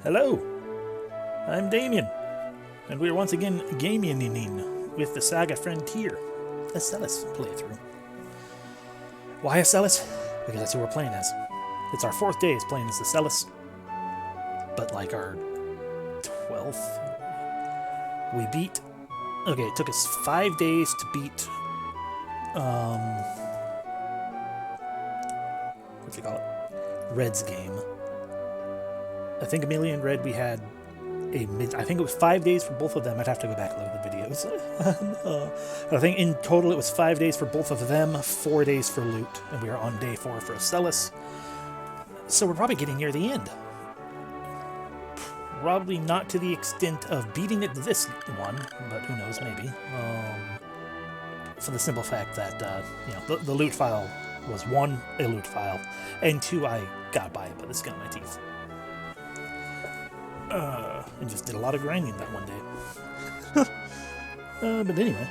Hello, I'm Damien, and we are once again Gamiening with the SaGa Frontier, a Celis playthrough. Why a Celis? Because that's who we're playing as. It's our 4th day as playing as the Celis, but like our 12th. We beat... Okay, it took us 5 days to beat... What's it called? Red's game. I think Amelia and Red, we had I think it was 5 days for both of them. I'd have to go back and look at the videos. I think in total it was 5 days for both of them, 4 days for loot, and we are on day 4 for Celis. So we're probably getting near the end. Probably not to the extent of beating it this one, but who knows, maybe. For the simple fact that, the loot file was 1, a loot file, and 2, I got by it by the skin of my teeth. And just did a lot of grinding that one day. But anyway,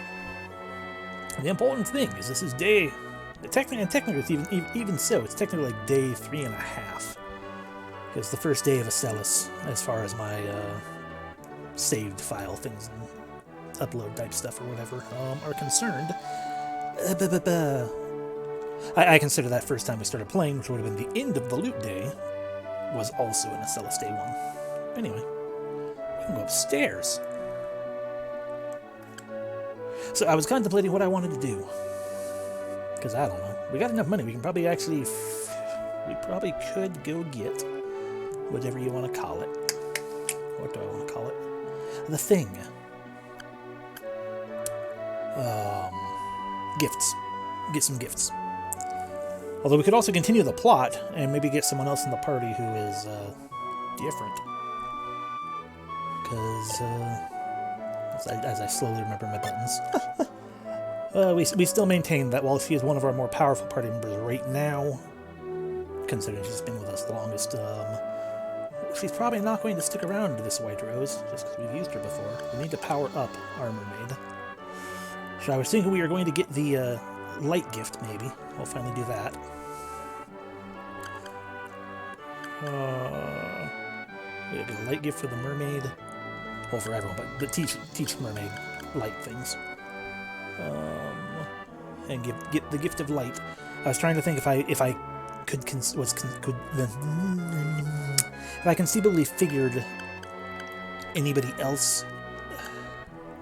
the important thing is this is day... Technically, it's even so, it's technically like day 3.5. Because the first day of a Celis, as far as my saved file things and upload type stuff or whatever are concerned. I consider that first time we started playing, which would have been the end of the loot day, was also in a Celis day 1. Anyway, we can go upstairs. So I was contemplating what I wanted to do. Because I don't know. We got enough money. We can probably actually... We probably could go get... whatever you want to call it. What do I want to call it? The thing. Gifts. Get some gifts. Although we could also continue the plot and maybe get someone else in the party who is different. Because, as I slowly remember my buttons, we still maintain that while she is one of our more powerful party members right now, considering she's been with us the longest, she's probably not going to stick around to this White Rose, just because we've used her before. We need to power up our mermaid. So I was thinking we were going to get the light gift, maybe. We'll finally do that. We get a light gift for the mermaid. Well, for everyone, but teach mermaid light things. And get the gift of light. I was trying to think if I could if I conceivably figured anybody else.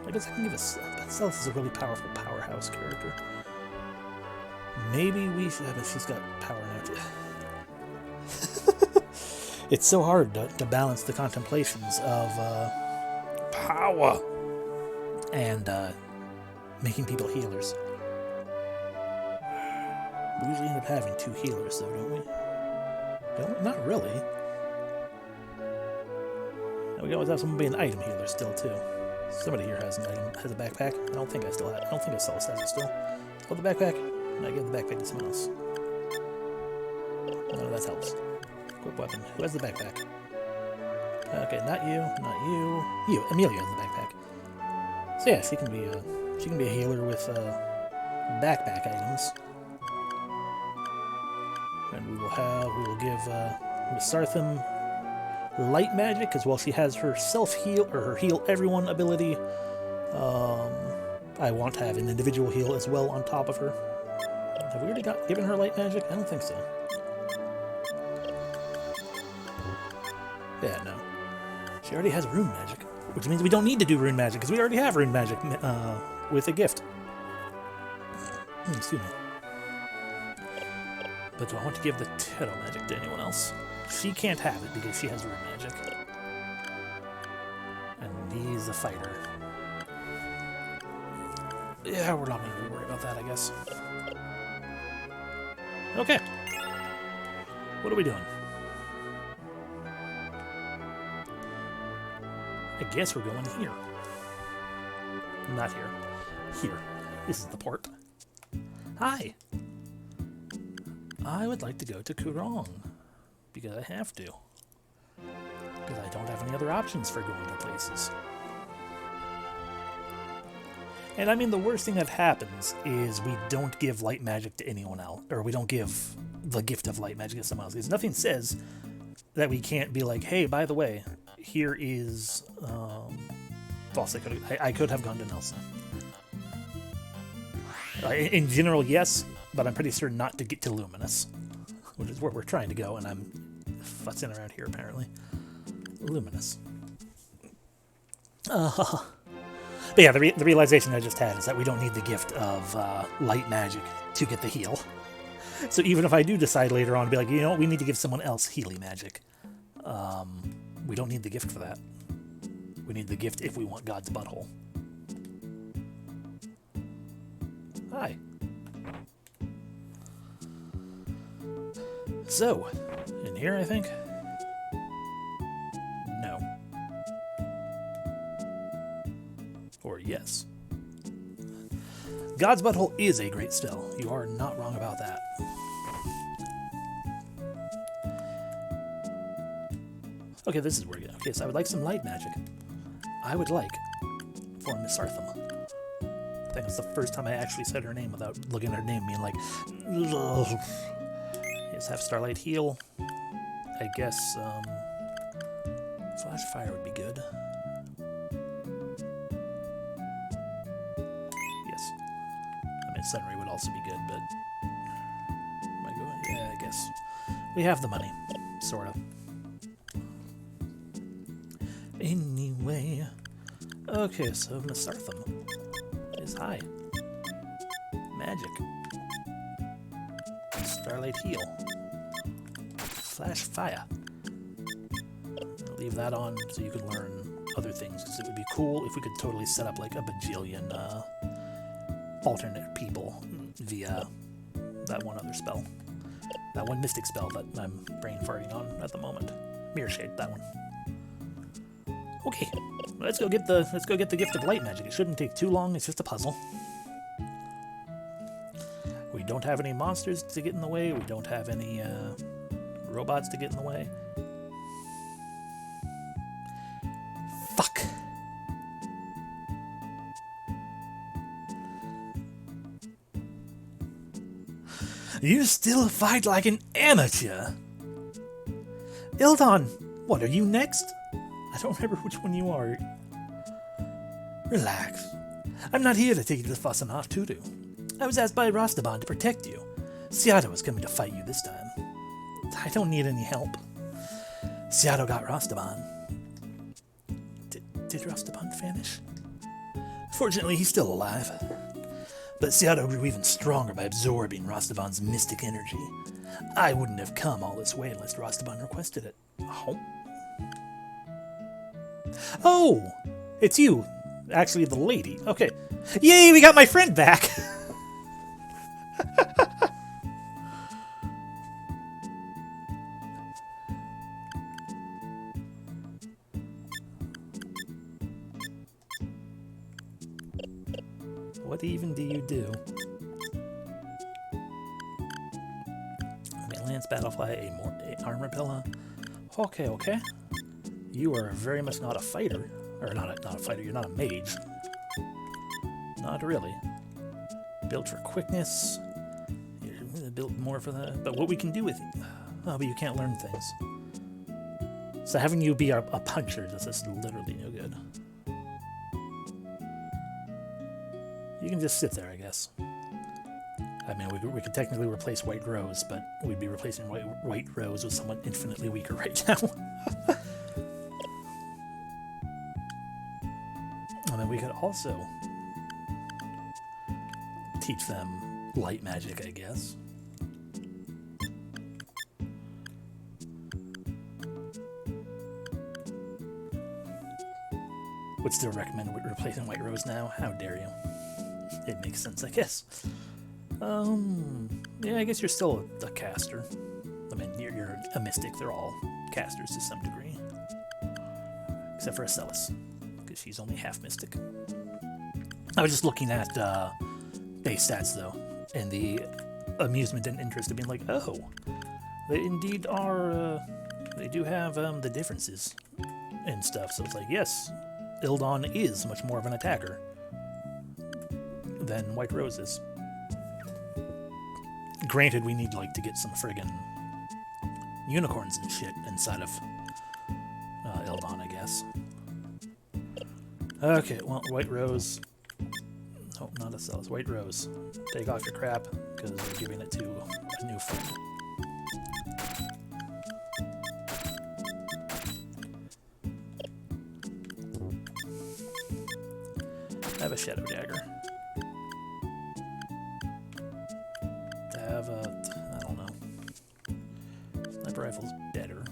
I guess I can give Celis is a really powerful powerhouse character. Maybe we should have if she's got power now. It's so hard to balance the contemplations of power and making people healers. We usually end up having 2 healers, though, don't we? Don't we? Not really. We always have someone be an item healer still, too. Somebody here has a backpack. I don't think I still have. I don't think Celis has it still. Hold the backpack. And I give the backpack to someone else. None of that helps. Equip weapon. Who has the backpack? Okay, not you. Not you. You. Amelia has the backpack. So yeah, she can be a healer with backpack items. And we will give Miss Sartham light magic, as well. She has her self-heal, or her heal everyone ability. I want to have an individual heal as well on top of her. Have we already given her light magic? I don't think so. Yeah, no. She already has rune magic, which means we don't need to do rune magic, because we already have rune magic with a gift. Excuse me. But do I want to give the Tero magic to anyone else? She can't have it because she has rune magic. And he's a fighter. Yeah, we're not going to be worried about that, I guess. Okay. What are we doing? I guess we're going here. Not here. Here. This is the port. Hi. I would like to go to Kurong. Because I have to. Because I don't have any other options for going to places. And I mean, the worst thing that happens is we don't give light magic to anyone else. Or we don't give the gift of light magic to someone else. Because nothing says that we can't be like, hey, by the way, here is... false, I could have gone to Nelson. In general, yes, but I'm pretty sure not to get to Luminous, which is where we're trying to go, and I'm futzing around here, apparently. Luminous. But yeah, the realization I just had is that we don't need the gift of light magic to get the heal. So even if I do decide later on to be like, you know what, we need to give someone else healing magic, we don't need the gift for that. We need the gift if we want God's butthole. Hi. So, in here, I think? No. Or yes. God's butthole is a great spell. You are not wrong about that. Okay, this is where we go. Okay, so I would like some light magic. I would like for Miss Artham. I think it's the first time I actually said her name without looking at her name being like, ugh. Yes, have Starlight heal. I guess, Flash Fire would be good. Yes. I mean, Sunray would also be good, but... Am I going? Yeah, I guess. We have the money. Sort of. Anyway. Okay, so Miss Artham is high. Magic. Starlight heal. Flash fire. I'll leave that on so you can learn other things, because it would be cool if we could totally set up like a bajillion alternate people via that one other spell. That one mystic spell that I'm brain farting on at the moment. Mirror Shade, that one. Okay, let's go get the gift of light magic. It shouldn't take too long. It's just a puzzle. We don't have any monsters to get in the way. We don't have any robots to get in the way. Fuck. You still fight like an amateur. Ildon, what, are you next? I don't remember which one you are. Relax. I'm not here to take you to Fossenhof Tutu. I was asked by Rostaban to protect you. Seattle was coming to fight you this time. I don't need any help. Seattle got Rostaban. Did Rostaban vanish? Fortunately, he's still alive. But Seattle grew even stronger by absorbing Rostaban's mystic energy. I wouldn't have come all this way unless Rostaban requested it. Oh, it's you. Actually, the lady. Okay. Yay, we got my friend back. What even do you do? Okay, Lance Battlefly, a Armor Pillar. Okay. You are very much not a fighter. Or not a fighter, you're not a mage. Not really. Built for quickness. You're built more for that. But what we can do with it... Oh, but you can't learn things. So having you be a puncher does this literally no good. You can just sit there, I guess. I mean, we could technically replace White Rose, but we'd be replacing White Rose with someone infinitely weaker right now. And then we could also teach them light magic, I guess. Would still recommend replacing White Rose now. How dare you? It makes sense, I guess. Yeah, I guess you're still a caster. I mean, you're a mystic. They're all casters to some degree. Except for Acellus, because she's only half mystic. I was just looking at base stats, though, and the amusement and interest of being like, oh, they indeed are, they do have the differences and stuff. So it's like, yes, Ildon is much more of an attacker than White Rose is. Granted, we need like to get some friggin' unicorns and shit inside of Ildon, I guess. guess. Okay, well, White Rose. Oh, not a Celis. White Rose. Take off your crap, because we're giving it to a new friend. I have a Shadow Dagger. I have a... I don't know. Sniper Rifle's better.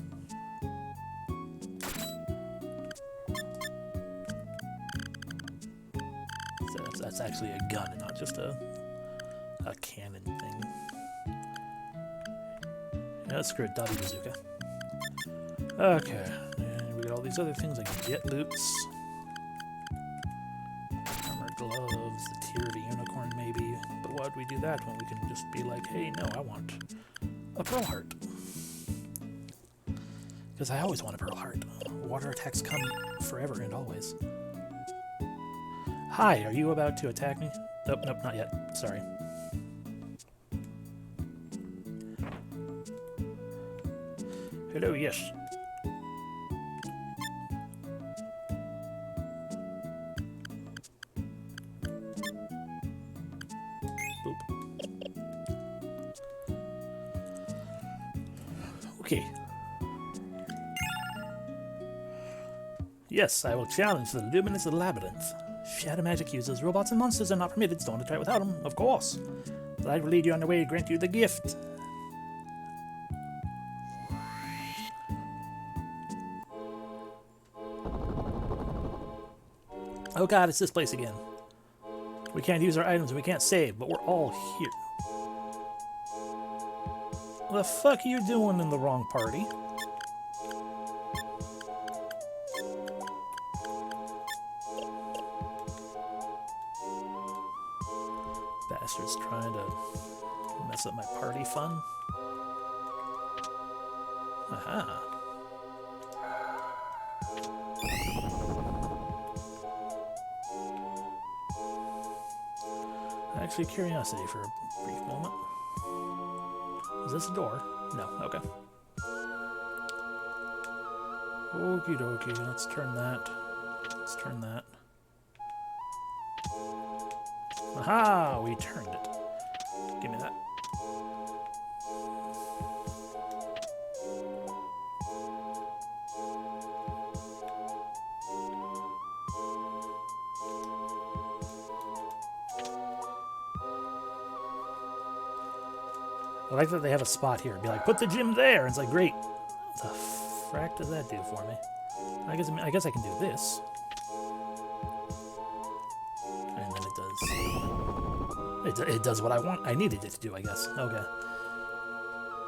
So that's actually a gun and not just a cannon thing. Yeah, let's screw it. Dotty Bazooka. Okay. And we got all these other things like jet boots. Armored gloves, the tear of a unicorn maybe. But why would we do that when we can just be like, hey, no, I want a Pearl Heart. Because I always want a Pearl Heart. Water attacks come forever and always. Hi, are you about to attack me? Nope, nope, not yet. Sorry. Hello, yes. Boop. Okay. Yes, I will challenge the luminous labyrinth. Shadow magic uses robots and monsters are not permitted, so don't try without them, of course. But I will lead you on the way to grant you the gift. Oh god, it's this place again. We can't use our items and we can't save, but we're all here. What the fuck are you doing in the wrong party? Bastards trying to mess up my party fun. Aha. Actually, curiosity for a brief moment. Is this a door? No. Okay. Okie dokie. Let's turn that. Let's turn that. Aha! We turned it. Give me that. I like that they have a spot here. Be like, put the gym there. And it's like, great. What the frack does that do for me? I guess I can do this. And then it does. It does what I want. I needed it to do, I guess. Okay.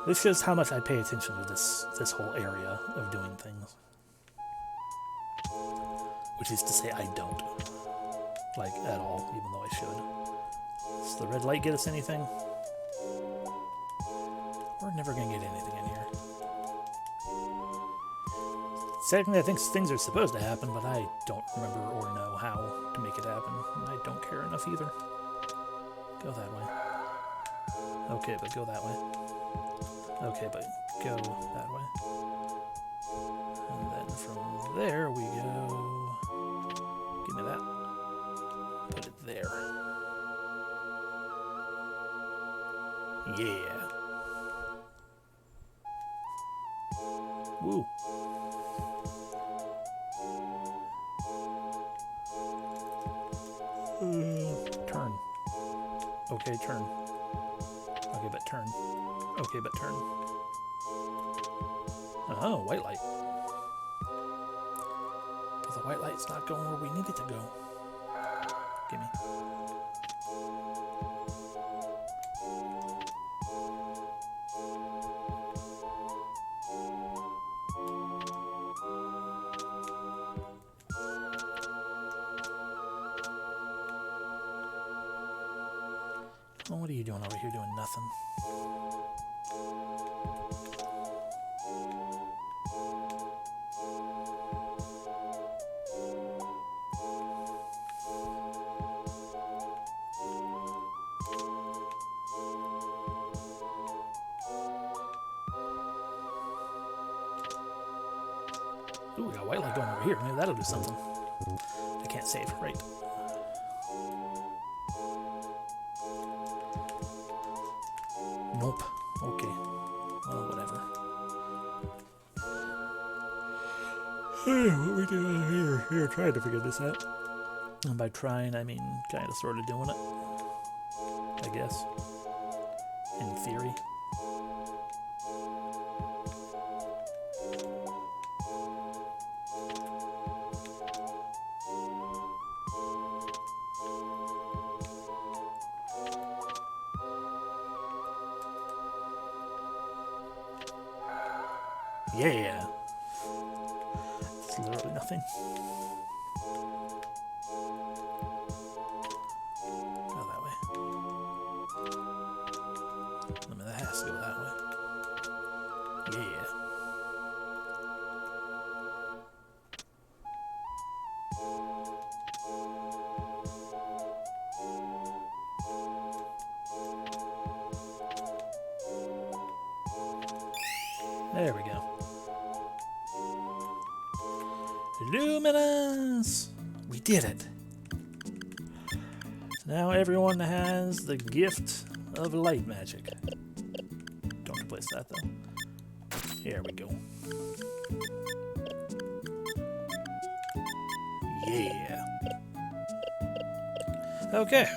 This shows how much I pay attention to this whole area of doing things. Which is to say, I don't. Like, at all, even though I should. Does the red light get us anything? We're never going to get anything in here. Secondly, I think things are supposed to happen, but I don't remember or know how to make it happen. And I don't care enough either. Go that way. Okay, but go that way. Okay, but go that way. And then from there we go... Give me that. Put it there. Yeah. Woo. Turn. Okay, turn. Okay, but turn. Okay, but turn. Oh, white light. But the white light's not going where we need it to go. Gimme. Oh, what are you doing over here doing nothing? Ooh, we got white light going over here. Maybe that'll do something. I can't save, right? Nope. Okay. Well, whatever. What we doing here? Here, trying to figure this out. And by trying, I mean kind of sort of doing it. I guess. In theory. Yeah. It's literally nothing. Go that way. I mean, that has to go that way. Yeah. There we go. Luminous! We did it! So now everyone has the gift of light magic. Don't replace that though. Here we go. Yeah! Okay.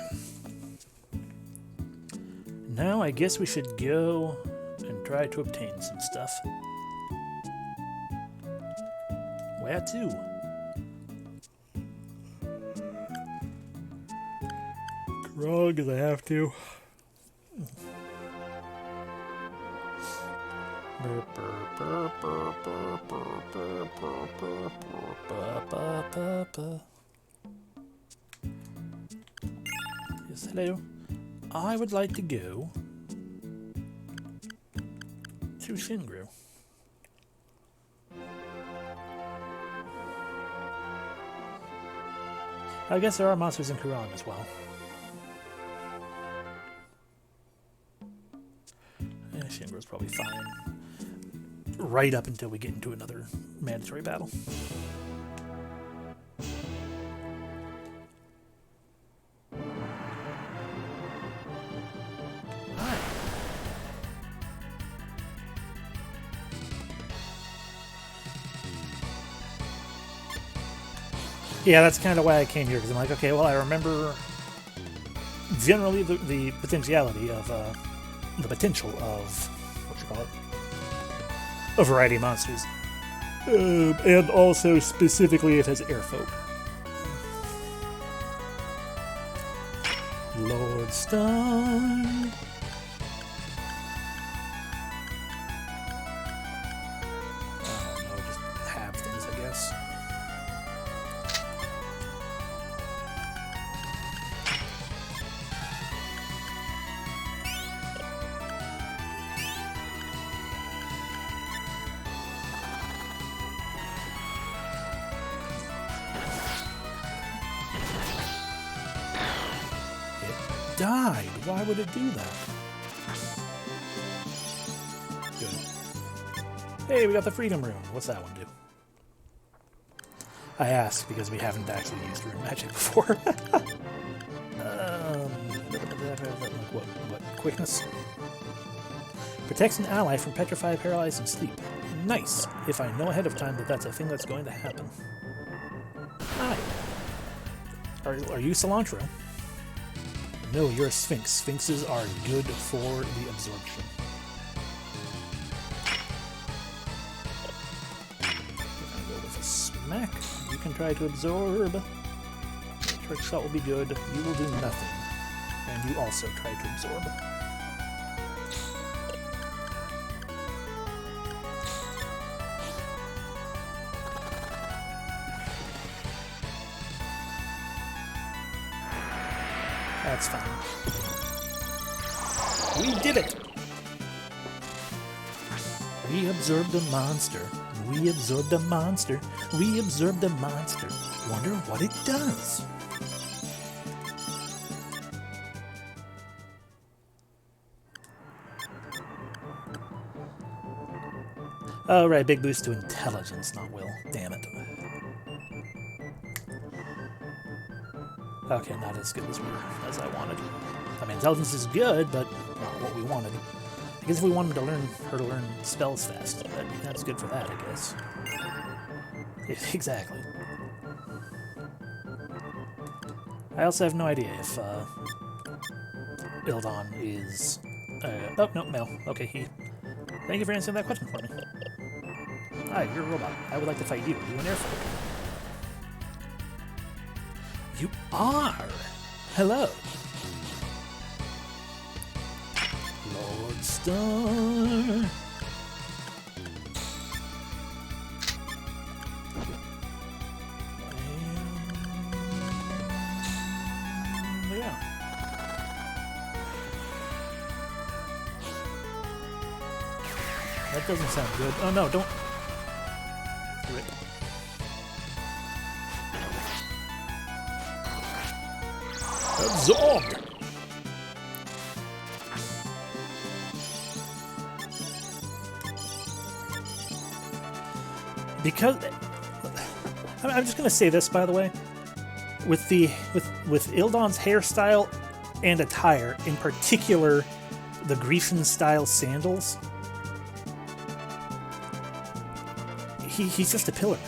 Now I guess we should go and try to obtain some stuff. Where to? Crawl, because I have to. Yes, hello. I would like to go to Shingru. I guess there are monsters in Kuran as well. Shingro's probably fine. Right up until we get into another mandatory battle. Alright. Yeah, that's kind of why I came here, because I'm like, okay, well, I remember generally the potentiality of, the potential of, what you call it, a variety of monsters. And also, specifically, it has airfolk. Lord Star. I don't know, just have things, I guess. Died. Why would it do that? Good. Hey, we got the Freedom Rune. What's that one do? I asked because we haven't actually used rune magic before. What? Quickness? Protects an ally from petrified, paralyzed, and sleep. Nice. If I know ahead of time that that's a thing that's going to happen. Hi. Are you cilantro? No, you're a sphinx. Sphinxes are good for the absorption. We're gonna go with a smack. You can try to absorb. Trick shot will be good. You will do nothing. And you also try to absorb. That's fine. We did it! We absorbed a monster. We absorbed a monster. We absorbed a monster. Wonder what it does. Oh, right, big boost to intelligence, not will. Damn it. Okay, not as good as I wanted. I mean, intelligence is good, but not what we wanted. I guess if we wanted to learn her to learn spells fast, that's good for that, I guess. Exactly. I also have no idea if Ildon is... oh, no, Mel. Okay, Thank you for answering that question for me. Hi, you're a robot. I would like to fight you. Are you an airfolk? You are! Hello! Lord Star! Yeah. That doesn't sound good. Oh no, don't... Rip. Absorbed! Because... I'm just gonna say this, by the way. With Ildon's hairstyle and attire, in particular, the Grecian-style sandals, he's just a pillar.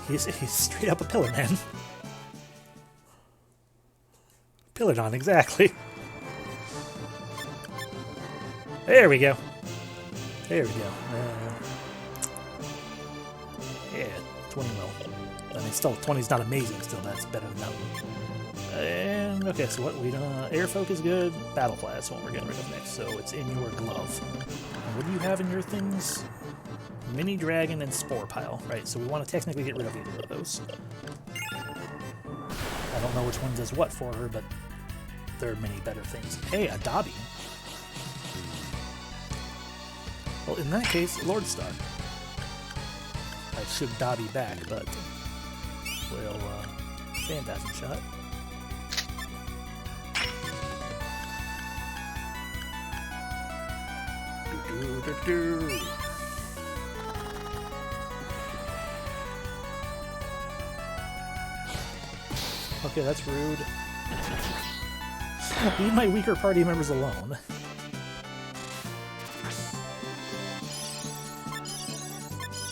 He's straight up a pillar man. Pillaron, exactly. There we go. There we go. Yeah, 20 mil. I mean, still, 20's not amazing. Still, that's better than nothing. And okay, so what we airfolk is good. Battle class, what we're getting rid of next. So it's in your glove. And what do you have in your things? Mini Dragon and Spore Pile, right? So we want to technically get rid of either of those. I don't know which one does what for her, but there are many better things. Hey, a Dobby. Well, in that case, Lord Star. I should Dobby back, but we'll Phantasm Shot. Do-do-do-do. Okay, that's rude. Leave my weaker party members alone.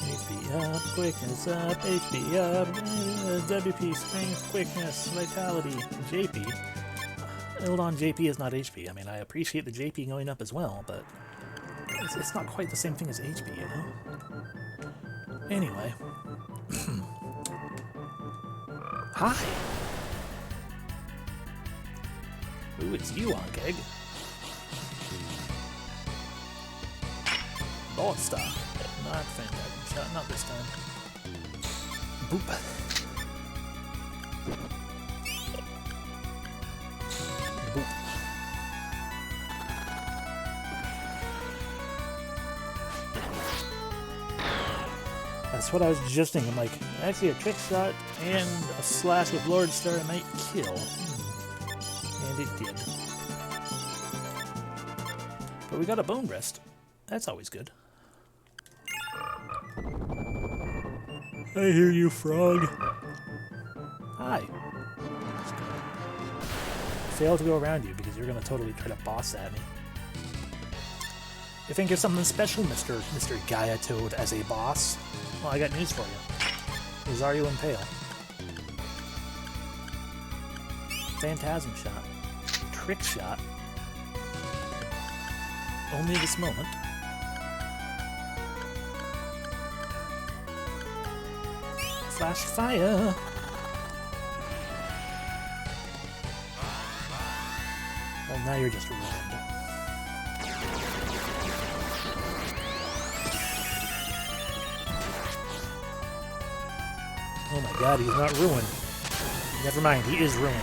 HP up, quickness up, HP up, WP, strength, quickness, vitality, JP. Ildon JP is not HP. I mean, I appreciate the JP going up as well, but it's not quite the same thing as HP, you know? Anyway. Hi! Ooh, it's you, Ankeg. Lord Star. Not Phantasm Shot, not this time. Boop. Boop. That's what I was just thinking. I'm like, actually a trick shot and a slash with Lord Star might kill. And it did. But we got a Bone Breast. That's always good. I hear you, frog. Hi. Fail to go around you because you're going to totally try to boss at me. You think you're something special, Mr. Gaia Toad, as a boss? Well, I got news for you. Rosario Impale. Phantasm Shot. Trick Shot. Only this moment. Flash Fire. Well, now you're just ruined. Oh my god, he's not ruined. Never mind, he is ruined.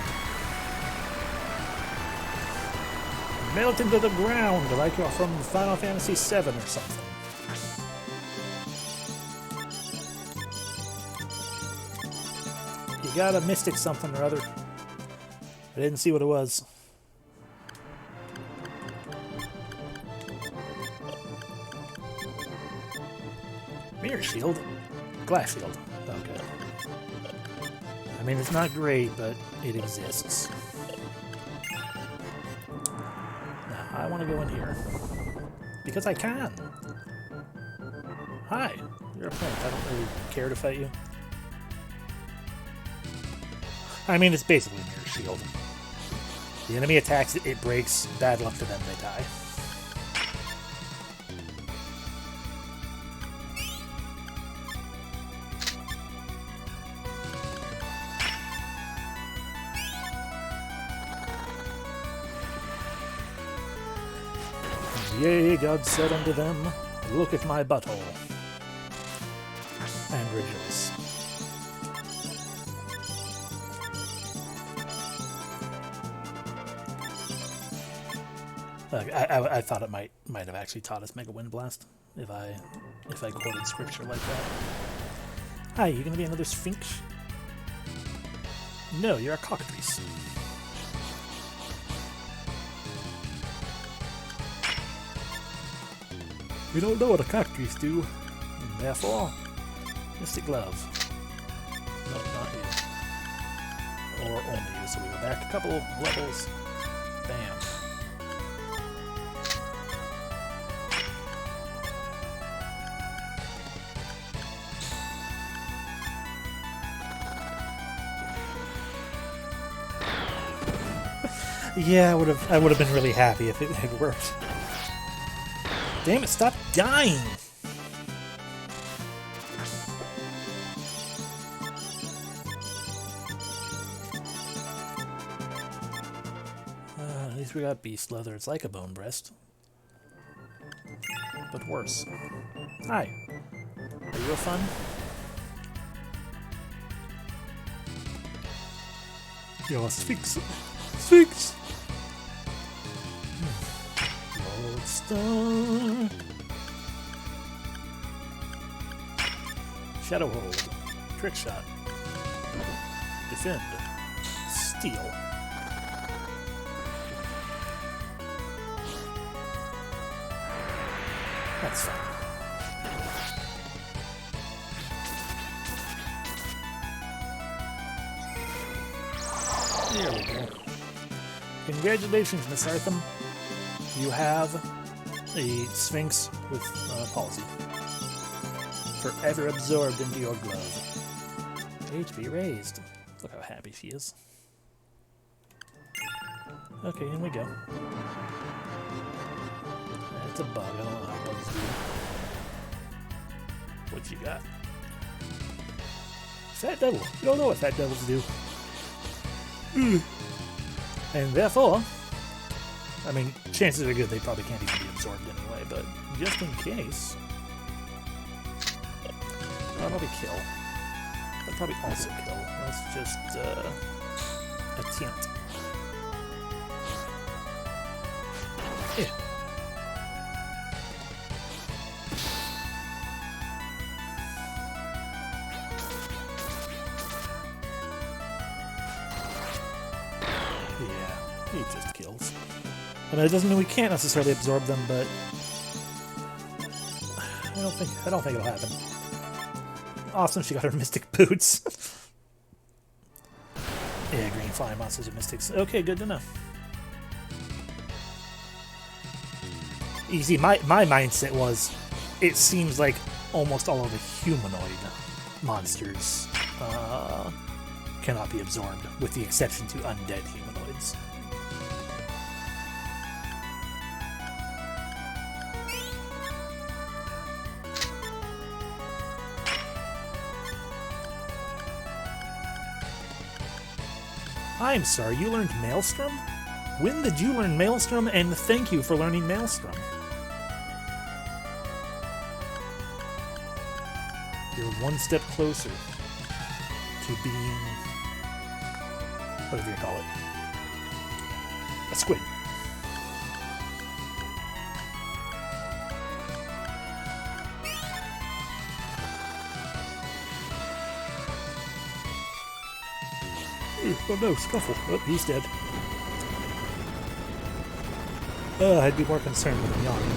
Melt into the ground like you're from Final Fantasy VII or something. You got a mystic something or other. I didn't see what it was. Mirror shield? Glass shield. Okay. I mean, it's not great, but it exists. Now, I want to go in here. Because I can. Hi. You're a plant. I don't really care to fight you. I mean, it's basically a mirror shield. The enemy attacks it, it breaks. Bad luck to them, they die. Yea, God said unto them, look at my butthole, and rejoice. I thought it might have actually taught us Mega Wind Blast if I quoted scripture like that. Hi, you gonna be another Sphinx? No, you're a cockatrice. We don't know what a cockatrice do, and therefore, Mystic Glove. No, not you. Or only you, so we go back a couple levels. Bam. Yeah, I would have been really happy if it had worked. Damn it, stop dying! At least we got beast leather. It's like a bone breast. But worse. Hi. Are you a fun? You're a Sphinx. Sphinx! Lodestar. Shadow Hold. Trick Shot. Defend. Steal. That's fine. There we go. Congratulations, Miss Artham. You have a Sphinx with palsy. Forever absorbed into your glove. HP raised. Look how happy she is. Okay, in we go. It's a bug. I don't know how bugs do. What you got? Fat Devil. You don't know what Fat Devils do. And therefore, I mean, chances are good they probably can't even be absorbed anyway, but just in case... Probably kill. That'll probably also kill. Let's just, attempt. Yeah. Yeah, he just kills. I mean, it doesn't mean we can't necessarily absorb them, but I don't think it'll happen. Awesome, she got her Mystic Boots. Yeah, green flying monsters are Mystics. Okay, good to know. Easy. My mindset was, it seems like almost all of the humanoid monsters cannot be absorbed, with the exception to undead humanoids. I'm sorry, you learned Maelstrom? When did you learn Maelstrom? And thank you for learning Maelstrom. You're one step closer to being... whatever you call it. A squid. Oh no, Scuffle. Oh, he's dead. I'd be more concerned with him yawning.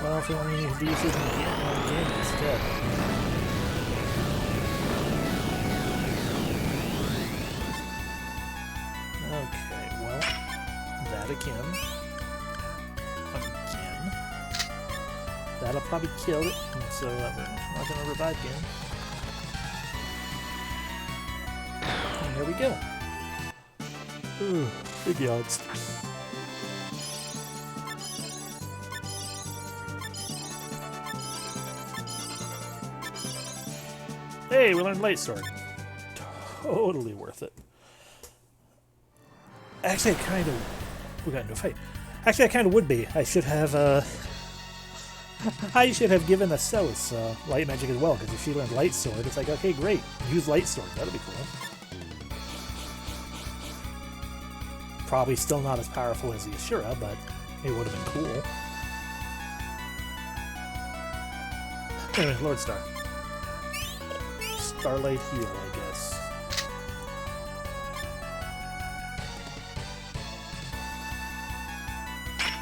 Well, if you want to use these as game instead. Okay, well, that again. Again. That'll probably kill it, so that we're not going to revive again. And there we go. Ooh, big odds. Hey, we learned Light Sword. Totally worth it. Actually, I kind of... We got into a fight. Actually, I kind of would be. I should have, I should have given Acelis Light Magic as well, because if she learned Light Sword, it's like, okay, great. Use Light Sword. That'd be cool. Probably still not as powerful as the Ashura, but it would have been cool. Anyway, Lord Star. Starlight Heal, I guess.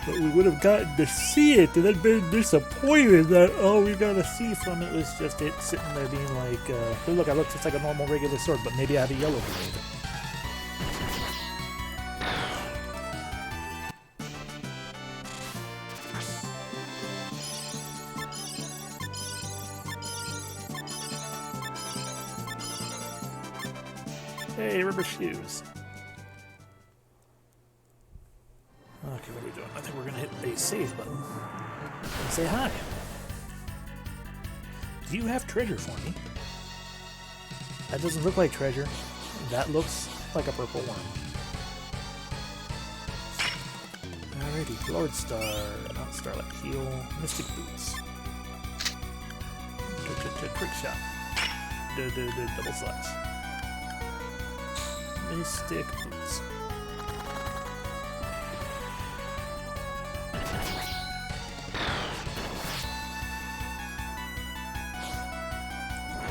But we would have gotten to see it, and then been disappointed that all we got to see from it was just it sitting there being like, hey, look, I look just like a normal regular sword, but maybe I have a yellow blade. Hey, rubber shoes. Okay, what are we doing? I think we're going to hit a save button and say hi. Do you have treasure for me? That doesn't look like treasure. That looks like a purple worm. Alrighty, Lord Star, not Starlight Heal, Mystic Boots. Trick shot. Double slash. Mystic Boots.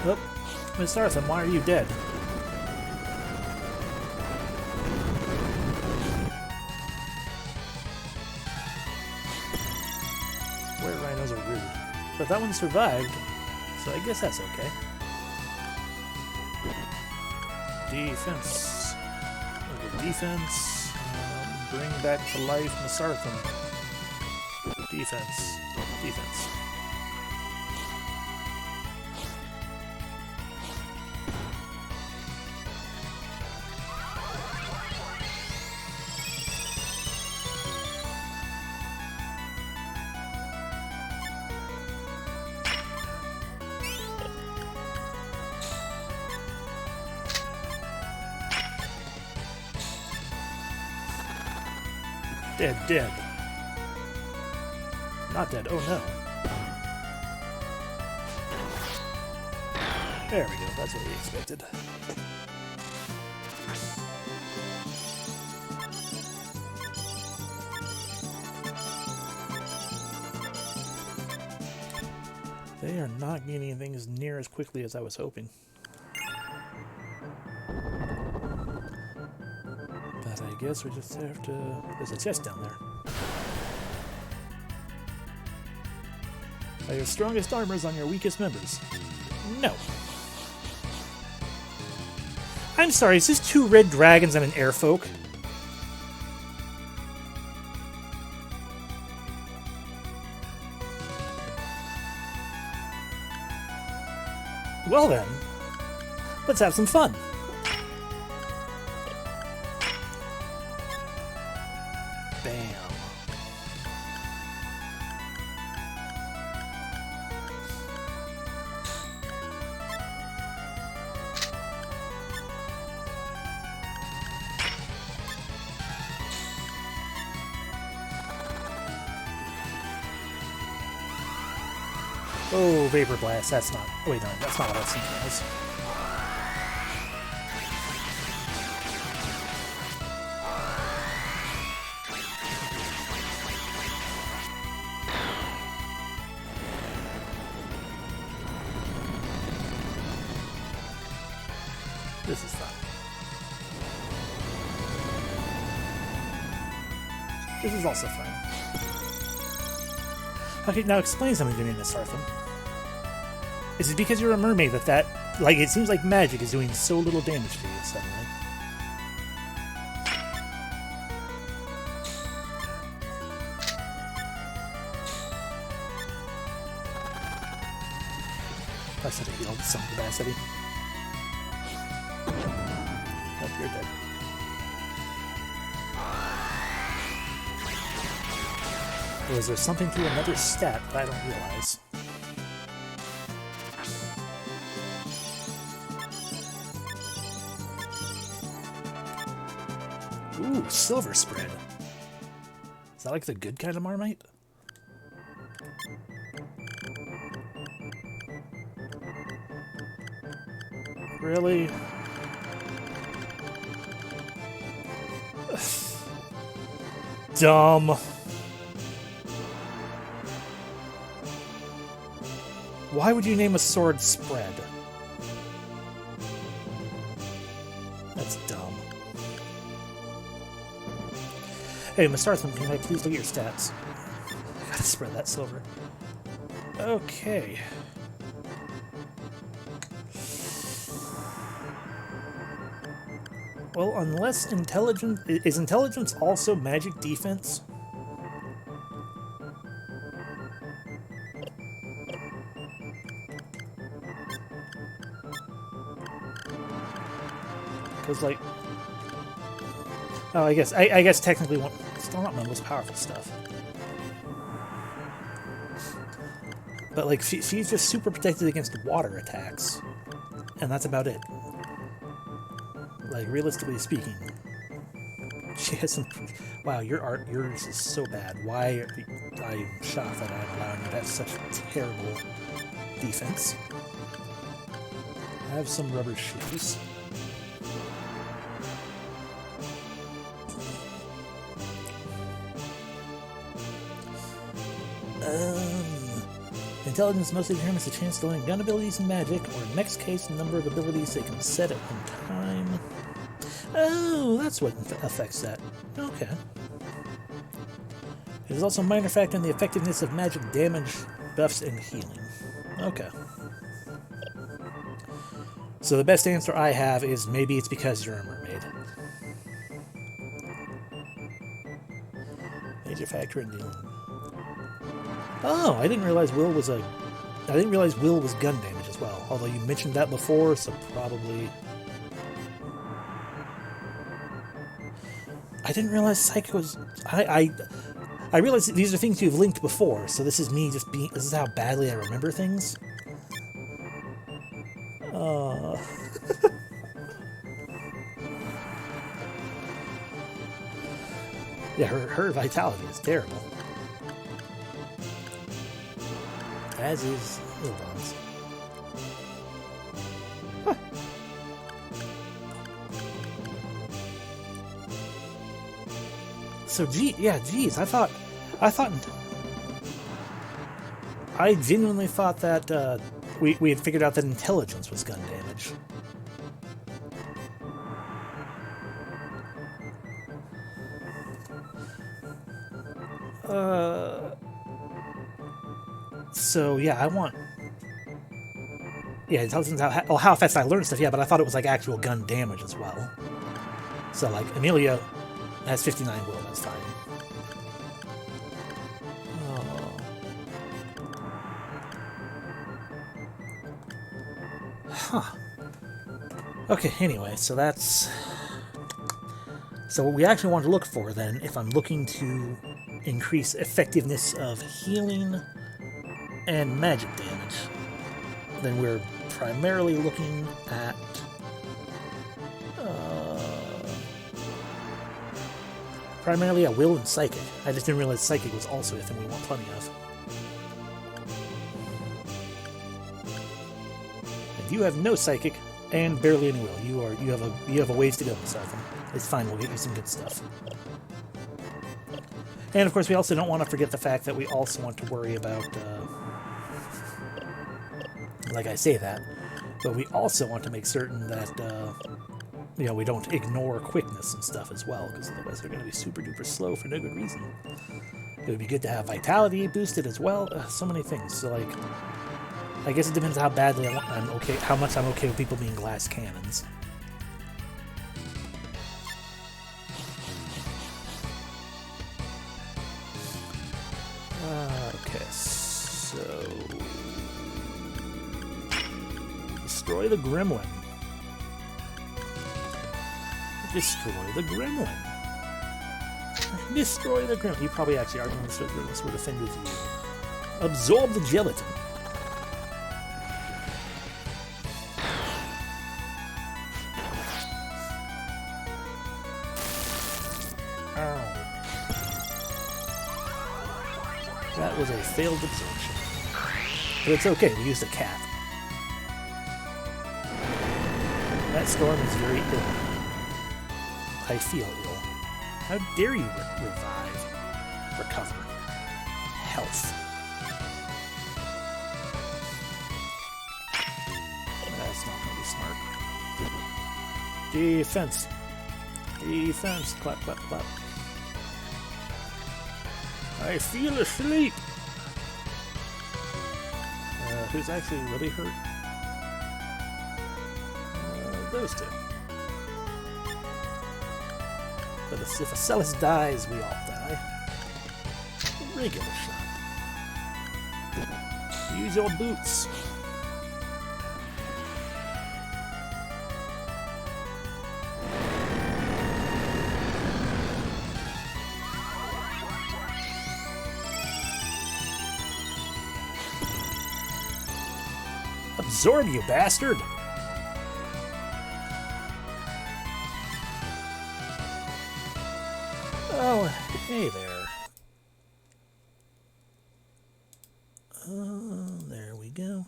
Oh, Miss Arthur, why are you dead? Where rhinos are rude. But that one survived, so I guess that's okay. Defense. Defense. Bring back to life Masartham. Defense. Defense. Dead. Not dead. Oh no. There we go. That's what we expected. They are not getting things near as quickly as I was hoping. But I guess we just have to... There's a chest down there. Are your strongest armors on your weakest members? No. I'm sorry, is this 2 red dragons and an airfolk? Well then, let's have some fun. Bam. Oh, Vapor Blast, that's not... Wait, no, that's not what I was thinking it was. This is fun. This is also fun. Okay, now explain something to me, Miss Arthur. Is it because you're a mermaid that, like, it seems like magic is doing so little damage to you suddenly? I should have healed some capacity. Oh, you're dead. Or is there something to another stat that I don't realize? Ooh, silver spread. Is that like the good kind of Marmite? Really? Dumb. Why would you name a sword Spread? That's dumb. Hey, Mr. Arthman, can I please look at your stats? I gotta spread that silver. Okay. Well, unless intelligence... Is intelligence also magic defense? Because, like... Oh, I guess technically one... Still not my most powerful stuff. But, like, she's just super protected against water attacks. And that's about it. Like, realistically speaking. She has some... Wow, yours is so bad. Why... I'm shocked that I'm allowing you to have such terrible defense. I have some rubber shoes. Intelligence mostly determines the chance to learn gun abilities and magic, or in next case, the number of abilities they can set at one time. Oh, that's what affects that. Okay. It is also a minor factor in the effectiveness of magic damage, buffs, and healing. Okay. So the best answer I have is maybe it's because you're a mermaid. Major factor in dealing. Oh, I didn't realize Will was gun damage as well. Although you mentioned that before, so probably. I didn't realize Psychic was. I realized these are things you've linked before, so this is me just being. This is how badly I remember things. Yeah, her vitality is terrible. As is Ilvon's. Huh. So, geez, I genuinely thought that we had figured out that intelligence was gun damage. So, yeah, I want... Yeah, intelligence, how fast I learn stuff, yeah, but I thought it was, like, actual gun damage as well. So, like, Amelia has 59 will, that's fine. Oh. Huh. Okay, anyway, so that's... So what we actually want to look for, then, if I'm looking to increase effectiveness of healing and magic damage, then we're primarily looking at primarily at will and psychic. I just didn't realize psychic was also a thing we want plenty of. And you have no psychic and barely any will. You have a ways to go, Miss Arthur. It's fine. We'll get you some good stuff. And of course, we also don't want to forget the fact that we also want to worry about. Like I say that, but we also want to make certain that, we don't ignore quickness and stuff as well, because otherwise they're going to be super duper slow for no good reason. It would be good to have vitality boosted as well. So many things. So like, I guess it depends how badly I'm okay, how much I'm okay with people being glass cannons. Okay, so destroy the gremlin. Destroy the gremlin. Destroy the gremlin. You probably actually are going to destroy the gremlin. This would offend with you. Absorb the gelatin. Ow. That was a failed absorption. But it's okay, we used a cat. That storm is very ill. I feel ill. How dare you revive? Recover. Health. That's not going to be smart. Defense. Defense. Clap, clap, clap. I feel asleep. Who's actually really hurt? Those two. But if Acellus dies, we all die. Regular shot. Use your boots. Absorb, you bastard! Oh, hey there. There we go.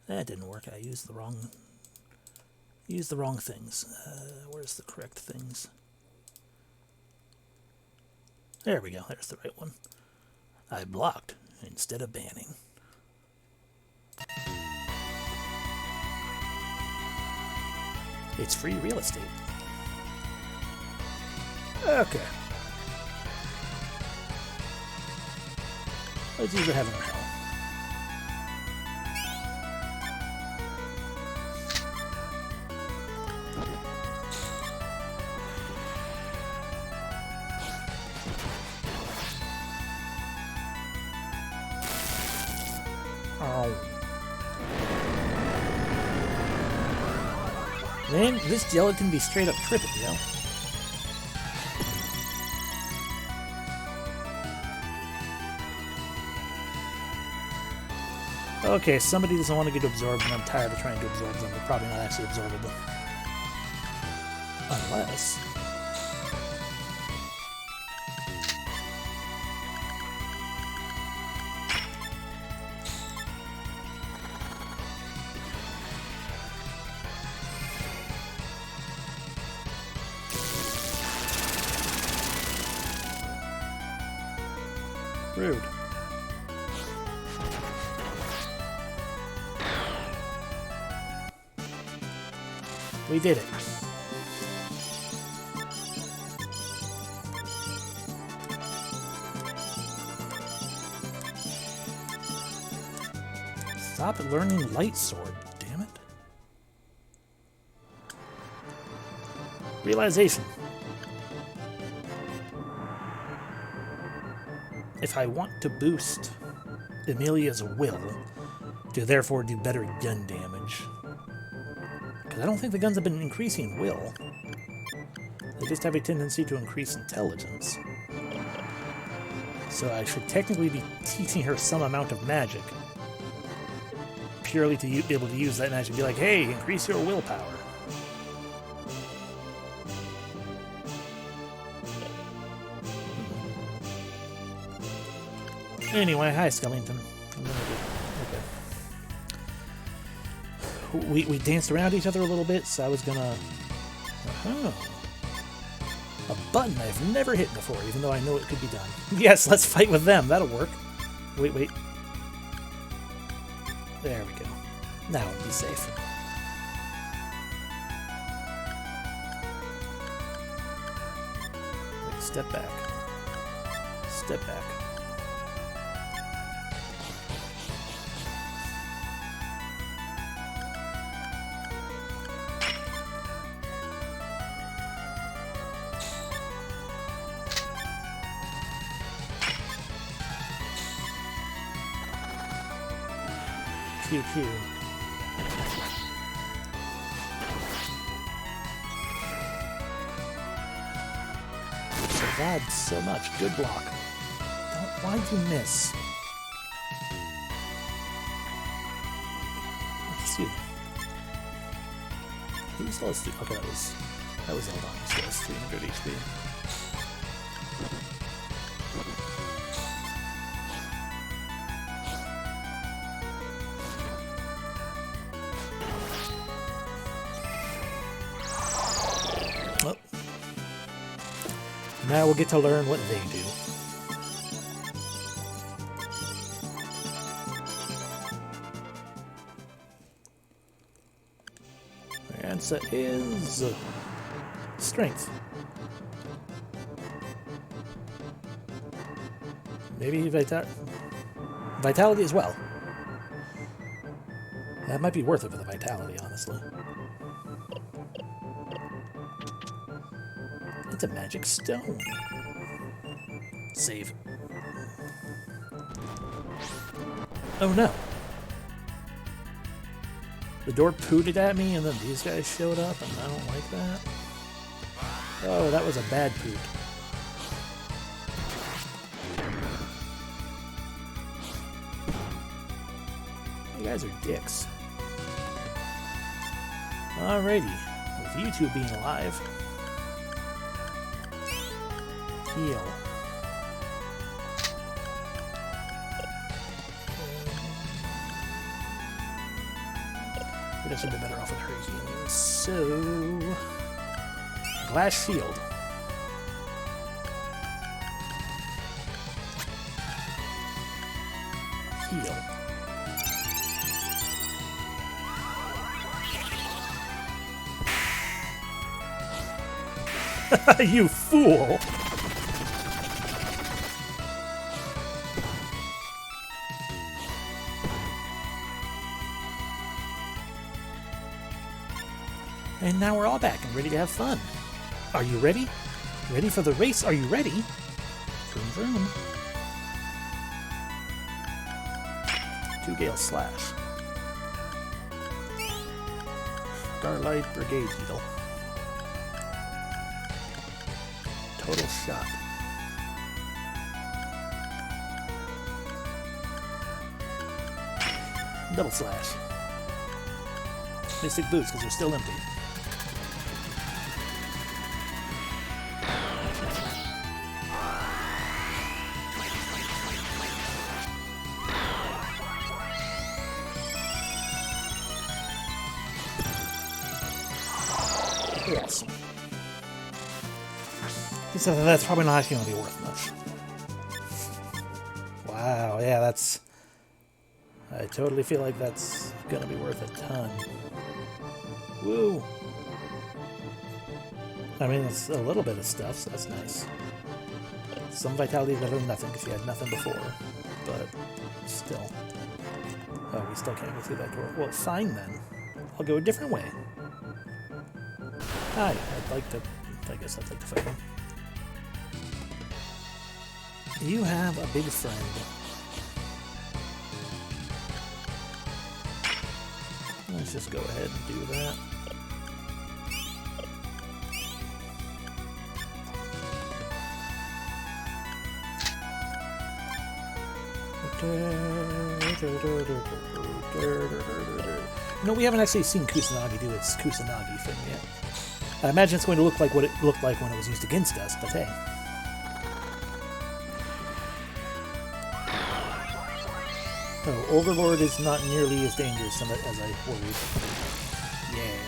That didn't work. I used the wrong things. Where's the correct things? There we go. There's the right one. I blocked instead of banning. It's free real estate. Okay. Let's use the heaven or hell. Man, this gelatin be straight up tripping, you know? Okay, somebody doesn't want to get absorbed, and I'm tired of trying to absorb them. They're probably not actually absorbable. Unless... Rude. We did it. Stop learning light sword, damn it. Realization. If I want to boost Emilia's will, to therefore do better gun damage, because I don't think the guns have been increasing will. They just have a tendency to increase intelligence. So I should technically be teaching her some amount of magic, purely to be able to use that magic and be like, hey, increase your willpower. Anyway, hi, Skellington. Okay. We danced around each other a little bit, so I was gonna... Oh. A button I've never hit before, even though I know it could be done. Yes, let's fight with them. That'll work. Wait. There we go. Now it'll be safe. Step back. Step back. Pew pew. Survived so much. Good block. Why'd you miss? Excuse me. He still has okay, that was Eldon. He still has 300 HP. Well, now we'll get to learn what they do. The answer is strength. Maybe vitality as well. That might be worth it for the vitality, honestly. It's a magic stone. Save. Oh no. The door pooted at me and then these guys showed up and I don't like that. Oh, that was a bad poot. You guys are dicks. Alrighty. With you two being alive. Heal. We'd have been better off with her healing. So, glass shield. Heal. You fool! And now we're all back and ready to have fun. Are you ready? Ready for the race? Are you ready? Vroom vroom. 2 Gale Slash. Starlight Brigade Needle. Total Shot. Double Slash. Mystic Boots because they're still empty. Awesome. So that's probably not going to be worth much. Wow, yeah, that's... I totally feel like that's going to be worth a ton. Woo! I mean, it's a little bit of stuff, so that's nice. Some vitality is better than nothing, because you had nothing before. But, still. Oh, we still can't go through that door. Well, fine then. I'll go a different way. Hi, I'd like to fight him. You have a big friend. Let's just go ahead and do that. No, we haven't actually seen Kusanagi do its Kusanagi thing yet. I imagine it's going to look like what it looked like when it was used against us, but hey. Oh, Overlord is not nearly as dangerous as I worried. Yeah.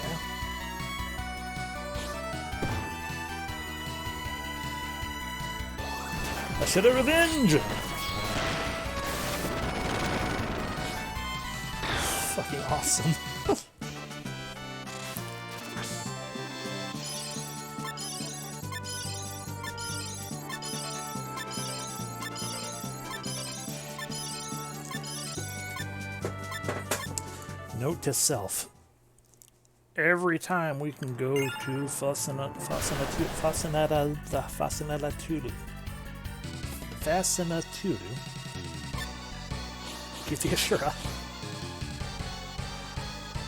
A shot of revenge! Fucking awesome. Note to self. Every time we can go to Fascinatudu. Give the Ashura.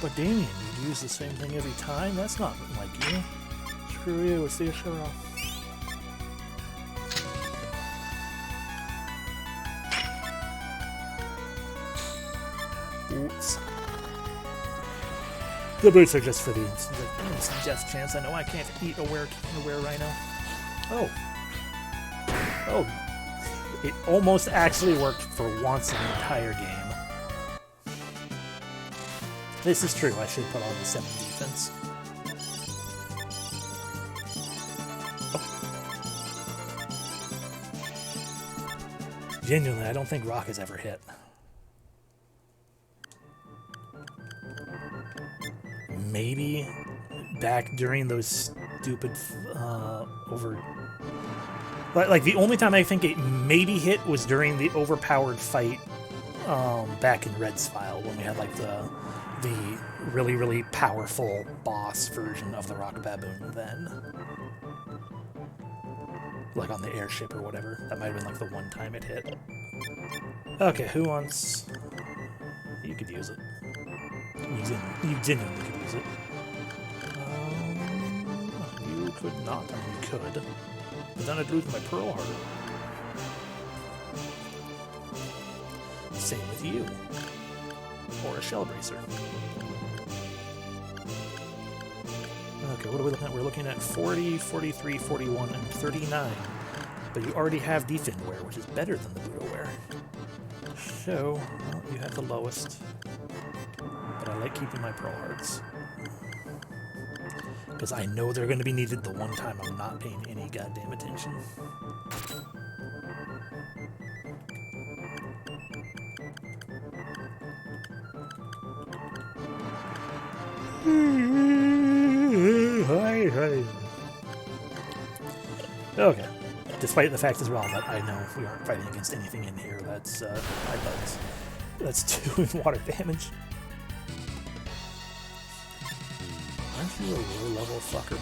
But Damien, you'd use the same thing every time? That's not like you. Screw you, it's the Ashura. Oops. The boots are just for the just chance. I know I can't eat a were rhino. Oh. Oh. It almost actually worked for once in the entire game. This is true. I should put on the 7 defense. Oh. Genuinely, I don't think Rock has ever hit. Maybe back during those stupid like the only time I think it maybe hit was during the overpowered fight back in Red's file when we had like the really powerful boss version of the Rock Baboon then. Like on the airship or whatever. That might have been like the one time it hit. Okay, who wants... You could use it. You genuinely could use it. You could not. I mean, you could. But then I'd lose my Pearl Heart. Same with you. Or a Shell Bracer. Okay, what are we looking at? We're looking at 40, 43, 41, and 39. But you already have Defend Wear, which is better than the Budo Wear. So, well, you have the lowest. But I like keeping my Pearl Hearts. Because I know they're going to be needed the one time I'm not paying any goddamn attention. Okay. Despite the fact as well that I know we aren't fighting against anything in here that's high bugs. That's 2 in water damage. Aren't you a low-level fucker?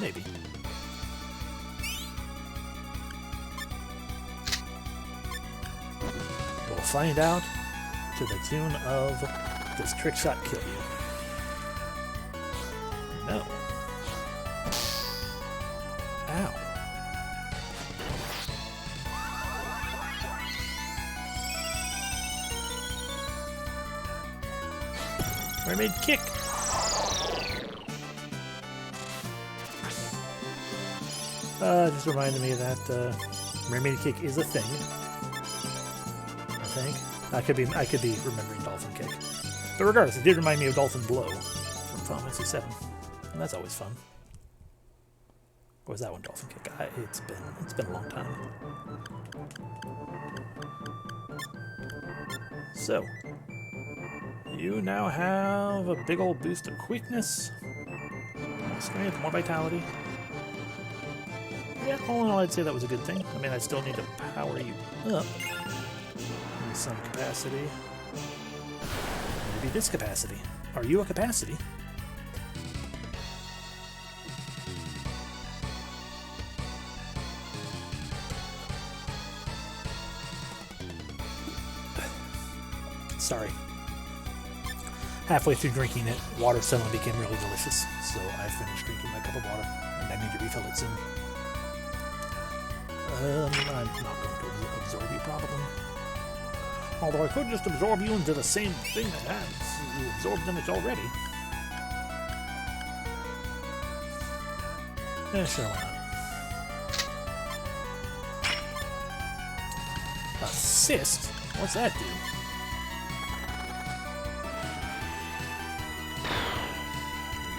Maybe. We'll find out to the tune of does Trick Shot kill you? No. Ow. Mermaid Kick! Just reminded me that Mermaid Kick is a thing. I think. I could be remembering Dolphin Kick. But regardless, it did remind me of Dolphin Blow from Final Fantasy VII. And that's always fun. Or was that one Dolphin Kick? It's been a long time. So, you now have a big old boost of quickness, more strength, more vitality. Yeah, all in all, I'd say that was a good thing. I mean, I still need to power you up in some capacity. Maybe this capacity. Are you a capacity? Sorry. Halfway through drinking it, water suddenly became really delicious, so I finished drinking my cup of water, and I need to refill it soon. I'm not going to absorb you, probably. Although I could just absorb you into the same thing that has. You absorbed in it already. Yeah, sure, why not? Assist? What's that do?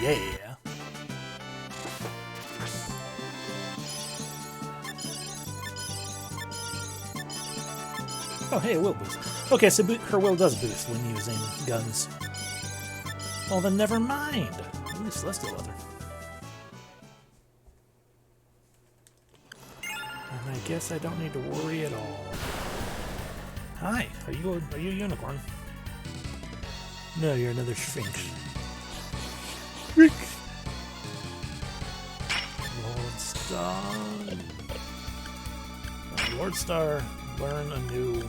Yeah. Oh, hey, it will boost. Okay, so her will does boost when using guns. Well, then never mind. At least Celestial Leather. And I guess I don't need to worry at all. Hi, are you a unicorn? No, you're another sphinx. Sphinx! Lord Star. Lord Star, learn new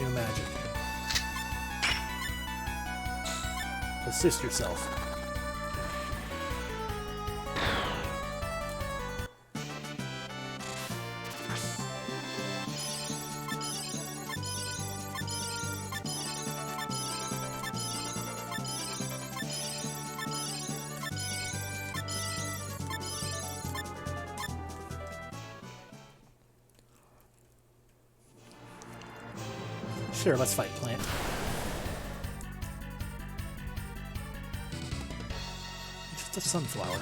magic. Assist yourself. Sure, let's fight plant. Just a sunflower.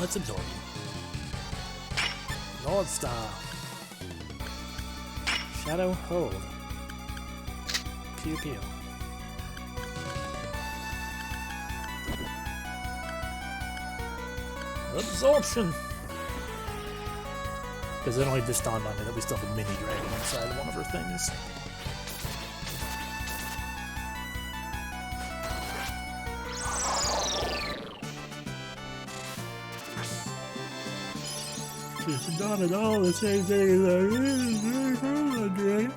Let's absorb you. Lord Star. Shadow hold. Pew pew. Absorption! Because it only just dawned on me that we still have a mini dragon inside one of her things. It's not at all the same thing as a dragon.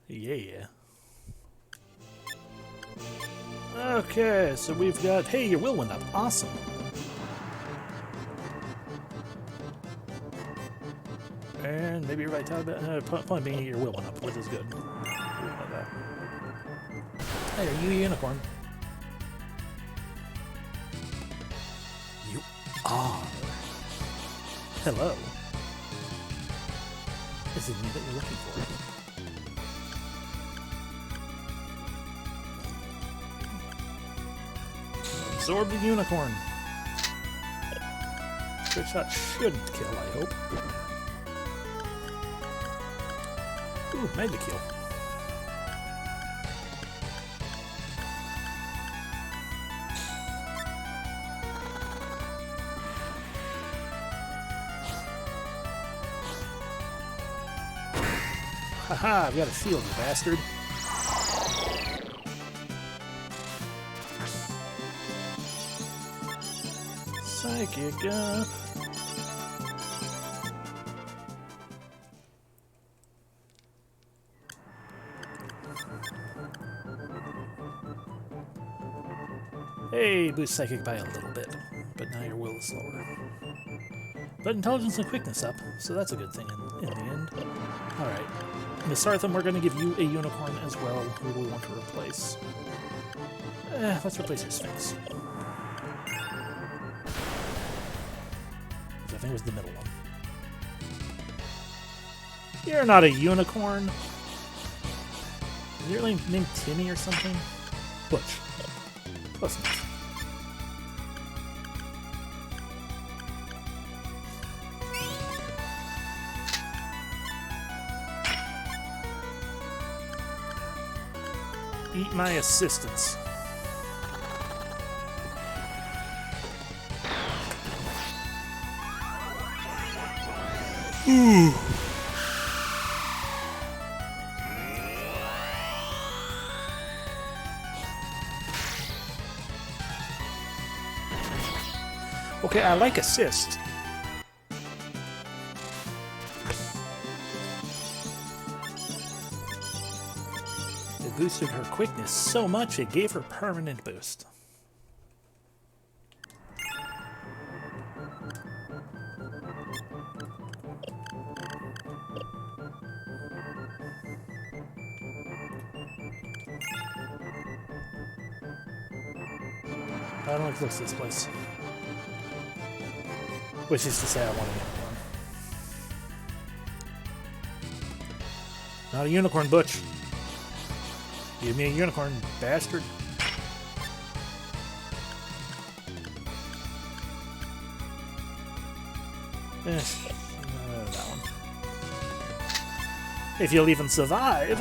Yeah. Okay, so we've got... Hey, your will went up. Awesome. And maybe you're right, point being your will went up, which is good. Hey, are you a unicorn? You are. Hello. Is it me that you're looking for? Absorb the unicorn. Good shot shouldn't kill, I hope. Ooh, made the kill. Haha, I've got a shield, you bastard. Psychic up. Hey, boost psychic by a little bit, but now your will is slower. But intelligence and quickness up, so that's a good thing in the end. Alright. Miss Sartham, we're going to give you a unicorn as well. Who do we want to replace? Let's replace your Sphinx. I think it was the middle one. You're not a unicorn. Is your name named Timmy or something? Butch. Close enough. Eat my assistance. Ooh. Okay, I like assist. It boosted her quickness so much it gave her permanent boost. I don't like this place. Which is to say I want a unicorn. Not a unicorn, Butch. Give me a unicorn, bastard. That one. If you'll even survive.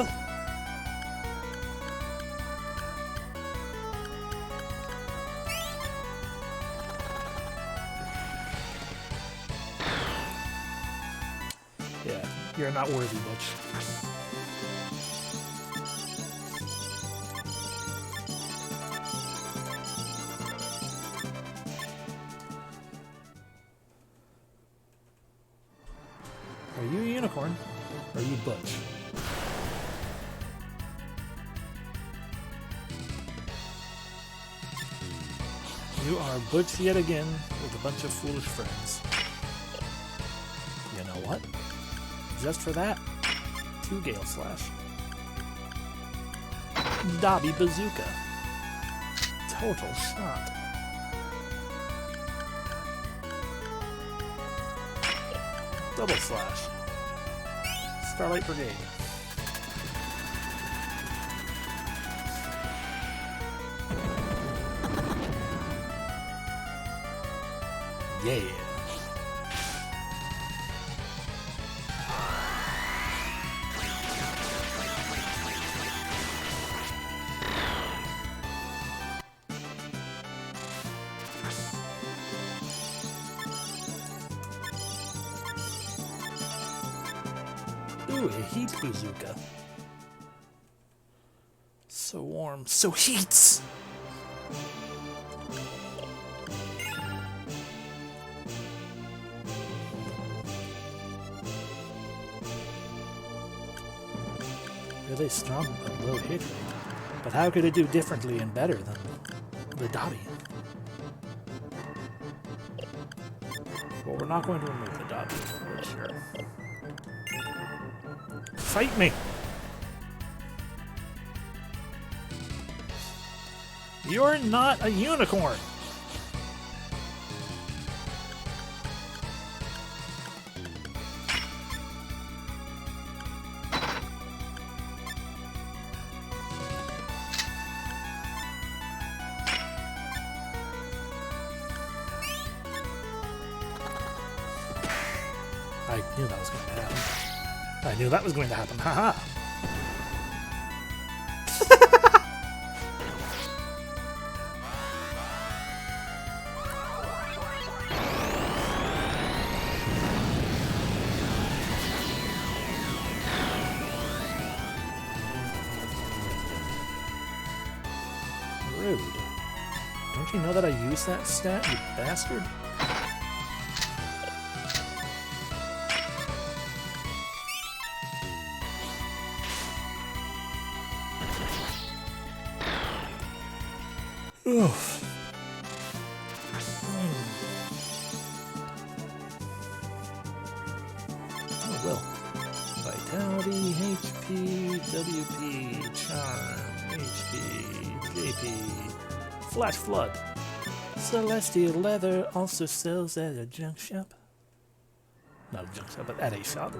Yeah, You're not worthy, Butch. Are you a unicorn? Or are you Butch? You are Butch yet again with a bunch of foolish friends. You know what? Just for that, 2 Gale Slash. Dobby Bazooka. Total shot. Double Slash. Starlight Brigade. Yeah. Ooh, a heat bazooka. So warm, so heats. Really strong but low hit rate. But how could it do differently and better than the Dobby? Well, we're not going to remove the Dobby, for sure. Fight me! You're not a unicorn! I knew that was going to happen. I knew that was going to happen. Haha! Rude. Don't you know that I used that stat, you bastard? Oof. Oh, well. Vitality, HP, WP, Charm, HP, JP, Flash Flood. Celestial Leather also sells at a junk shop. Not a junk shop, but at a shop.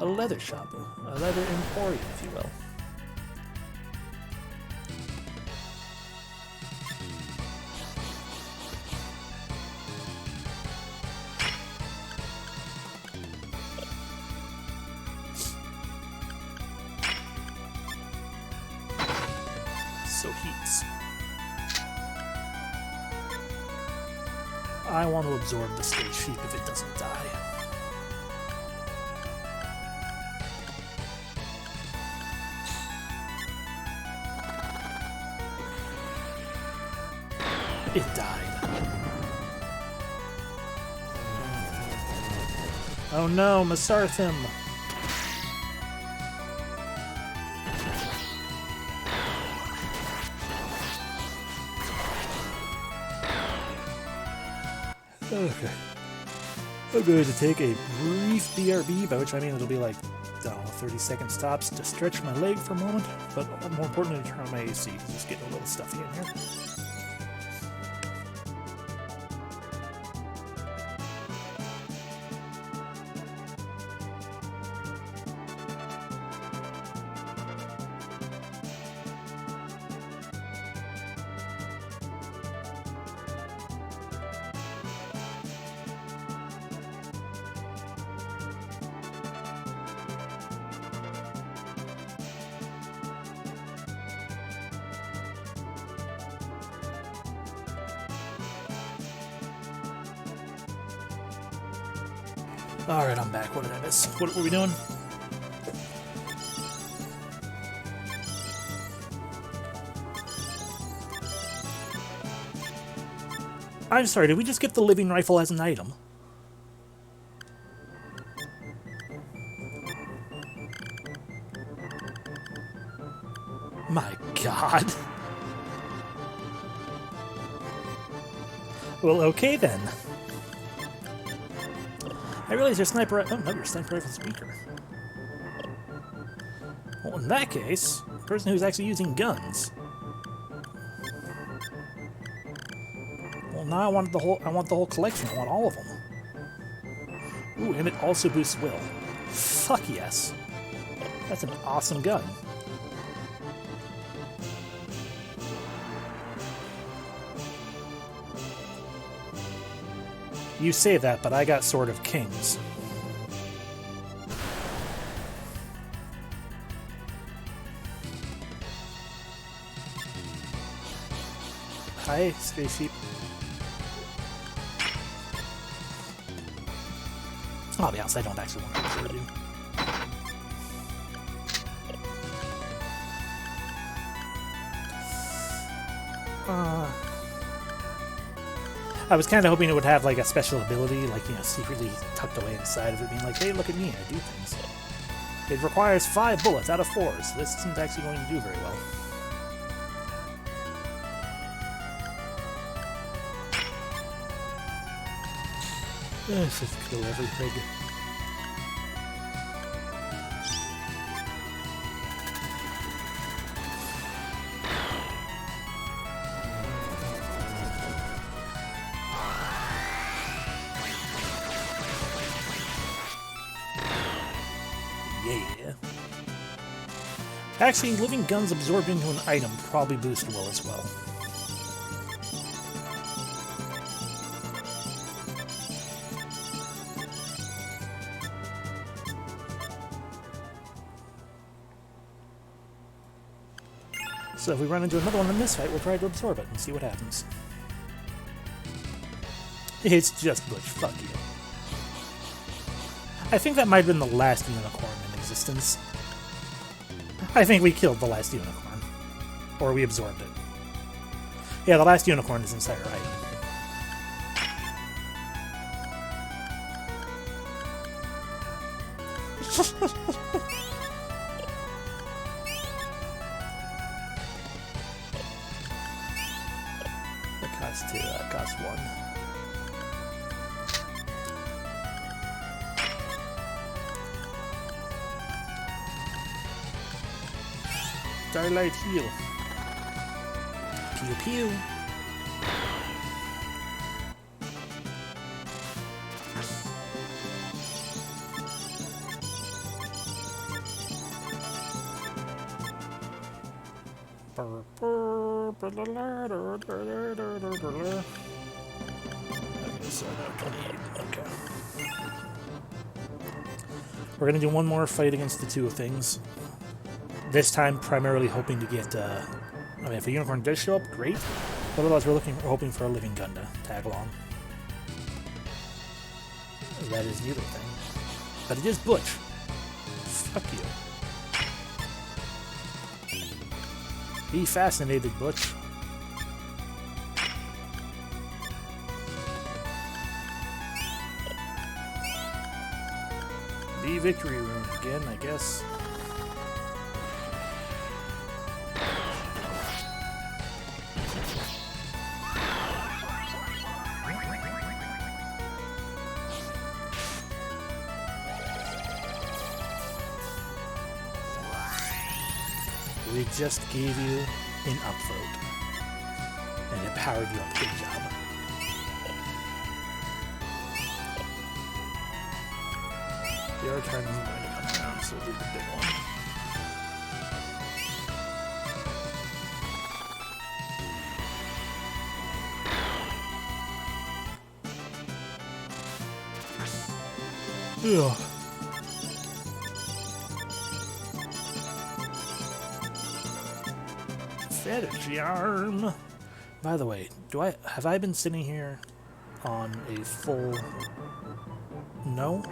A leather shop. A leather emporium, if you will. So heats. I want to absorb the stage sheep if it doesn't die. It died. Oh no, Masarthim! Okay. I'm going to take a brief BRB, by which I mean it'll be like, I don't know, 30 seconds tops to stretch my leg for a moment, but more importantly to turn on my AC, because it's getting a little stuffy in here. Alright, I'm back. What did I miss? What were we doing? I'm sorry, did we just get the living rifle as an item? My god. Well, okay then. I realize your sniper... Oh, no, your sniper rifle's weaker. Well, in that case, the person who's actually using guns. Well, now I want the whole collection. I want all of them. Ooh, and it also boosts will. Fuck yes. That's an awesome gun. You say that, but I got Sword of Kings. Hi, spaceship. I'll be honest, I don't actually want to observe you. I was kind of hoping it would have like a special ability, like, you know, secretly tucked away inside of it, being like, hey, look at me, I do things. It requires 5 bullets out of 4, so this isn't actually going to do very well. Just kill everything. Yeah. Actually, living guns absorbed into an item probably boost will as well. So if we run into another one in this fight, we'll try to absorb it and see what happens. It's just Butch, fuck you. I think that might have been the last unicorn in existence. I think we killed the last unicorn. Or we absorbed it. Yeah, the last unicorn is inside our item. That costs 2, that costs 1. Starlight heal. Pew pew. Okay, so now 28. Okay. We're gonna do one more fight against the two things. This time, primarily hoping to get, I mean, if a unicorn does show up, great. But otherwise, we're hoping for a living gun to tag along. That is the other thing. But it is Butch. Fuck you. Be fascinated, Butch. Be victory rune again, I guess. We just gave you an upvote, and it powered you up. Good job. Your turn isn't going to come around, so we'll do the big one. Ugh. Fetish arm. By the way, have I been sitting here on a full... No?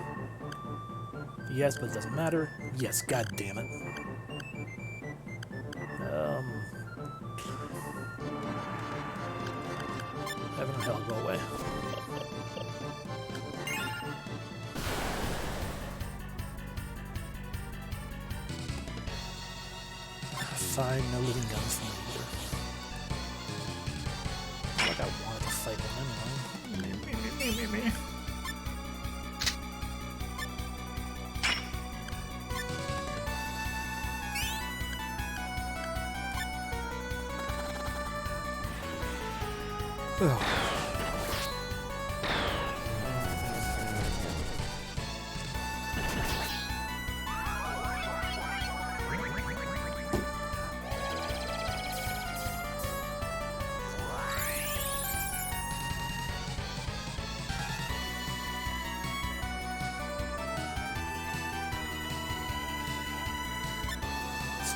Yes, but it doesn't matter. Yes, god damn it. Heaven or hell, go away. Fine, no living guns from either. Like I wanted to fight one anyway. Me. Oh.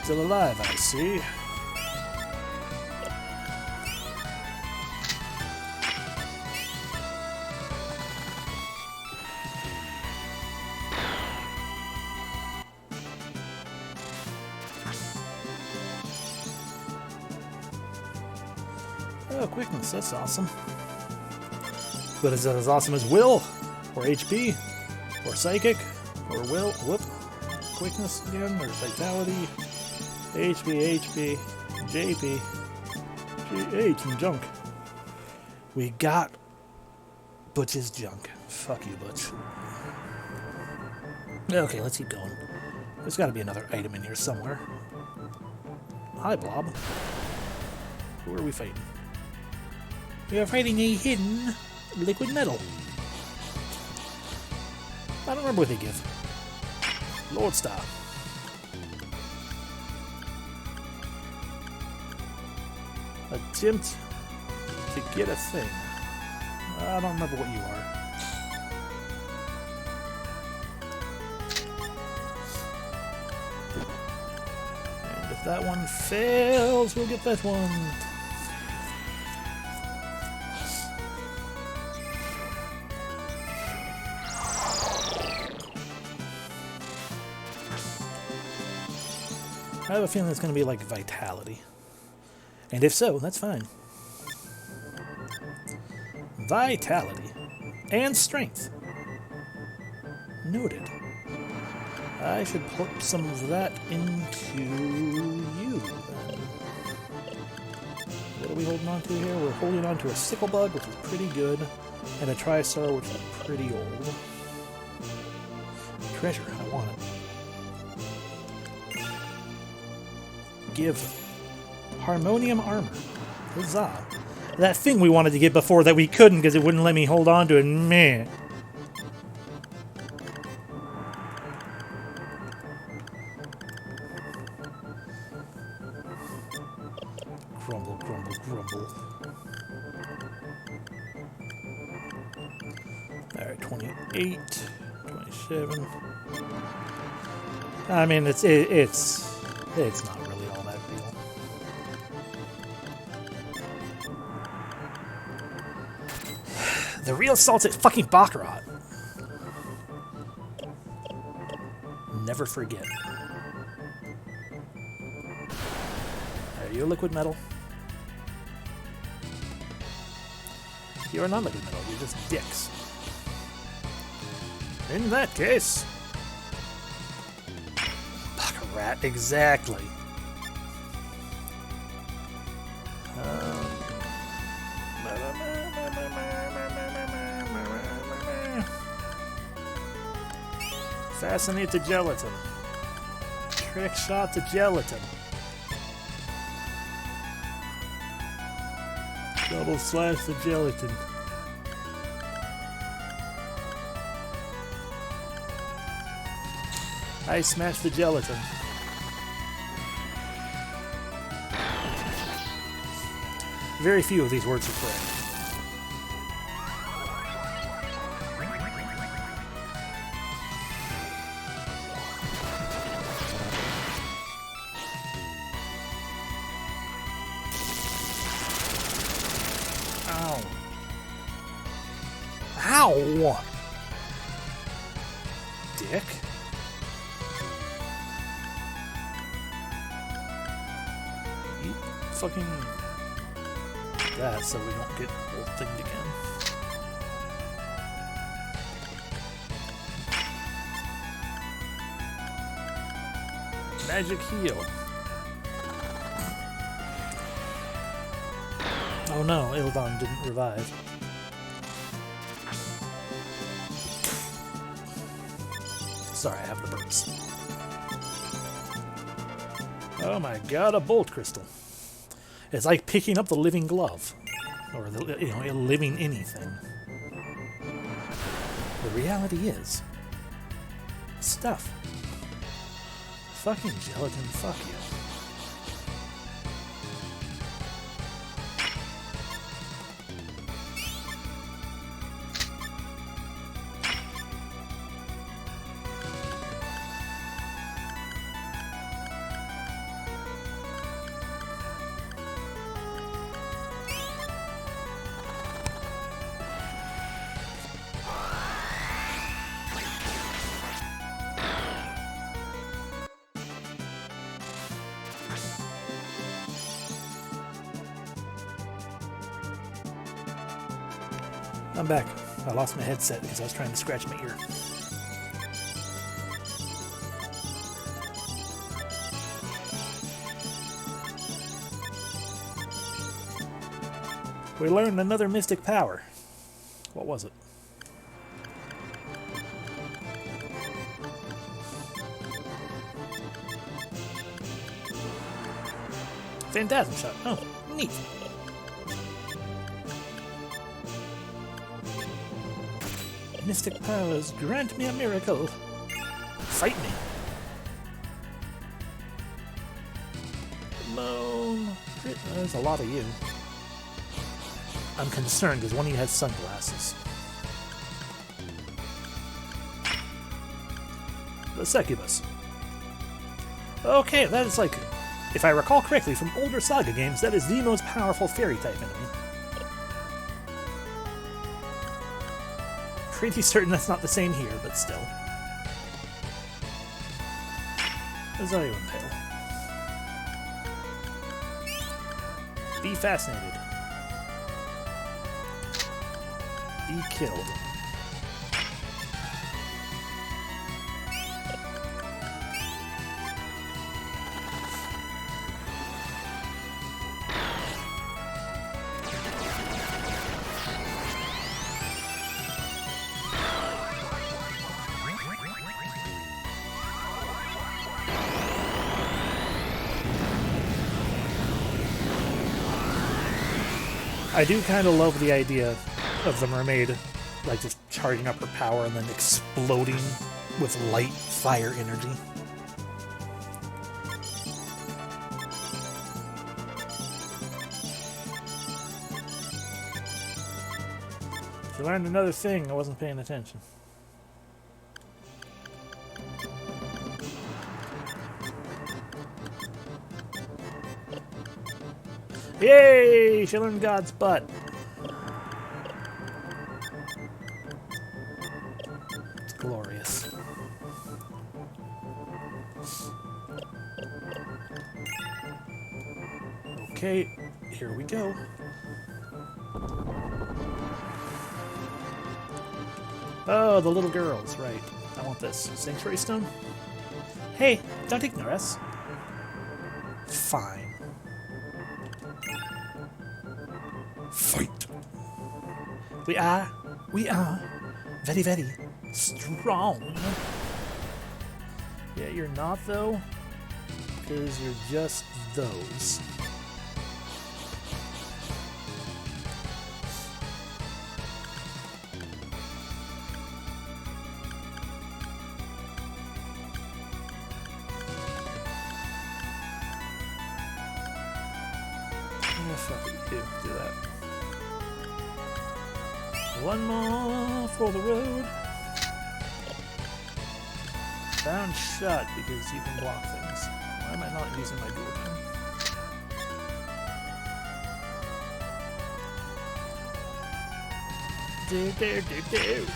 Still alive, I see. Oh, quickness, that's awesome. But is that as awesome as will? Or HP? Or psychic? Or will? Whoop. Quickness again? Or vitality? HP, JP, GH, and junk. We got Butch's junk. Fuck you, Butch. Okay, let's keep going. There's got to be another item in here somewhere. Hi, Blob. Who are we fighting? We are fighting a hidden liquid metal. I don't remember what they give. Lord Star. Attempt to get a thing. I don't remember what you are. And if that one fails, we'll get that one. I have a feeling it's going to be like vitality. And if so, that's fine. Vitality. And strength. Noted. I should put some of that into you. What are we holding on to here? We're holding on to a sickle bug, which is pretty good, and a tristar, which is pretty old. Treasure, I want it. Give. Harmonium armor. Huzzah. That thing we wanted to get before that we couldn't because it wouldn't let me hold on to it. Meh. Grumble, grumble, grumble. Alright, 28, 27. I mean, it's not really all that real. The real salt's at fucking Baccarat. Never forget. Are you a liquid metal? You're not liquid metal, you're just dicks. In that case... Baccarat, exactly. Fascinate the gelatin. Trick shot the gelatin. Double slash the gelatin. I smash the gelatin. Very few of these words are correct. Ow! Dick? eat fucking that so we don't get whole thinged again. Magic heal. Oh no, Ildon didn't revive. Sorry, I have the burps. Oh my god, a bolt crystal. It's like picking up the living glove. Or, a living anything. The reality is... stuff. Fucking gelatin, fuck you. I'm back. I lost my headset because I was trying to scratch my ear. We learned another mystic power. What was it? Phantasm shot. Oh, neat. Mystic powers, grant me a miracle. Fight me. Moan. There's a lot of you. I'm concerned because one of you has sunglasses. The succubus. Okay, that is like, if I recall correctly from older SaGa games, that is the most powerful fairy type enemy. Pretty certain that's not the same here, but still. Azalea Impale. Be fascinated. Be killed. I do kind of love the idea of the mermaid, like, just charging up her power and then exploding with light fire energy. She learned another thing. I wasn't paying attention. Yay! She learned God's butt. It's glorious. Okay, here we go. Oh, the little girls, right. I want this. Sanctuary Stone? Hey, don't ignore us. Fine. Fight. We are very, very strong. Yeah, you're not, though, because you're just those. Yeah, fuck it, do that. One more for the road. Bound shot because you can block things. Why am I not using my dual gun? Do.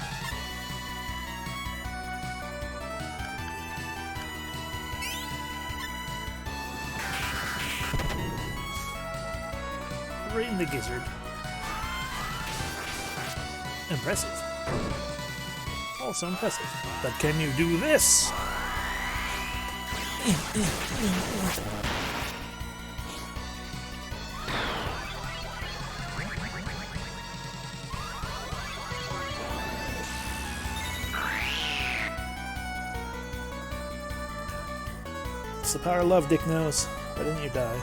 Right in the gizzard. Impressive. Also impressive. But can you do this? It's the power of love, Dick knows. Why didn't you die?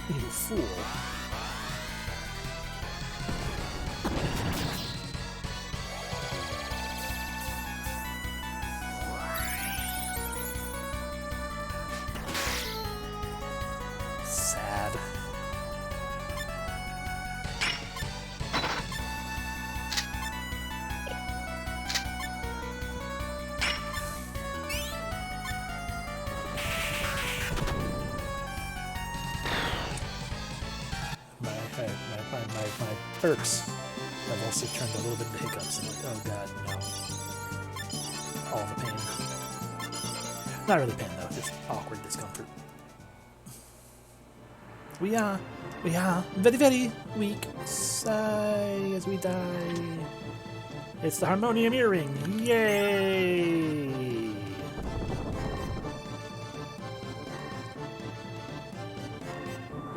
You fool. Sad. My perks have also turned a little bit into hiccups. And like, oh god, no. All the pain. Not really pain though, just awkward discomfort. We are very, very weak. Sigh as we die. It's the harmonium earring. Yay!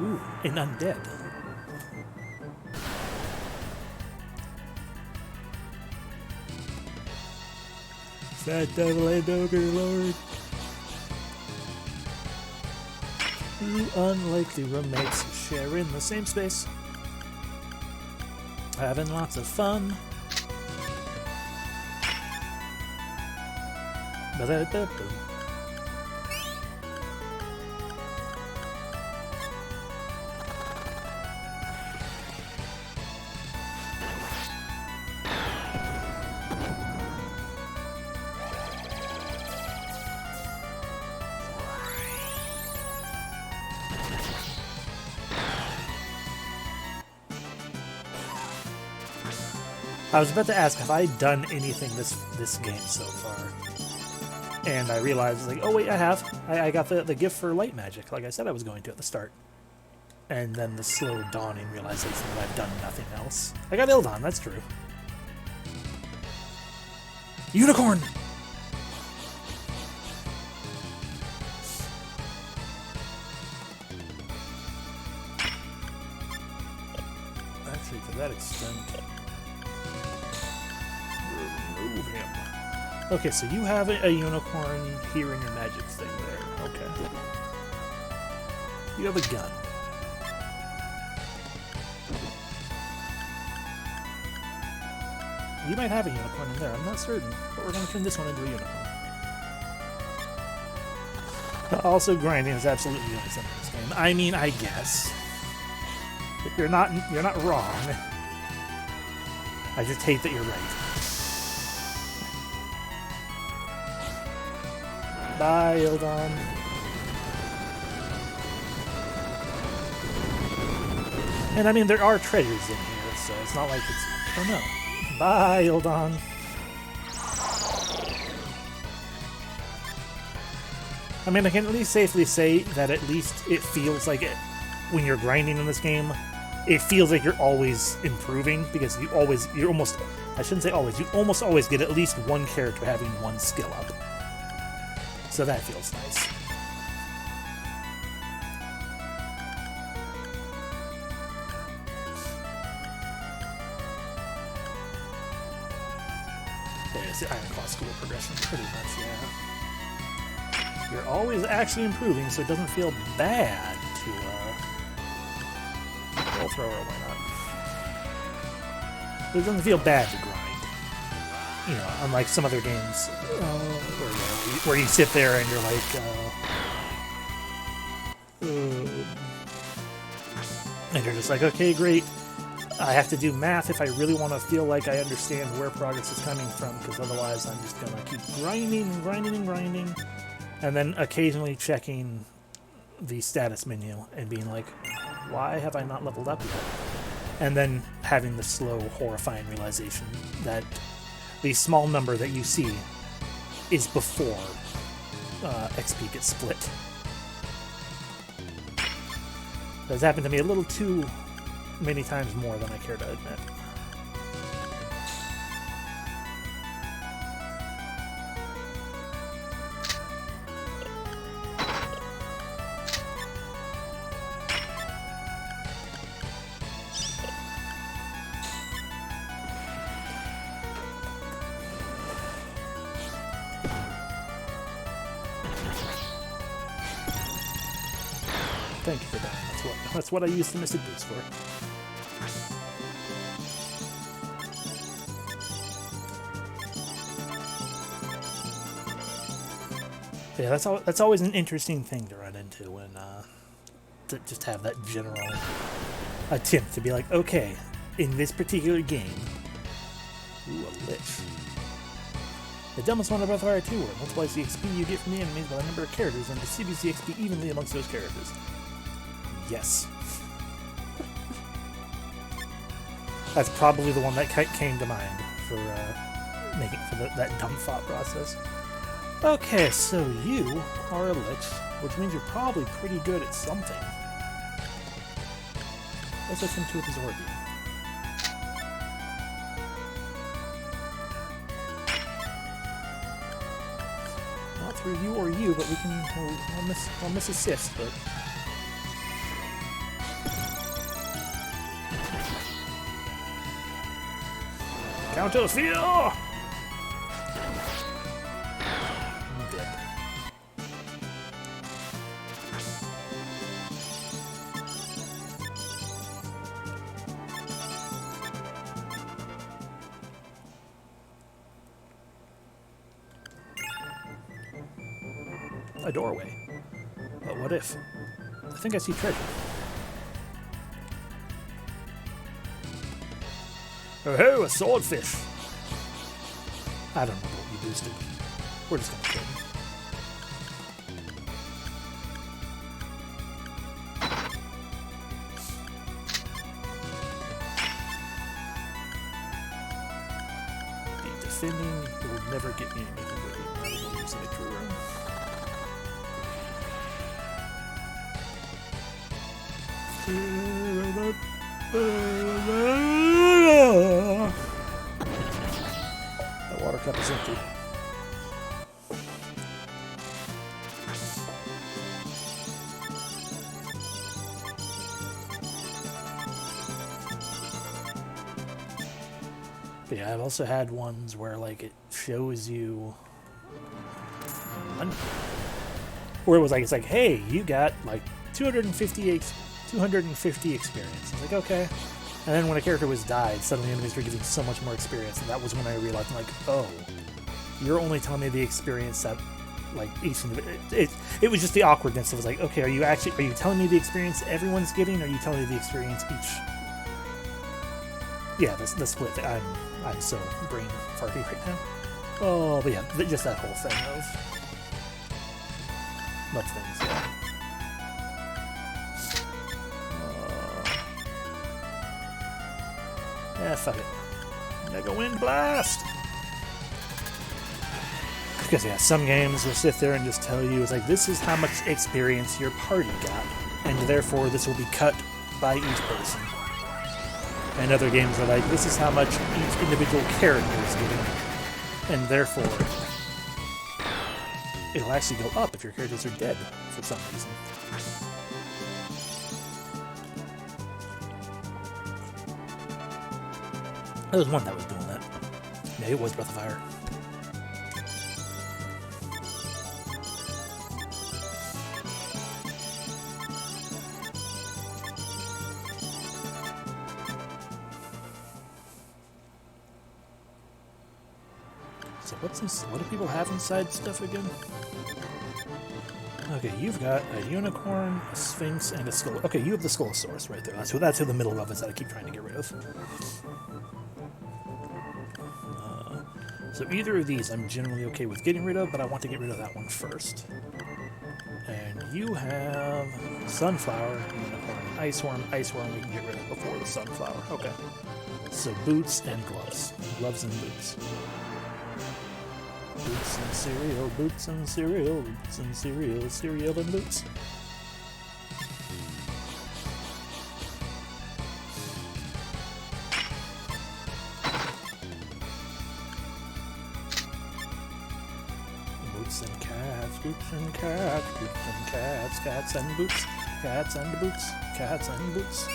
Ooh, an undead. Fat devil and ogre lord. Two unlikely roommates share in the same space. Having lots of fun. Ba-da-da-boom. I was about to ask, have I done anything this game so far? And I realized, like, oh wait, I have. I got the gift for light magic, like I said I was going to at the start. And then the slow dawning realization that I've done nothing else. I got Ildon, that's true. Unicorn! Actually, to that extent... remove him. Okay, so you have a unicorn here in your magic thing there. Okay. You have a gun. You might have a unicorn in there, I'm not certain. But we're going to turn this one into a unicorn. Also, grinding is absolutely innocent in this game. I mean, I guess. You're not wrong. I just hate that you're right. Bye, Ildon. And I mean, there are treasures in here, so it's not like it's... oh no. Bye, Ildon. I mean, I can at least safely say that at least it feels like it, when you're grinding in this game, it feels like you're always improving, because you almost, I shouldn't say always, you almost always get at least one character having one skill up. So that feels nice. There's the Iron Claw School progression, pretty much, yeah. You're always actually improving, so it doesn't feel bad to, Roll thrower, why not? It doesn't feel bad to grind. you know, unlike some other games where you sit there and you're like, and you're just like, okay, great. I have to do math if I really want to feel like I understand where progress is coming from, because otherwise I'm just going to keep grinding and grinding and grinding, and then occasionally checking the status menu and being like, why have I not leveled up yet? And then having the slow, horrifying realization that the small number that you see is before XP gets split. That's happened to me a little too many times more than I care to admit. Thank you for dying. That's what I used the Mystic Boots for. Yeah, that's always an interesting thing to run into when to just have that general attempt to be like, okay, in this particular game, ooh, a lich. The dumbest one about Breath of Fire 2 word multiplies the XP you get from the enemies by the number of characters and distributes the XP evenly amongst those characters. Yes. That's probably the one that came to mind for making for that dumb thought process. Okay, so you are a lich, which means you're probably pretty good at something. Let's let him to with his orgy. Not through you or you, but we can. We'll miss assist, but. Counter fear! I'm dead. A doorway. But what if? I think I see treasure. Oh, a swordfish! I don't know what you boosted. We're just gonna kill him. The defending will never get me anything with it. Might as well use it for run. That water cup is empty. But yeah, I've also had ones where like it shows you, where it was like, it's like, hey, you got like 250 experience. It's like, okay. And then when a character was died, suddenly enemies were giving so much more experience, and that was when I realized, I'm like, oh, you're only telling me the experience that, like, each individual. It was just the awkwardness. It was like, okay, are you telling me the experience everyone's getting, or are you telling me the experience each? Yeah, the split. I'm so brain farty right now. Oh, but yeah, just that whole thing of things. Yeah. Yeah, fuck it. Mega Wind Blast! Because, yeah, some games will sit there and just tell you, it's like, this is how much experience your party got, and therefore this will be cut by each person. And other games are like, this is how much each individual character is getting, and therefore it'll actually go up if your characters are dead for some reason. There was one that was doing that. Yeah, it was Breath of Fire. So what do people have inside stuff again? Okay, you've got a unicorn, a sphinx, and a skull. Okay, you have the Skullosaurus right there. That's who the middle of is that I keep trying to get rid of. So either of these I'm generally okay with getting rid of, but I want to get rid of that one first. And you have sunflower, unicorn, iceworm. Iceworm we can get rid of before the sunflower. Okay. So boots and gloves. Gloves and boots. Boots and cereal, boots and cereal, boots and cereal, cereal and boots. Boots and cats, boots and cats, boots and cats, cats and boots, cats and boots, cats and boots.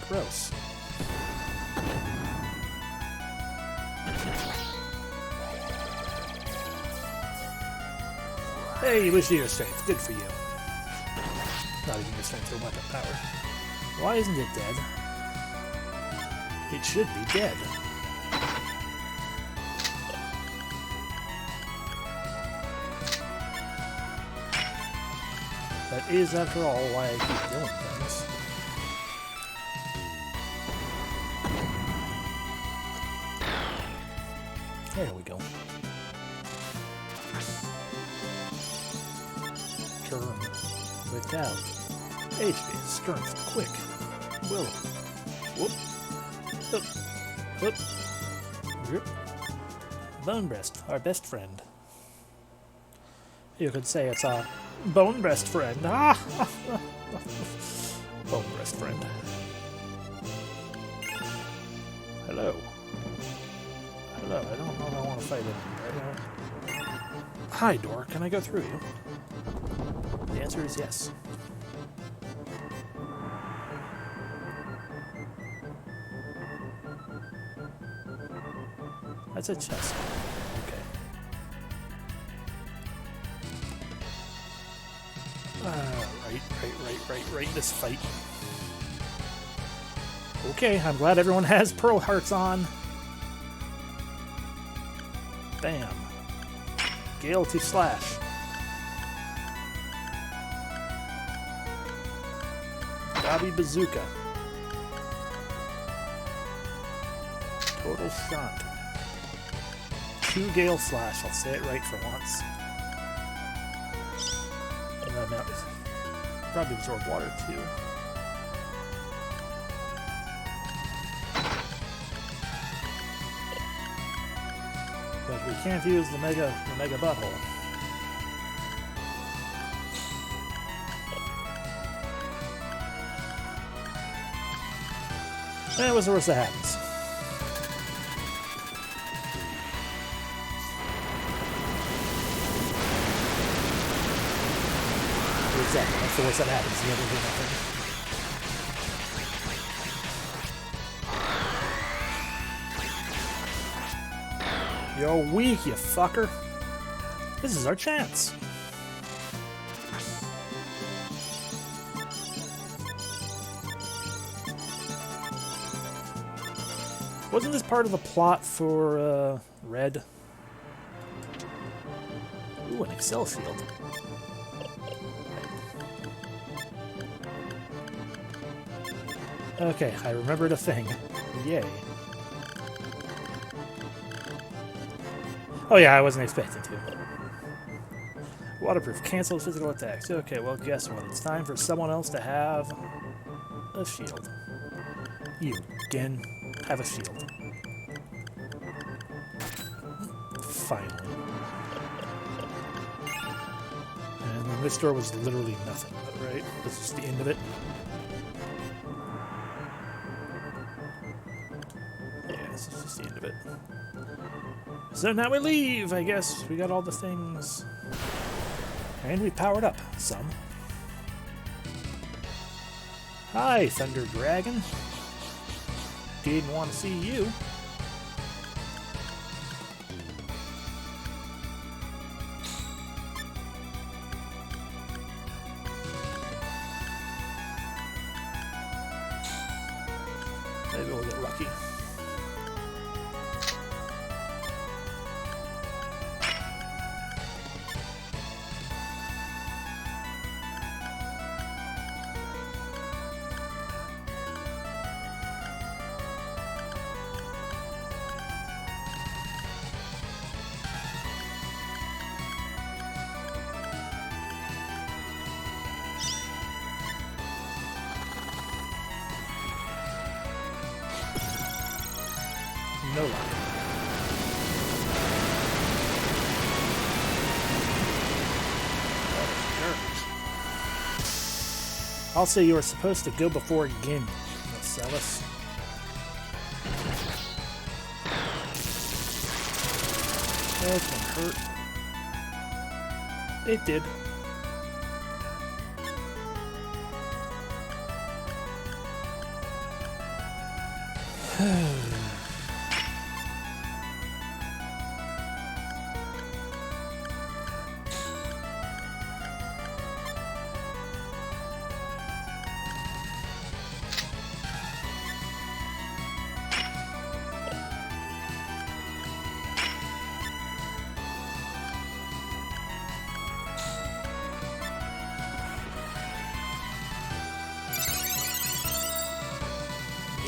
Gross. Hey, you lose your strength. Good for you. Not even your strength or weapon power. Why isn't it dead? It should be dead. That is, after all, why I keep doing things. There we go. Turn without HP, strength, quick, will, whoop, whoop, whoop, whoop. Bone breast, our best friend. You could say it's our bone breast friend. Ah, bone breast friend. Hello. Hello, I don't know if I want to fight him. Hi, door. Can I go through you? The answer is yes. That's a chest. Okay. Right, this fight. Okay, I'm glad everyone has Pearl Hearts on. Bam. Gale to slash. Gobby Bazooka. Total Shunt. 2 Gale Slash. I'll say it right for once. No, probably absorb water too. But we can't use the mega butthole. That was the worst that happens. Exactly, that's the worst that happens. You never do nothing. You're weak, you fucker. This is our chance. Wasn't this part of the plot for Red? Ooh, an Excel shield. Okay, I remembered a thing. Yay. Oh yeah, I wasn't expecting to. Waterproof. Cancels physical attacks. Okay, well guess what? It's time for someone else to have a shield. You, again, have a shield. Finally. And then this door was literally nothing, right? This is the end of it. This is just the end of it. So now we leave, I guess. We got all the things. And we powered up some. Hi, Thunder Dragon. Didn't want to see you. Maybe we'll get lucky. No luck. Also, you were supposed to go before Gamien, Marcellus. That's gonna hurt. It did.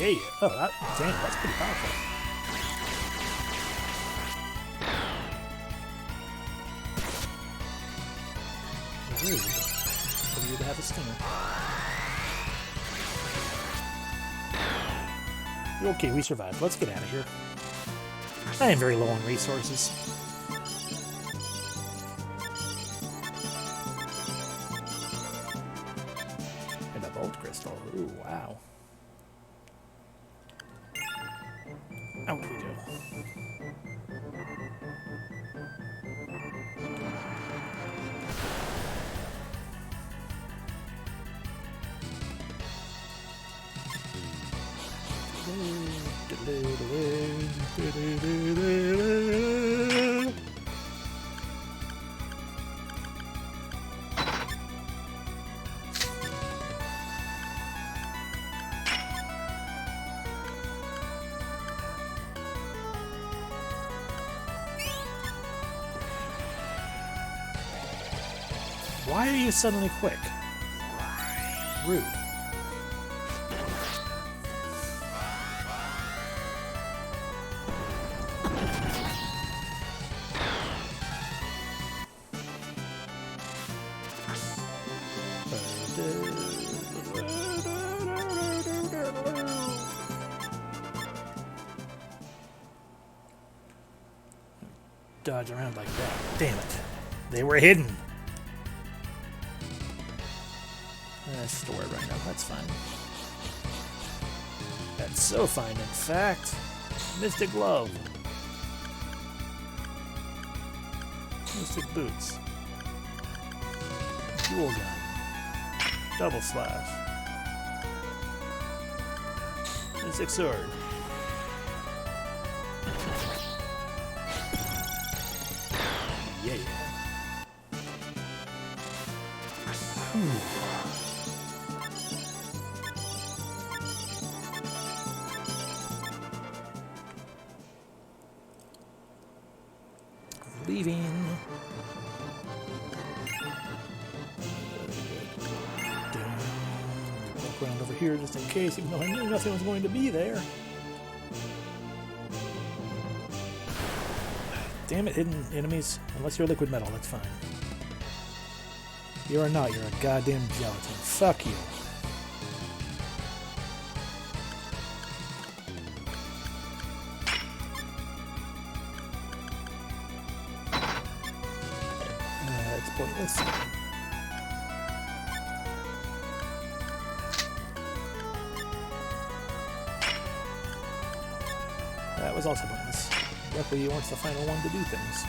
Yeah. Oh, damn, that's pretty powerful. Rude for you to have a stinger. Okay, we survived. Let's get out of here. I am very low on resources. And a bolt crystal. Ooh, wow. Out we go. Why are you suddenly quick? Rude. Dodge around like that. Damn it. They were hidden. Store it right now. That's fine. That's so fine, in fact. Mystic Glove. Mystic Boots. Dual Gun. Double Slash. Mystic Sword. Yeah. Leaving. Walk around over here just in case, even though I knew nothing was going to be there. Damn it, hidden enemies. Unless you're liquid metal, that's fine. You are not, you're a goddamn gelatin. Fuck you. It's pointless. That was also pointless. Luckily, you weren't the final one to do things.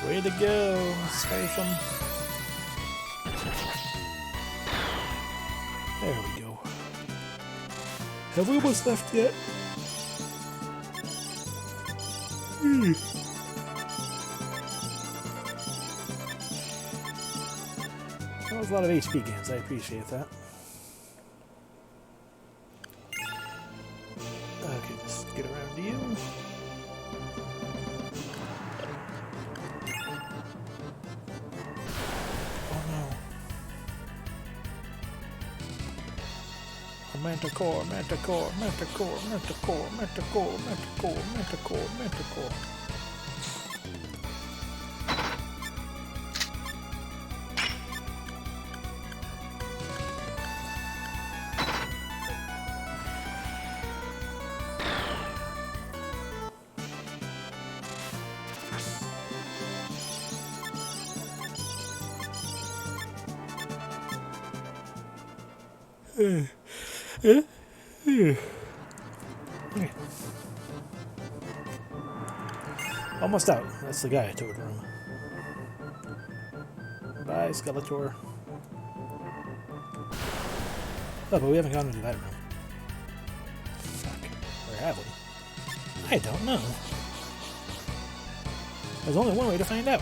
Way to go, Skypham. There we go. Have we almost left yet? That was a lot of HP gains, I appreciate that. Okay, let's get around to you. Oh no. Manticore, Manticore, Manticore, Manticore, Manticore, Manticore, Manticore, Manticore. Almost out. That's the guy I took room. Bye, Skeletor. Oh, but we haven't gone into that room. Fuck. Or have we? I don't know. There's only one way to find out.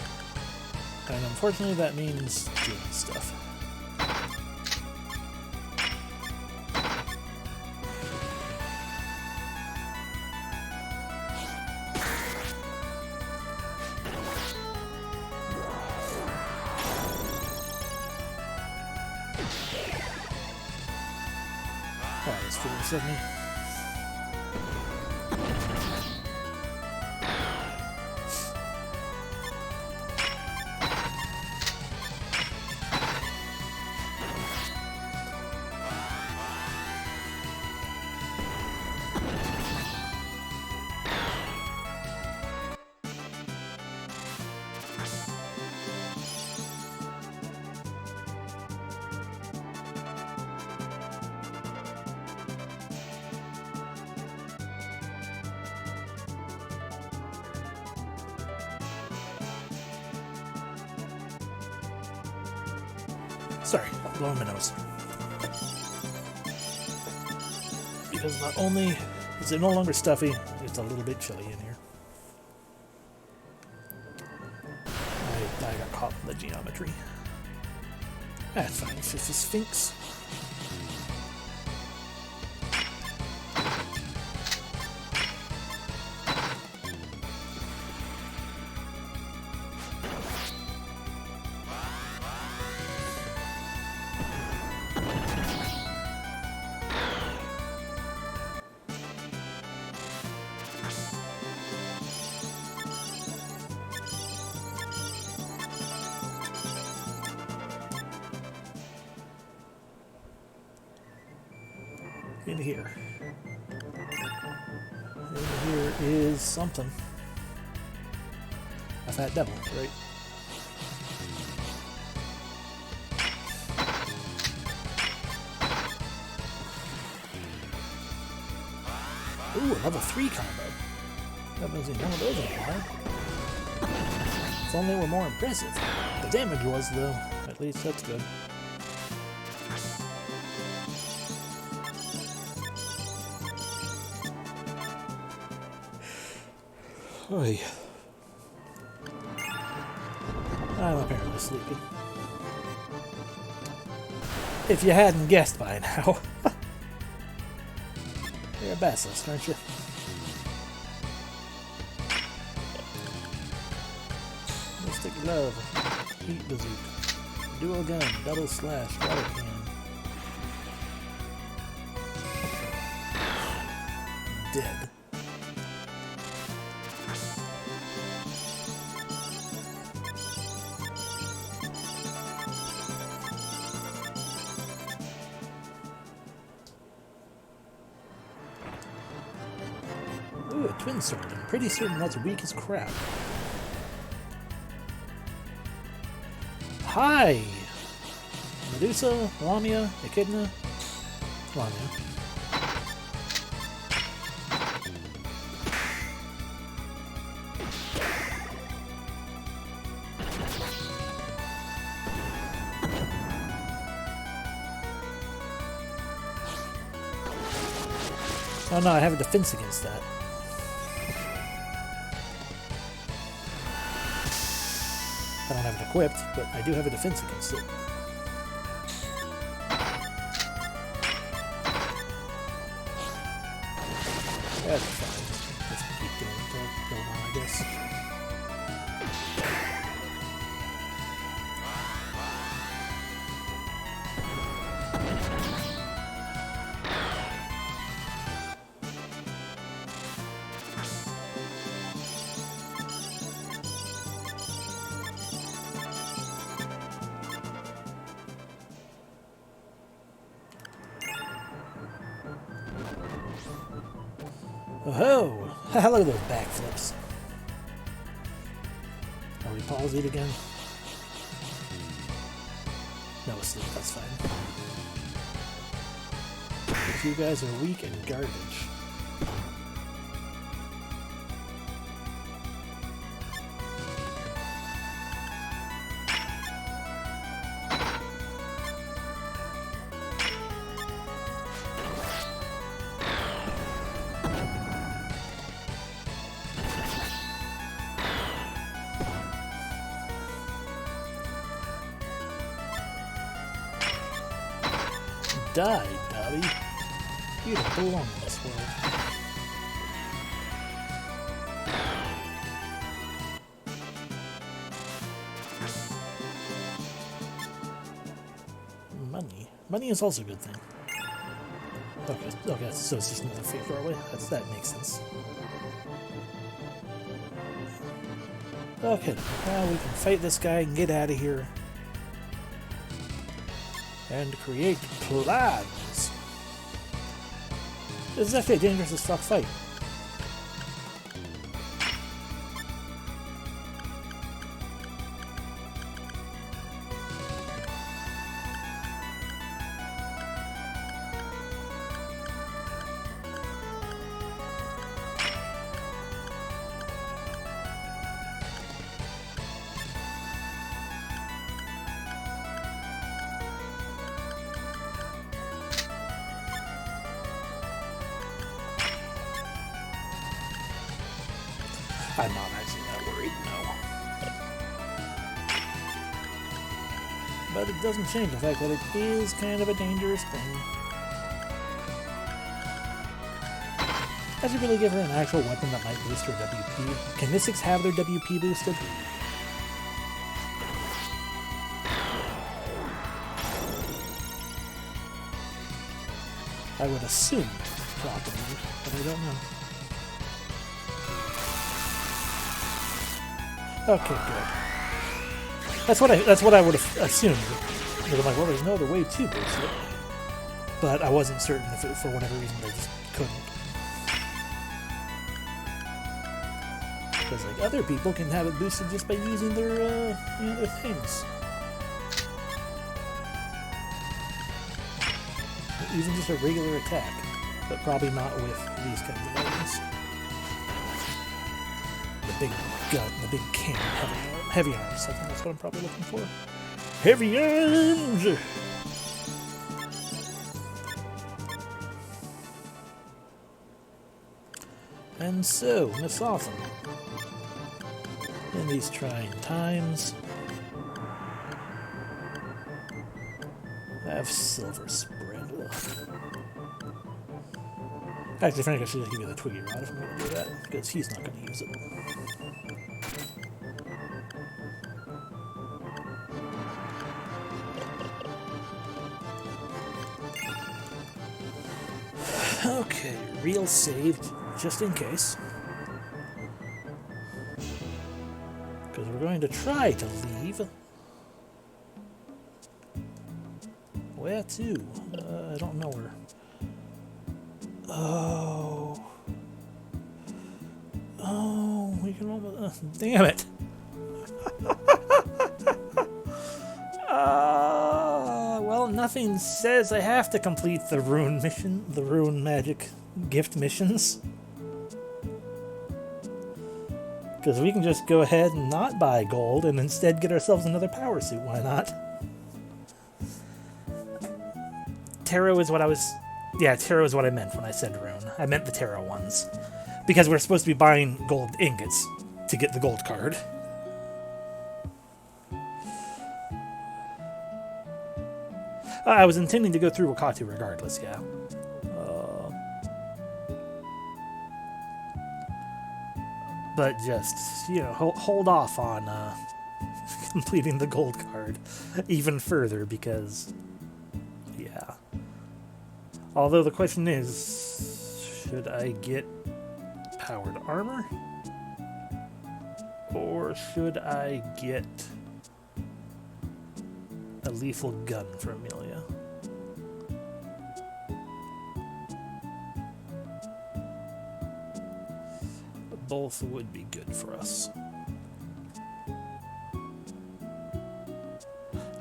And unfortunately that means doing stuff. Alright, let's figure this out. Sorry, blowing my nose. Because not only is it no longer stuffy, it's a little bit chilly in here. I got caught in the geometry. That's fine, it's just a sphinx. In here. In here is something. A fat devil, right? Ooh, a level 3 combo. Haven't seen one of those in a while. If only it were more impressive. The damage was, though. At least that's good. Oy. I'm apparently sleepy. If you hadn't guessed by now. You're a basilisk, aren't you? Mystic Glove, Heat Bazooka, Dual Gun, Double Slash, Water Cannon. Dead. Ooh, a twin sword. I'm pretty certain that's weak as crap. Hi! Medusa, Lamia, Echidna, Lamia. Oh no, I have a defense against that. I don't have it equipped, but I do have a defense against it. That's fine. Just keep doing it. Build on, I guess. Oh, look at those backflips. Are we palsied again? No, asleep, that's fine. If you guys are weak and garbage. Die, Dobby. You don't belong in this world. Money. Money is also a good thing. Okay, so it's just another fake doorway. That makes sense. Okay, now we can fight this guy and get out of here. And create plans. This is actually a dangerous as fuck fight. I'm not actually that worried, no. But it doesn't change the fact that it is kind of a dangerous thing. I should really give her an actual weapon that might boost her WP. Can Mystics have their WP boosted? I would assume probably, but I don't know. Okay, good. That's what I would have assumed. But I'm like, well, there's no other way to boost it. But I wasn't certain if it, for whatever reason, they just couldn't. Because like other people can have it boosted just by using their their things. Even just a regular attack, but probably not with these kinds of items. The big gun, the big cannon, heavy arms. I think that's what I'm probably looking for. Heavy arms! And so, Miss Awesome. In these trying times, I have silver spread. Ugh. Actually, Frank, I should just give you the Twiggy Rod if I'm going to do that, because he's not going to use it. Okay, real saved, just in case. Because we're going to try to leave. Where to? I don't know where. Oh, we can almost. Damn it! Well, nothing says I have to complete the rune mission, the rune magic gift missions. Because we can just go ahead and not buy gold and instead get ourselves another power suit. Why not? Tarot is what I was Yeah, tarot is what I meant when I said rune. I meant the tarot ones. Because we're supposed to be buying gold ingots to get the gold card. I was intending to go through Wakatu regardless, yeah. But just, you know, hold off on completing the gold card even further because, yeah. Although the question is, should I get powered armor? Or should I get a lethal gun for Amelia? Both would be good for us.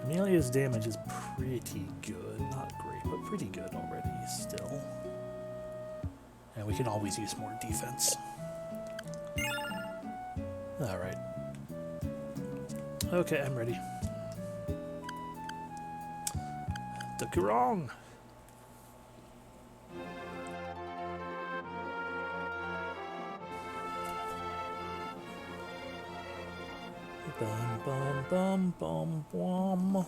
Amelia's damage is pretty good. Not great, but pretty good already still. And we can always use more defense. Alright. Okay, I'm ready. Took you wrong. Bum, bum, bum, bum, bum.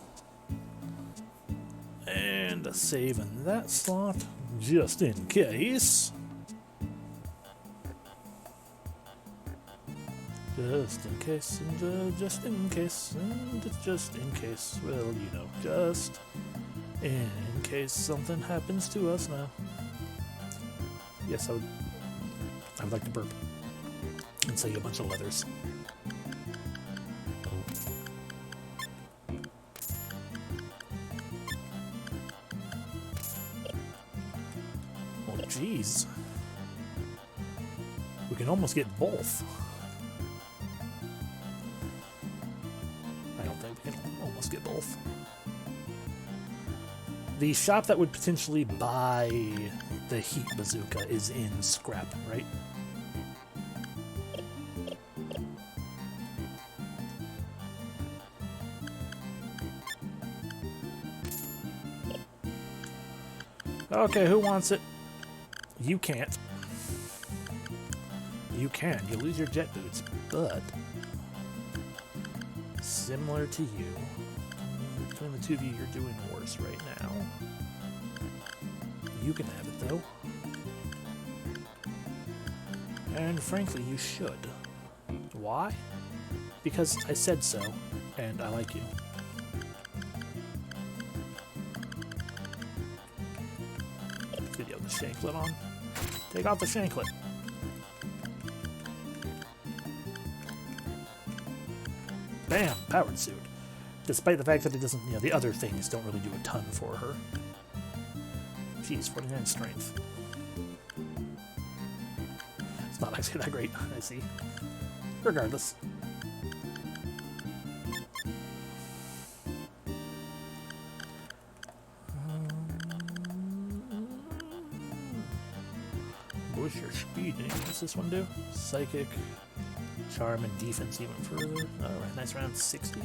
And a save in that slot, just in case. Just in case, and just in case, and just in case. Well, you know, just in case something happens to us now. Yes, I would like to burp and sell you a bunch of leathers. Oh, jeez. We can almost get both. I don't think we can almost get both. The shop that would potentially buy the heat bazooka is in scrap, right? Okay, who wants it? You can't. You can. You lose your jet boots, but similar to you, between the two of you, you're doing worse right now. You can have it, though. And frankly, you should. Why? Because I said so, and I like you. Did you have the shanklet on? Take off the shanklet. Bam! Powered suit. Despite the fact that it doesn't, you know, the other things don't really do a ton for her. Jeez, 49 strength. It's not actually that great, I see. Regardless. What's your speed? What's this one do? Psychic, charm, and defense even further. Alright, nice round 60.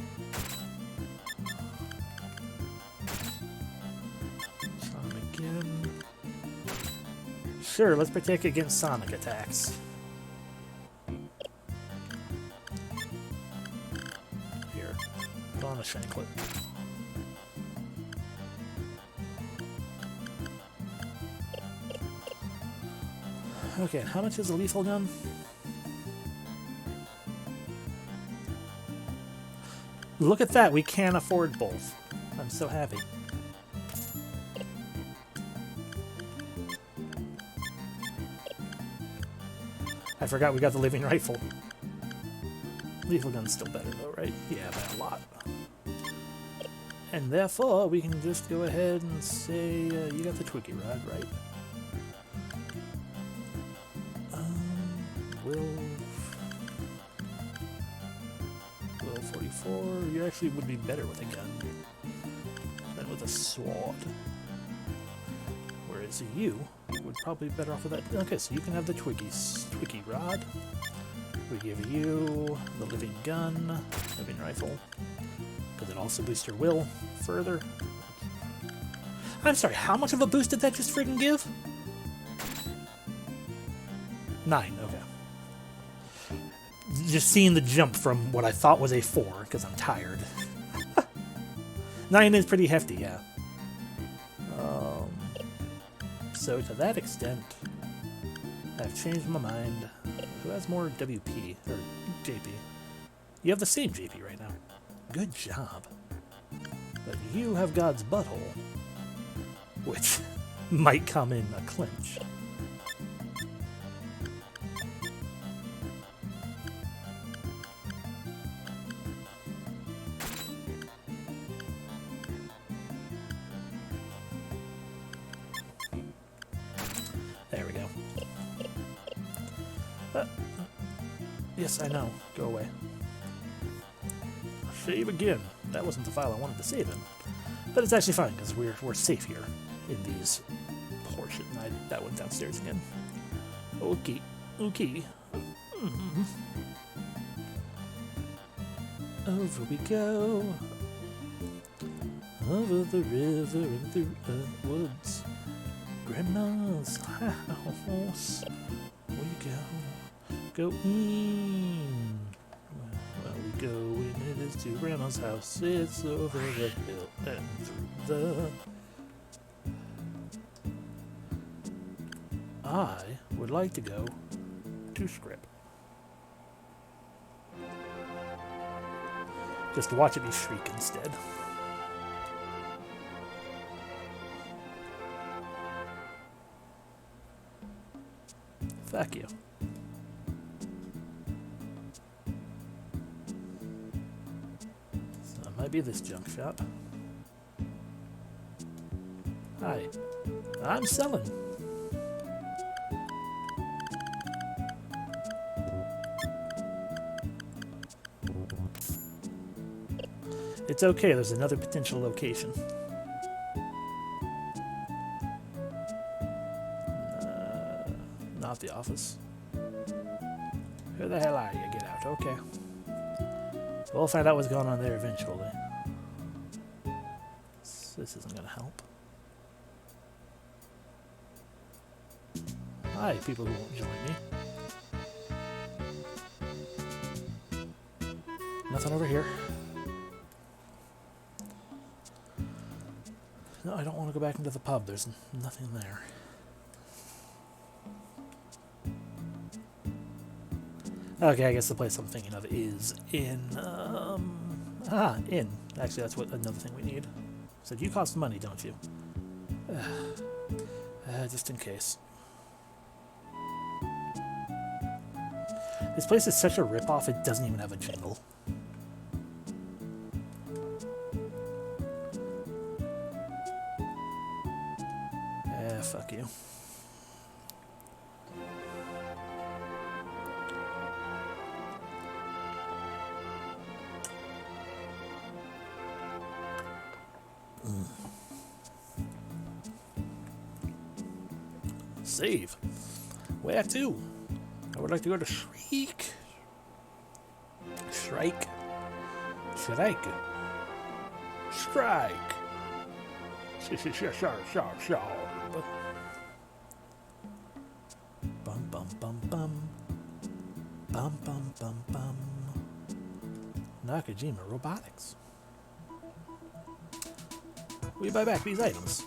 Charm again. Sure, let's protect against sonic attacks. Here, put on a shanklet. Okay, how much is a lethal gun? Look at that, we can't afford both. I'm so happy. I forgot we got the living rifle. Lethal gun's still better though, right? Yeah, by a lot. And therefore, we can just go ahead and say, you got the Twiggy Rod, right? Will 44, you actually would be better with a gun than with a sword. Whereas you would probably be better off with that. Okay, so you can have the Twiggy Rod. We give you the living gun, living rifle, because it also boosts your will further. I'm sorry, how much of a boost did that just friggin' give? 9, okay. Just seeing the jump from what I thought was a 4, because I'm tired. 9 is pretty hefty, yeah. So to that extent, I've changed my mind. Who has more WP, or JP? You have the same JP right now. Good job. But you have God's butthole, which might come in a clinch. There we go. Yes, I know. Go away. Save again. That wasn't the file I wanted to save in. But it's actually fine, because we're safe here in these portion. That went downstairs again. Okay. Okay. Mm-hmm. Over we go. Over the river and through the woods. Grandma's house. We go in. Well, we go in. It is to Grandma's house. It's over the hill and through the. I would like to go to script. Just watch it be shriek instead. Fuck you. So it might be this junk shop. Hi. I'm selling. It's okay, there's another potential location. Not the office. Who the hell are you? Get out. Okay. We'll find out what's going on there eventually. This isn't going to help. Hi, people who won't join me. Nothing over here. No, I don't want to go back into the pub. There's nothing there. Okay, I guess the place I'm thinking of is in, inn. Actually, that's what another thing we need. Said you cost money, don't you? Just in case. This place is such a ripoff, it doesn't even have a jingle. Fuck you. Save. Where to? I would like to go to Shriek. Shrike. Shrike. Strike. Sharp. Bum bum bum bum. Bum bum bum bum. Nakajima Robotics. We buy back these items.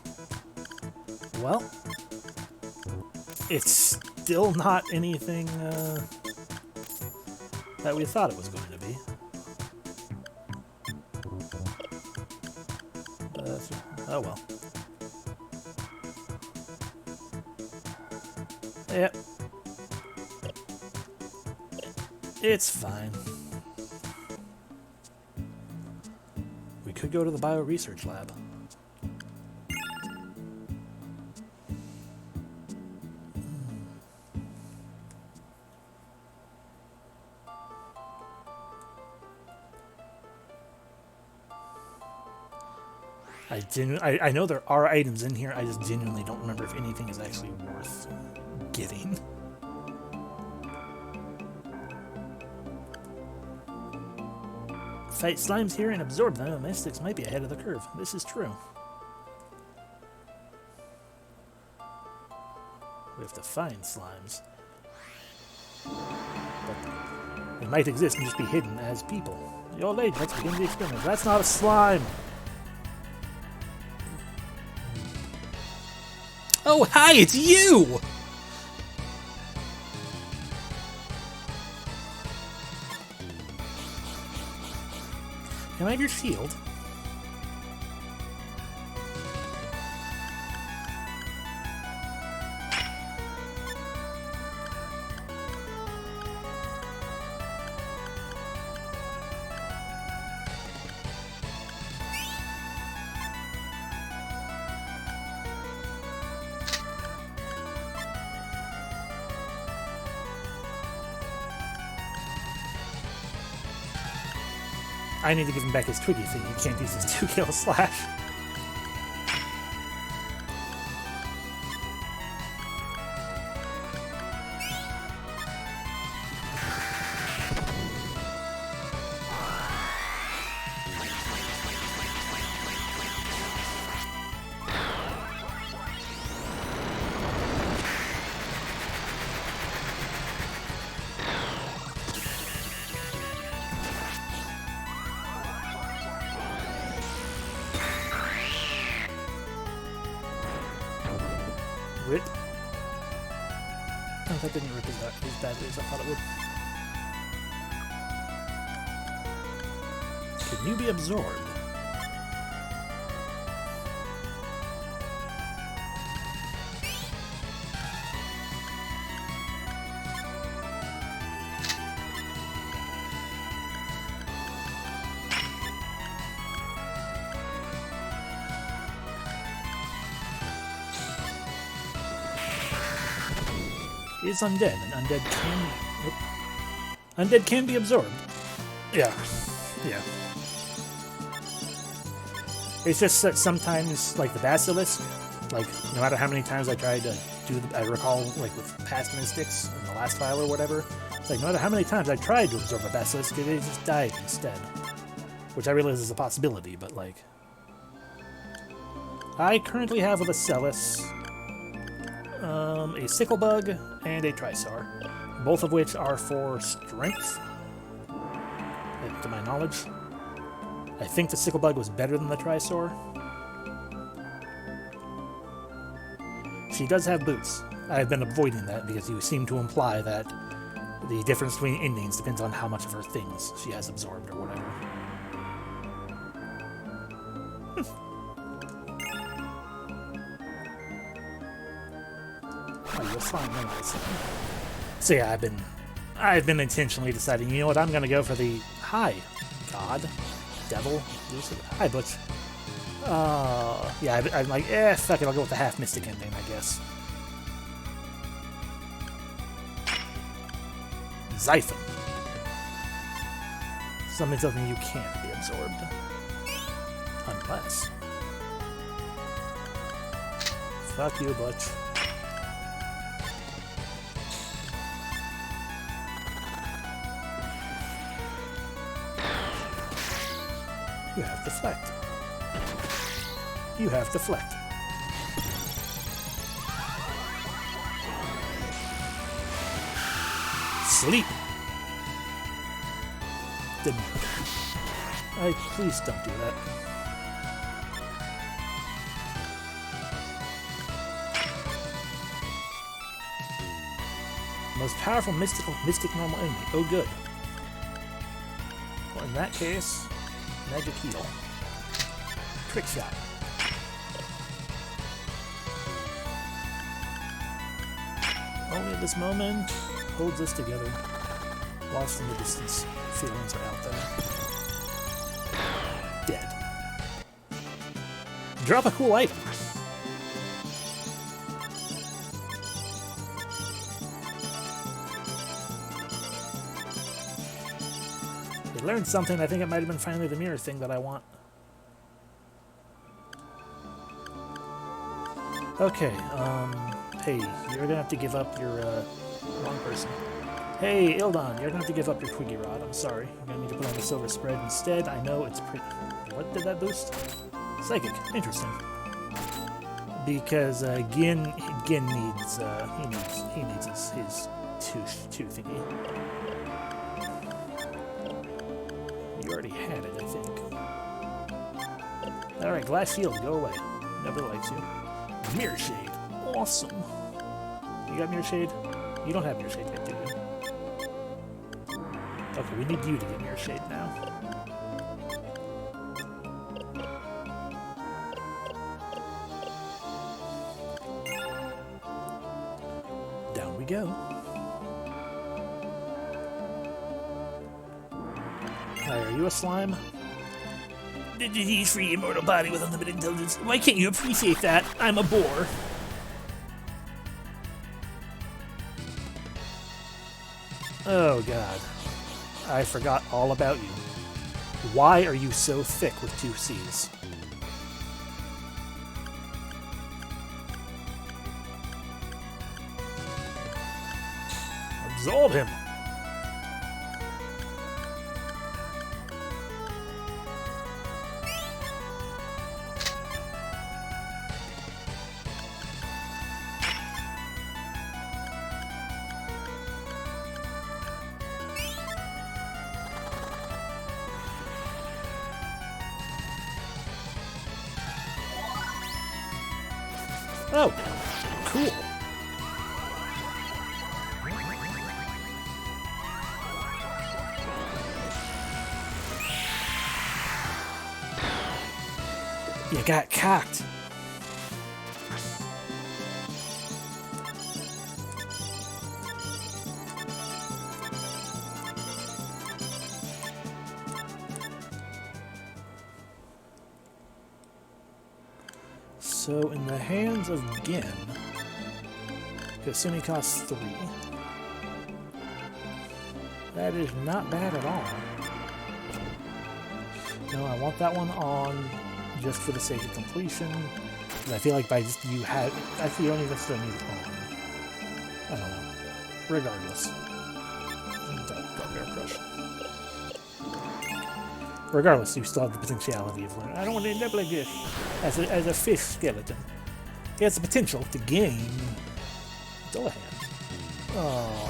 Well, it's still not anything that we thought it was going to be. Oh well. Yep. It's fine. We could go to the bio-research lab. I know there are items in here, I just genuinely don't remember if anything is actually worth getting. Fight slimes here and absorb them, mystics might be ahead of the curve. This is true. We have to find slimes. But they might exist and just be hidden as people. Your lady, let's begin the experiment. That's not a slime! Oh, hi, it's you! Can I have your shield? I need to give him back his Twiggy thing. He can't use his 2-kill slash. Rip. Oh, that didn't rip as badly as I thought it would. Can you be absorbed? Is undead, and undead can be absorbed. Yeah. It's just that sometimes, like the basilisk, like no matter how many times I tried to do, I recall like with past mystics in the last file or whatever, it's like no matter how many times I tried to absorb a basilisk, it just died instead. Which I realize is a possibility, but like, I currently have a Bacillus, a Sicklebug, and a Trisar, both of which are for strength, to my knowledge. I think the Sicklebug was better than the Trisar. She does have boots. I've been avoiding that because you seem to imply that the difference between endings depends on how much of her things she has absorbed or whatever. So yeah, I've been intentionally deciding, you know what, I'm gonna go for the hi, God, Devil, hi Butch. Yeah, I'm like, fuck it, I'll go with the half mystic ending, I guess. Xiphon. Something tells me you can't be absorbed. Unless. Fuck you, Butch. You have deflect. You have deflect. Sleep. Didn't work. Please don't do that. Most powerful mystic normal enemy. Oh, good. Well, in that case, magic heal. Trick shot. Only at this moment holds us together. Lost in the distance. Feelings are out there. Dead. Drop a cool item. I learned something. I think it might have been finally the mirror thing that I want. Okay, hey, you're gonna have to give up your, wrong person. Hey, Ildon, you're gonna have to give up your Twiggy Rod. I'm sorry. You're gonna need to put on the Silver Spread instead. I know it's pretty... What did that boost? Psychic. Interesting. Because Gin needs he needs his two thingy. You already had it, I think. All right, glass shield, go away. Nobody likes you. Mirror shade, awesome. You got mirror shade? You don't have mirror shade yet, do you? Okay, we need you to get mirror shade now. Down we go. Hi, are you a slime? The disease-free immortal body with unlimited intelligence. Why can't you appreciate that? I'm a bore. Oh god. I forgot all about you. Why are you so thick with two C's? Absorb him! Oh, cool. You got cocked. So, in the hands of Gin, Kasumi costs 3. That is not bad at all. No, I want that one on just for the sake of completion. I feel like by just you have actually you don't even necessarily need it on. I don't know. Regardless. Bear Crush. Regardless, you still have the potentiality of learning. I don't want to end up like this. As a fish skeleton. He has the potential to gain Dullahan. Oh.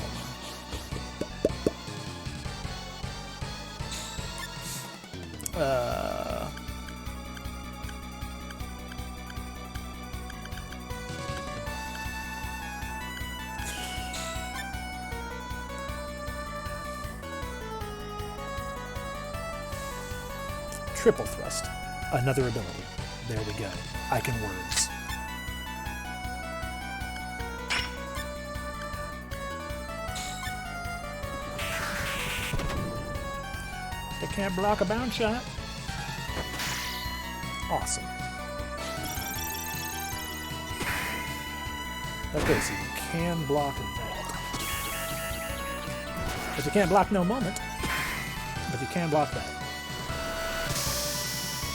Triple thrust. Another ability. There we go. I can words. I can't block a bounce shot. Awesome. Okay, so you can block that. But you can't block no moment. But you can block that.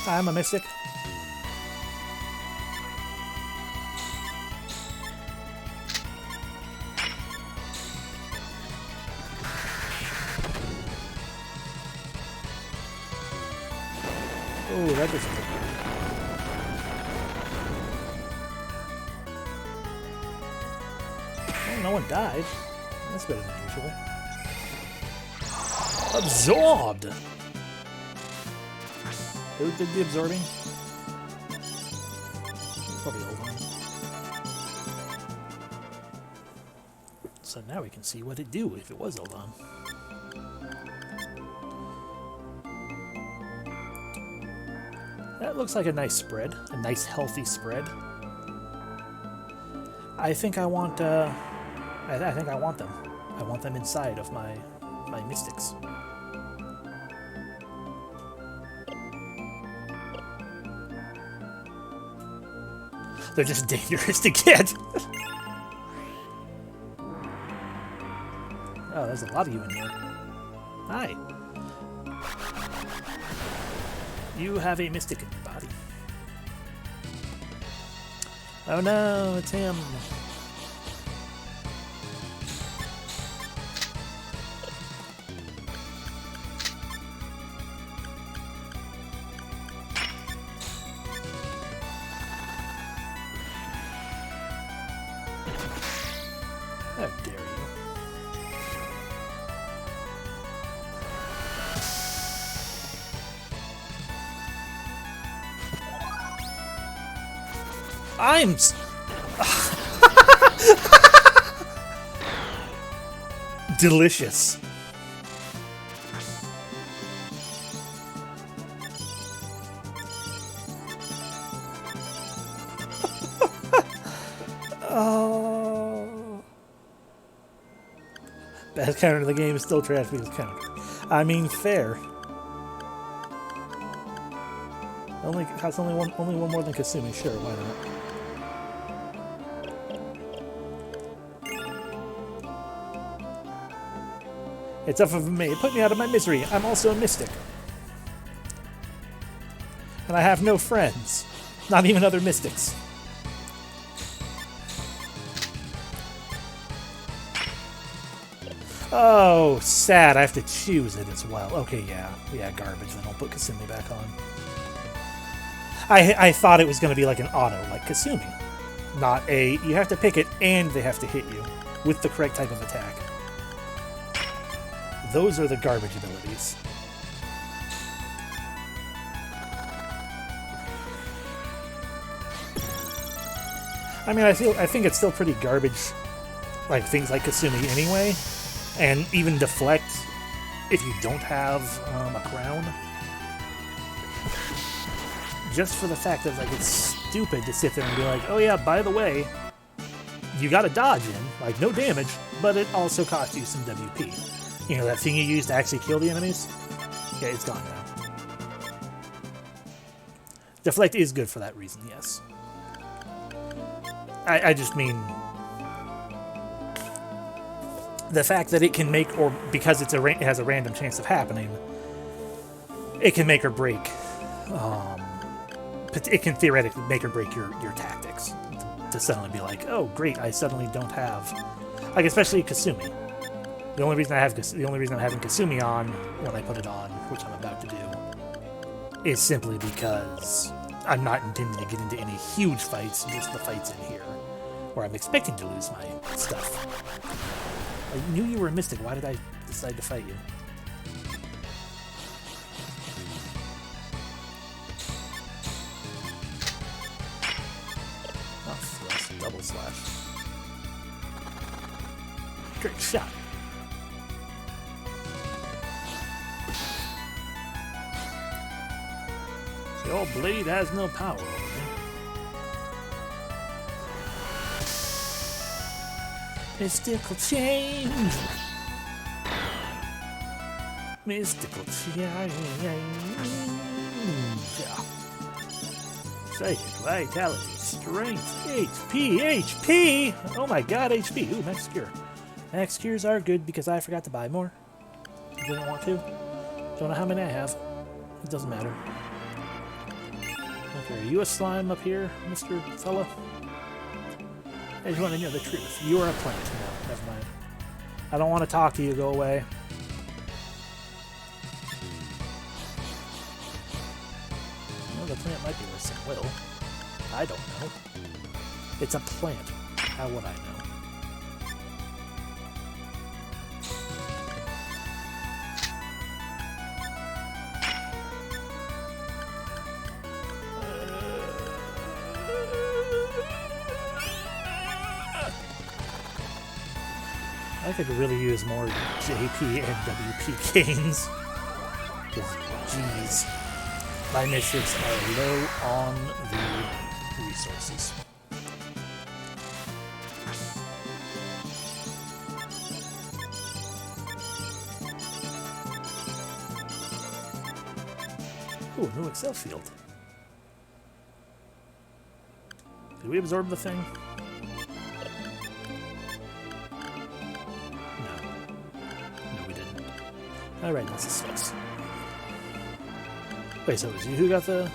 I'm a mystic. Oh, that doesn't look good. Oh, no one died. That's better than usual. Absorbed! Who did the absorbing? Probably Oldham. So now we can see what it'd do if it was Oldham. That looks like a nice spread. A nice, healthy spread. I think I want, I think I want them. I want them inside of my mystics. They're just dangerous to get. Oh, there's a lot of you in here. Hi. You have a mystic in your body. Oh no, it's him. I'm... Delicious. Oh. Best counter in the game is still trash because counter. I mean, fair. Has only one more than Kasumi. Sure, why not? It's up for me. Put me out of my misery. I'm also a mystic. And I have no friends. Not even other mystics. Oh, sad. I have to choose it as well. Okay, yeah. Yeah, garbage. Then I'll put Kasumi back on. I thought it was going to be like an auto, like Kasumi. Not a... You have to pick it, and they have to hit you with the correct type of attack. Those are the garbage abilities. I mean, I think it's still pretty garbage, like things like Kasumi anyway, and even deflect if you don't have a crown. Just for the fact that like it's stupid to sit there and be like, oh yeah, by the way, you got to dodge in, like no damage, but it also costs you some WP. You know that thing you use to actually kill the enemies? Yeah, it's gone now. Deflect is good for that reason, yes. I just mean the fact that it can make, or because it has a random chance of happening, it can make or break. It can theoretically make or break your tactics to suddenly be like, oh great, I suddenly don't have, like especially Kasumi. The only reason I'm having Kasumi on when I put it on, which I'm about to do, is simply because I'm not intending to get into any huge fights, just the fights in here, where I'm expecting to lose my stuff. I knew you were a mystic. Why did I decide to fight you? Oh, thrust, double slash. Great shot. Your blade has no power over me. Mystical change. Mystical change. Psychic, vitality, strength, HP. Oh my god, HP. Ooh, max cure. Max cures are good because I forgot to buy more. Didn't want to. Don't know how many I have. It doesn't matter. Okay, are you a slime up here, Mr. Fella? I just want to know the truth. You are a plant. No, never mind. I don't want to talk to you. Go away. Well, the plant might be worth some will. I don't know. It's a plant. How would I know? I could really use more JP and WP gains. Because, jeez, my mystics are low on the resources. Ooh, a new Excel field. Did we absorb the thing? Alright, that's a success. Wait, so it was you who got the...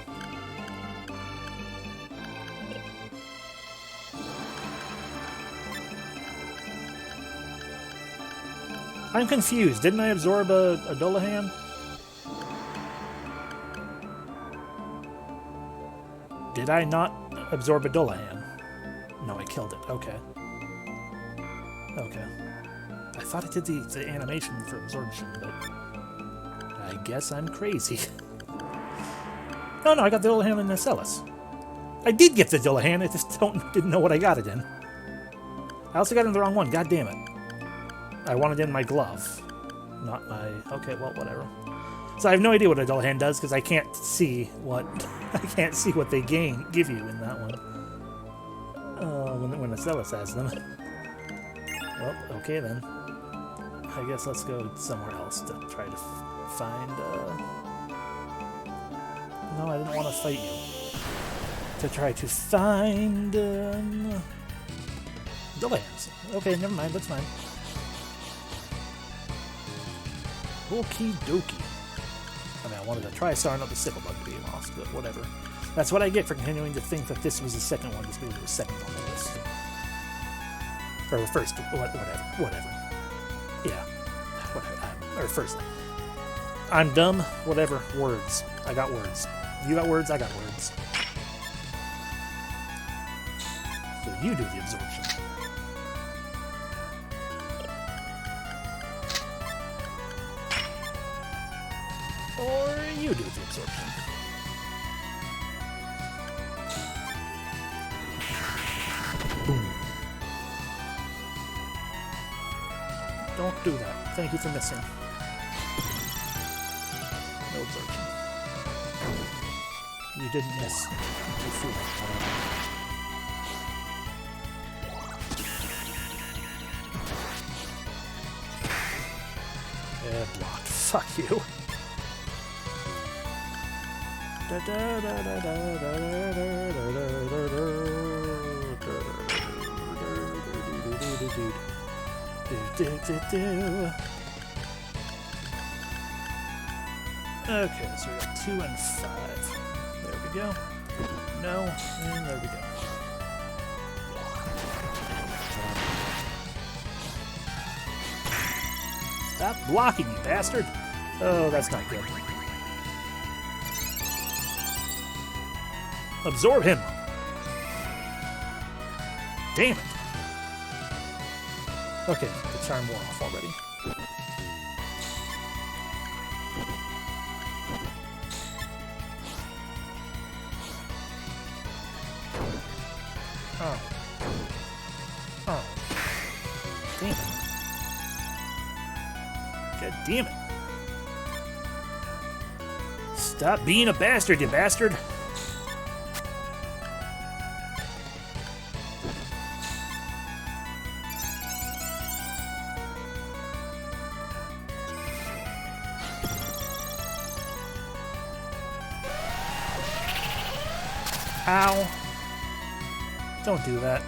I'm confused. Didn't I absorb a Dolahan? Did I not absorb a Dolahan? No, I killed it. Okay. Okay. I thought I did the animation for absorption, but I guess I'm crazy. No, I got the Dolahan in Nacellus. I did get the Dillahan, I just didn't know what I got it in. I also got it in the wrong one, god damn it. I wanted it in my glove. Not my... Okay, well, whatever. So I have no idea what a Dillahan does, because I can't see what... I can't see what they give you in that one. When Acellus has them. Well, okay then. I guess let's go somewhere else to try to find... No, I didn't want to fight you. To try to find... Dillahans. Okay, never mind, that's fine. Okie dokie. I mean, I wanted to try starting up the Sicklebug to be lost, but whatever. That's what I get for continuing to think that this was the second one, just because it was second on the list. Or the first, whatever. Yeah. Whatever. Or first. I'm dumb, whatever. Words. I got words. You got words, I got words. So you do the absorption. Or you do the absorption. Boom. Don't do that. Thank you for missing. No absorption. You didn't miss. You fool. Yeah, blocked. Fuck you. Okay, so we got 2 and 5. There we go. No, and there we go. Stop blocking, you bastard! Oh, that's not good. Absorb him! Damn it! Okay, the charm wore off already. Oh. Oh. Damn it. God damn it. Stop being a bastard, you bastard! Ow. Don't do that.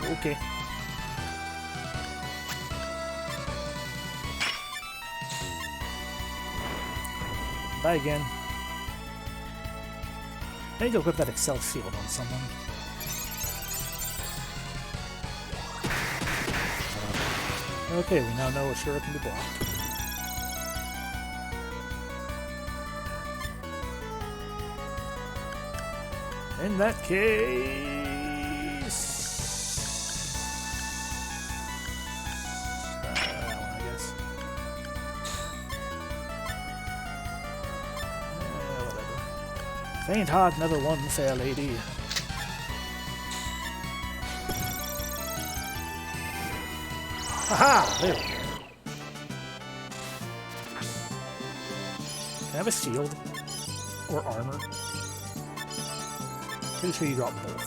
Okay. Bye again. I need to equip that Excel shield on someone. Okay, we now know Ashura can be blocked. In that case... that one, I guess. Whatever. Faint heart, another one, fair lady. Haha! There we go. Can I have a shield? Or armor? Pretty sure you drop both.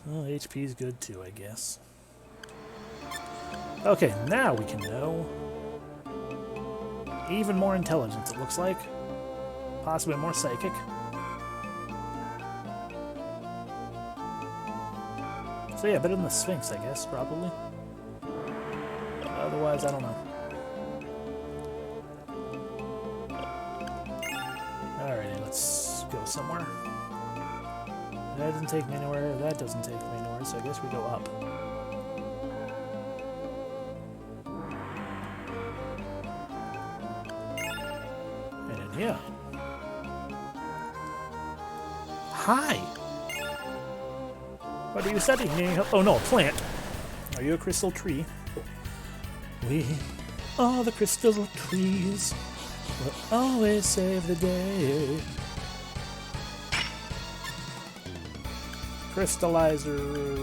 Well, HP is good too, I guess. Okay, now we can know. Even more intelligence, it looks like. Possibly more psychic. So yeah, better than the Sphinx, I guess, probably. Otherwise, I don't know. Alrighty, let's go somewhere. That doesn't take me anywhere, that doesn't take me anywhere, so I guess we go up. And in here. Hi! What are you studying? Oh no, a plant. Are you a crystal tree? We are the crystal trees. We'll always save the day. Crystallizer.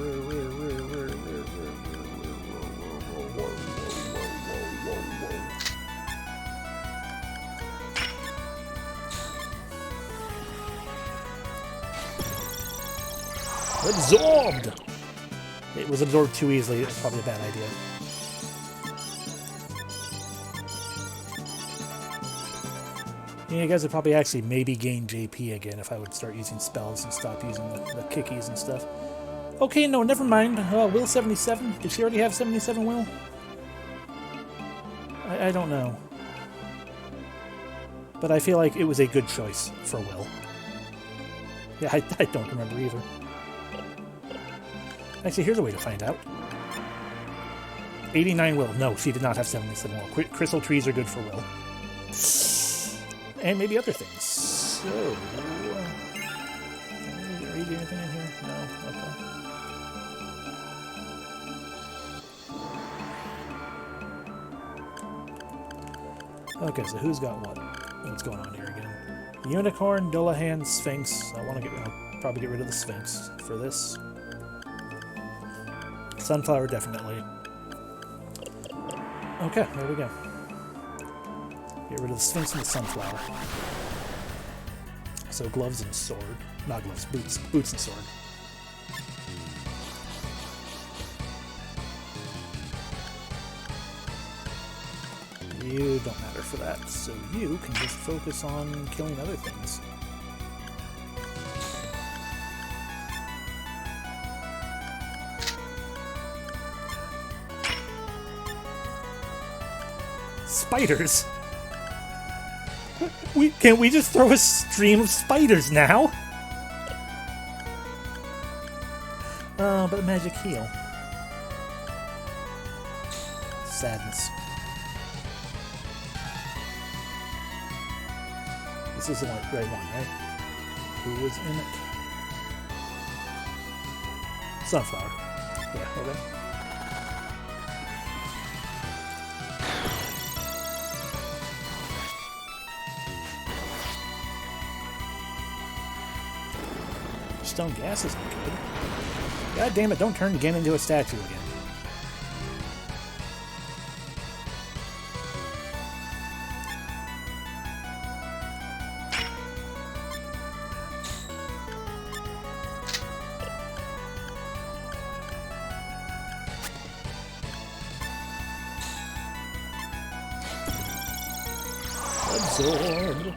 Absorbed! It was absorbed too easily. It's probably a bad idea. Yeah, you guys would probably actually maybe gain JP again if I would start using spells and stop using the kickies and stuff. Okay, no, never mind. Will 77? Did she already have 77 Will? I don't know. But I feel like it was a good choice for Will. Yeah, I don't remember either. Actually, here's a way to find out. 89 Will. No, she did not have 77 Will. Crystal trees are good for Will. And maybe other things. So... Can I read anything in here? No? Okay. Okay, so who's got what? What's going on here again? Unicorn, Dullahan, Sphinx. I want to probably get rid of the Sphinx for this. Sunflower, definitely. Okay, there we go. Get rid of the Sphinx and the Sunflower. So gloves and sword. Not gloves, boots. Boots and sword. You don't matter for that, so you can just focus on killing other things. Spiders? Can't we just throw a stream of spiders now? But magic heal. Sadness. This is the right one, right? Who was in it? Sunflower. Yeah, okay. Stone gas isn't good. God damn it, don't turn again into a statue again. Absorbed.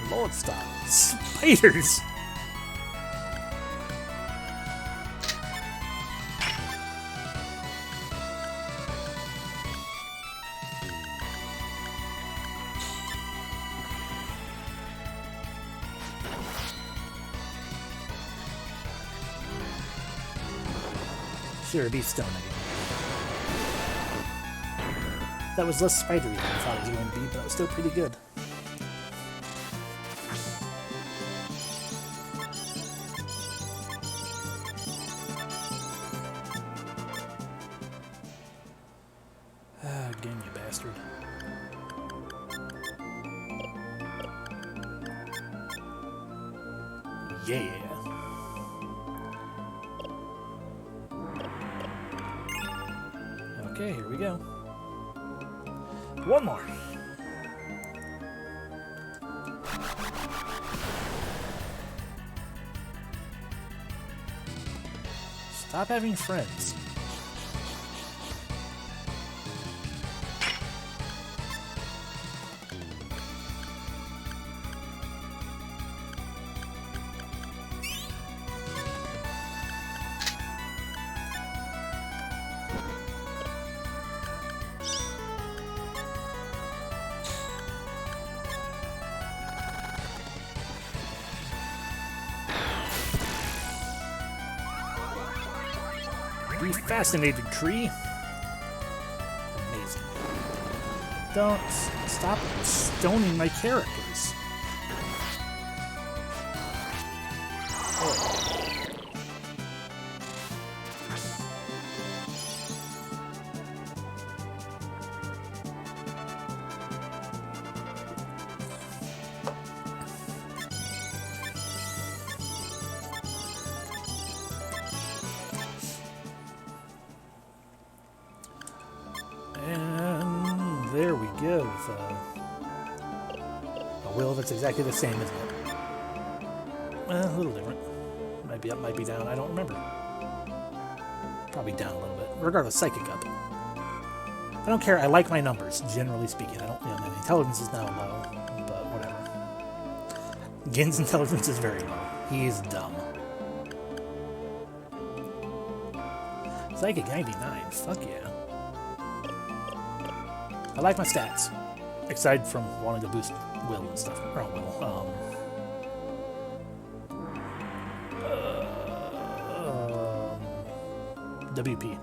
Lord style. Spiders! Sure, be stone again. That was less spidery than I thought it was going to be, but it was still pretty good. Again, you bastard. Yeah. Okay, here we go. One more. Stop having friends. Be fascinated, tree. Amazing. don't stop stoning my characters. Oh. And there we go with a will that's exactly the same, isn't it? Well, a little different. Might be up, might be down. I don't remember. Probably down a little bit. Regardless, psychic up. I don't care. I like my numbers, generally speaking. I don't. You know, my intelligence is now low, but whatever. Gin's intelligence is very low. He is dumb. Psychic 99. Fuck yeah. I like my stats, aside from wanting to boost will and stuff. Or will. WP.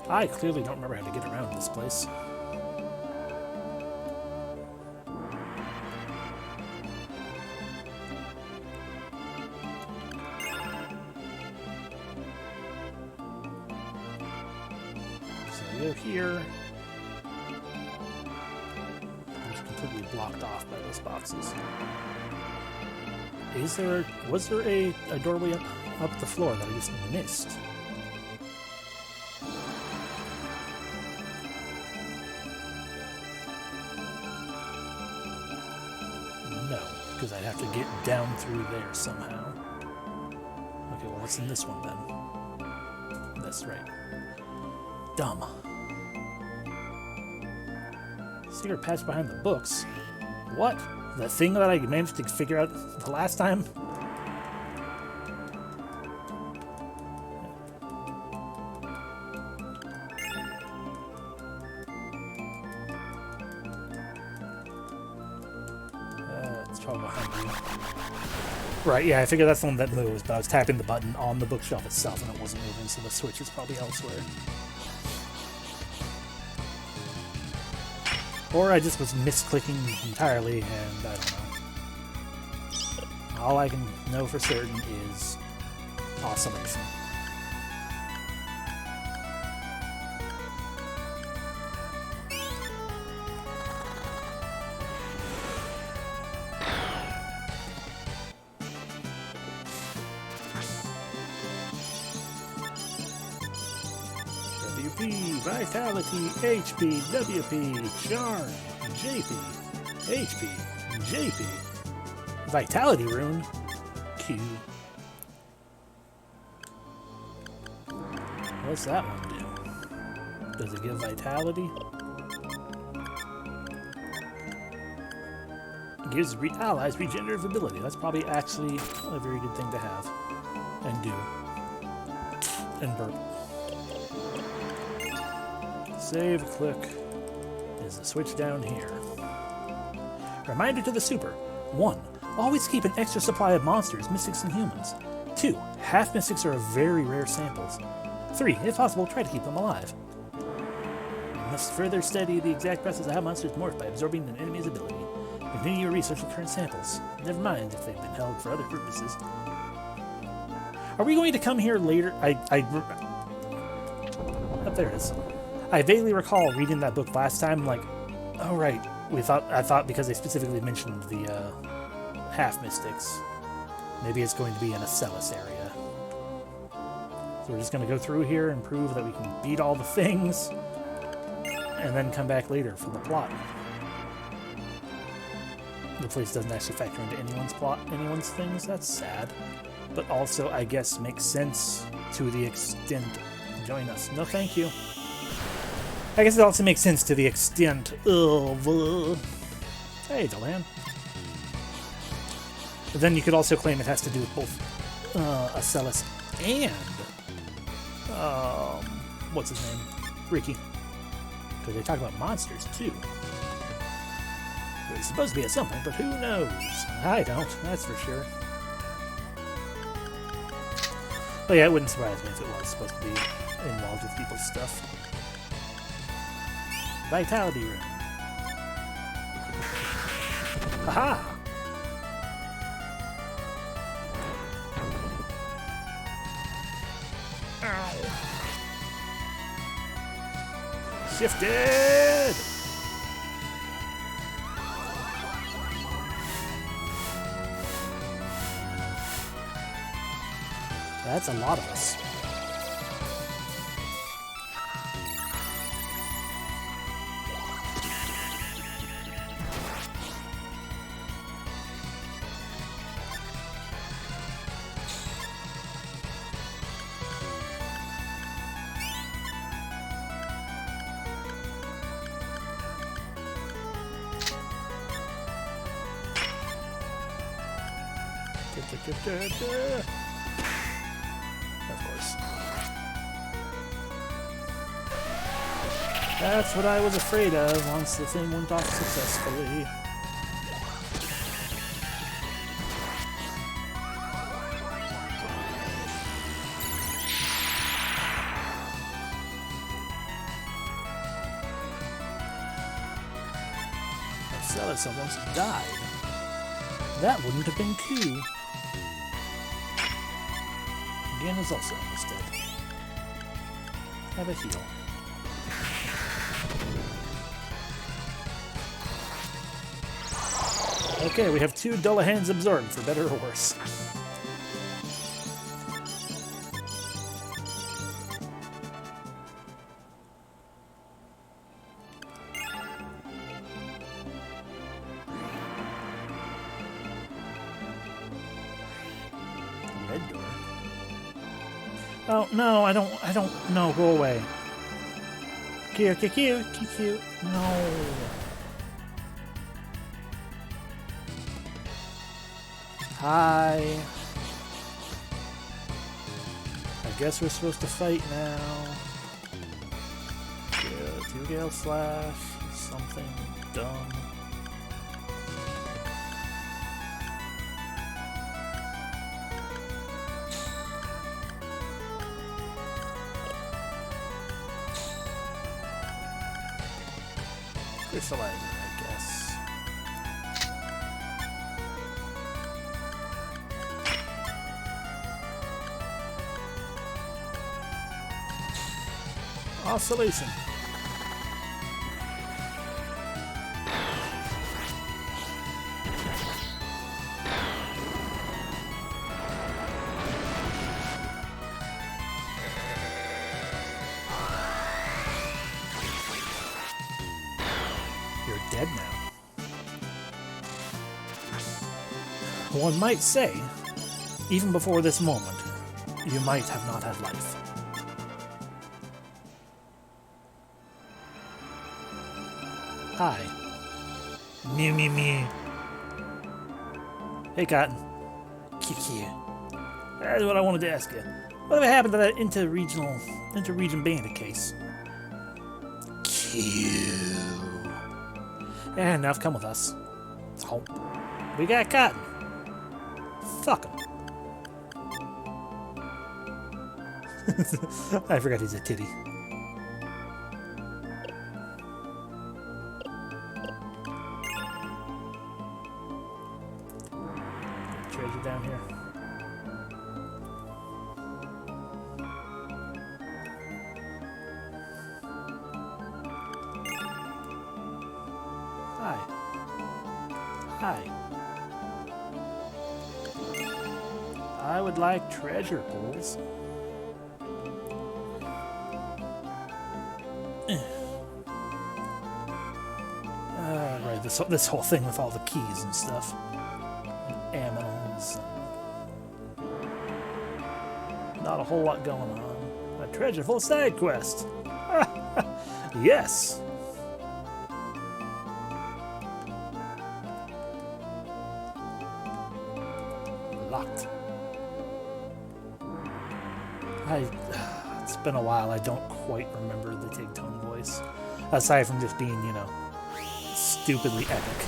I clearly don't remember how to get around this place. Here. It's completely blocked off by those boxes. Was there a doorway up the floor that I just missed? No, because I'd have to get down through there somehow. Okay, well what's in this one then? That's right. Dumb. Secret patch behind the books. What? The thing that I managed to figure out the last time? It's probably behind me. Right, yeah, I figured that's the one that moves, but I was tapping the button on the bookshelf itself and it wasn't moving, so the switch is probably elsewhere. Or I just was misclicking entirely, and I don't know. All I can know for certain is oscillation. Vitality, HP, WP, Charm, JP, HP, JP. Vitality rune, Q. What's that one do? Does it give vitality? It gives allies regenerative ability. That's probably actually a very good thing to have. And do. And burp. Save, click. There's a switch down here. Reminder to the super. 1. Always keep an extra supply of monsters, mystics, and humans. 2. Half-mystics are very rare samples. 3. If possible, try to keep them alive. You must further study the exact process of how monsters morph by absorbing an enemy's ability. Continue your research with current samples. Never mind if they've been held for other purposes. Are we going to come here later? Oh, there it is. I vaguely recall reading that book last time, like, oh right, I thought because they specifically mentioned the half-mystics, maybe it's going to be in a Celis area. So we're just going to go through here and prove that we can beat all the things, and then come back later for the plot. The place doesn't actually factor into anyone's plot, anyone's things, that's sad. But also, I guess, makes sense to the extent... Join us. No, thank you. I guess it also makes sense to the extent of... Hey, Delan. But then you could also claim it has to do with both Acelis and... what's his name? Ricky. Because they talk about monsters, too. It's supposed to be at some point, but who knows? I don't, that's for sure. But yeah, it wouldn't surprise me if it was supposed to be involved with people's stuff. Vitality room. Haha! Ow. Shifted! That's a lot of us. Of course. That's what I was afraid of once the thing went off successfully. Marcellus almost died. That wouldn't have been cool. Gamien is also almost dead. Have a heal. Okay, we have 2 Dullahan's absorbed, for better or worse. Red door. Oh, no, I don't, no, go away. Q, no. Hi. I guess we're supposed to fight now. Yeah, 2 Gale Slash, something dumb. Crystallizer, I guess. Oscillation. You're dead now. One might say, even before this moment, you might have not had life. Hi. Mew mew mew. Hey Cotton. Kiki. That's what I wanted to ask you. Whatever happened to that inter-region bandit case? Q. And enough, come with us. Oh. We got Cotton. Fuck him. I forgot he's a titty. Treasure down here. Hi. Hi. I would like treasure pools. Right, this whole thing with all the keys and stuff. Aminals. Not a whole lot going on. A treasureful side quest. Yes. Locked. It's been a while. I don't quite remember the Tig Tone voice. Aside from just being, you know, stupidly epic.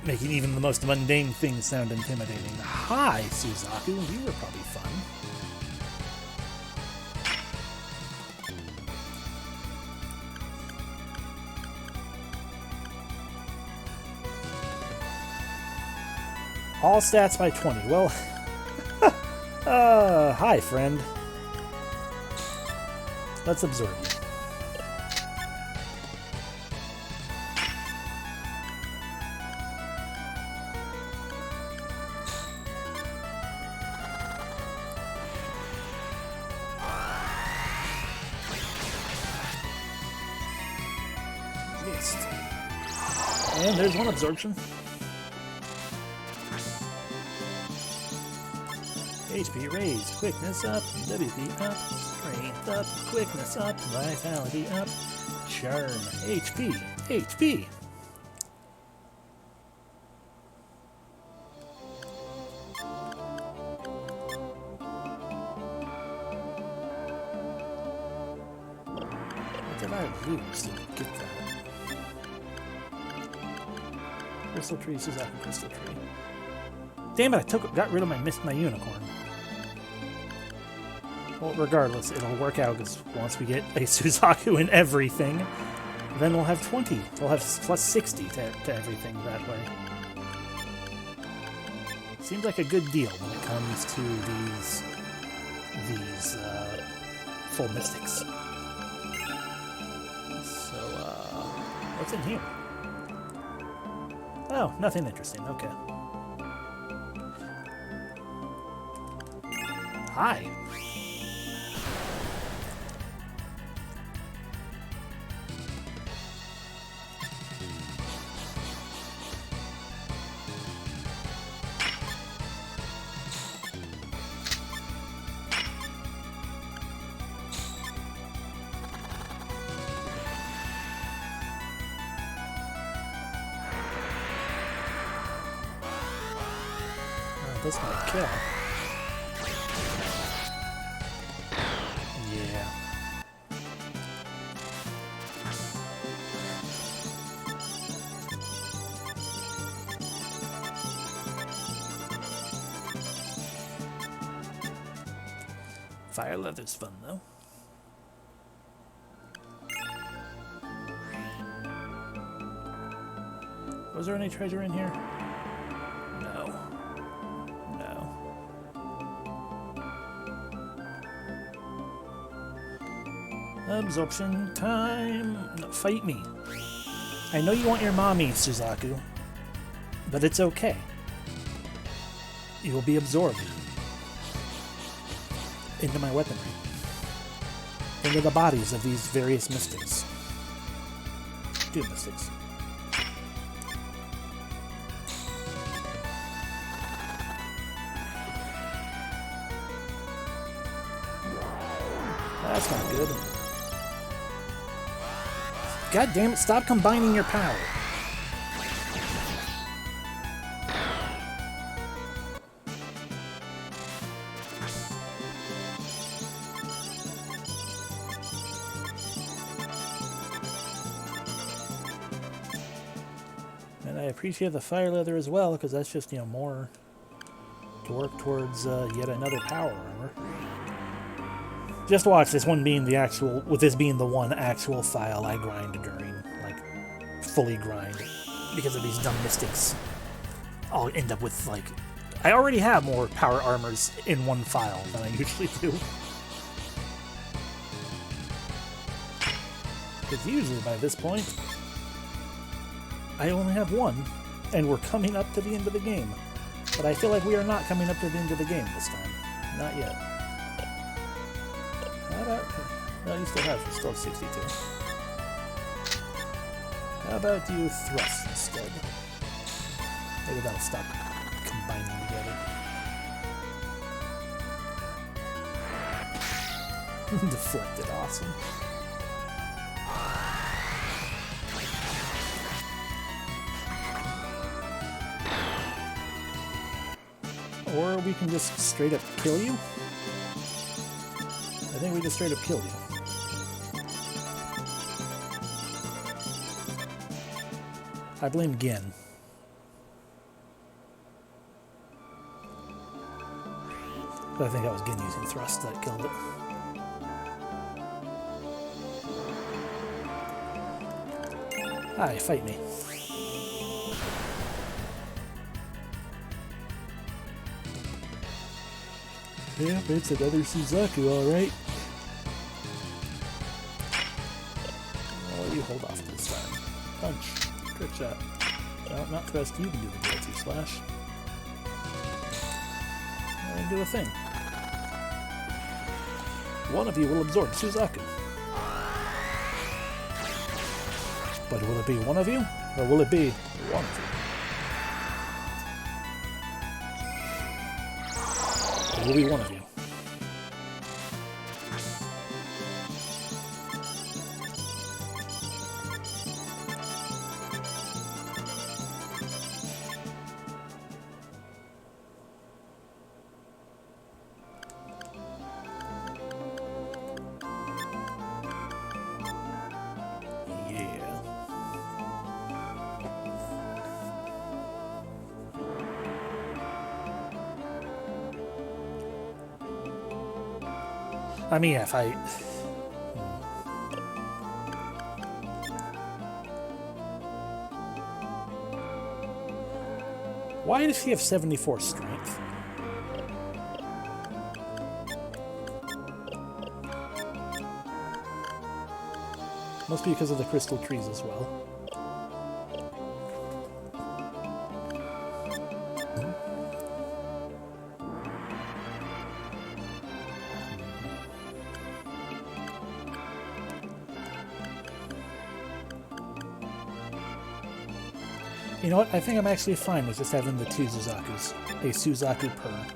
Making even the most mundane things sound intimidating. Hi, Suzaku. You were probably fun. All stats by 20. Well, hi, friend. Let's absorb you. Missed. And there's one absorption. HP raised, quickness up, WP up, strength up, quickness up, vitality up, charm, HP, HP. What did I lose to get that? Crystal tree, Suzaku crystal tree. Damn it! Got rid of my unicorn. Well, regardless, it'll work out because once we get a Suzaku in everything, then we'll have 20. We'll have plus 60 to everything that way. Seems like a good deal when it comes to these full mystics. So, what's in here? Oh, nothing interesting. Okay. Hi. This might kill. Yeah. Fire leather's fun though. Was there any treasure in here? Absorption time. No, fight me. I know you want your mommy, Suzaku, but it's okay. You will be absorbed into my weaponry, into the bodies of these various mystics. Two mystics. That's not good. God damn it, stop combining your power. And I appreciate the fire leather as well, because that's just, more to work towards yet another power armor. Just watch this one being the actual, with this being the one actual file I grind during, fully grind, because of these dumb mystics. I'll end up with, I already have more power armors in one file than I usually do. Because usually by this point, I only have one, and we're coming up to the end of the game. But I feel like we are not coming up to the end of the game this time. Not yet. How about... No, you still have 62. How about you thrust instead? Maybe that'll stop combining together. Deflected, awesome. Or we can just straight up kill you. I think we just straight up kill you. I blame Gin. I think I was again using thrust that killed it. Hi, fight me. Yeah, it's another Suzaku, alright. Well, you hold off this time. Punch. Trick shot. No, not thrust. You can do the guilty slash. And do a thing. One of you will absorb Suzaku. But will it be one of you? Or will it be one of you? It will be one of you. I mean, if I... Why does she have 74 strength? Must be because of the crystal trees as well. You know what? I think I'm actually fine with just having the two Suzakus. A Suzaku per.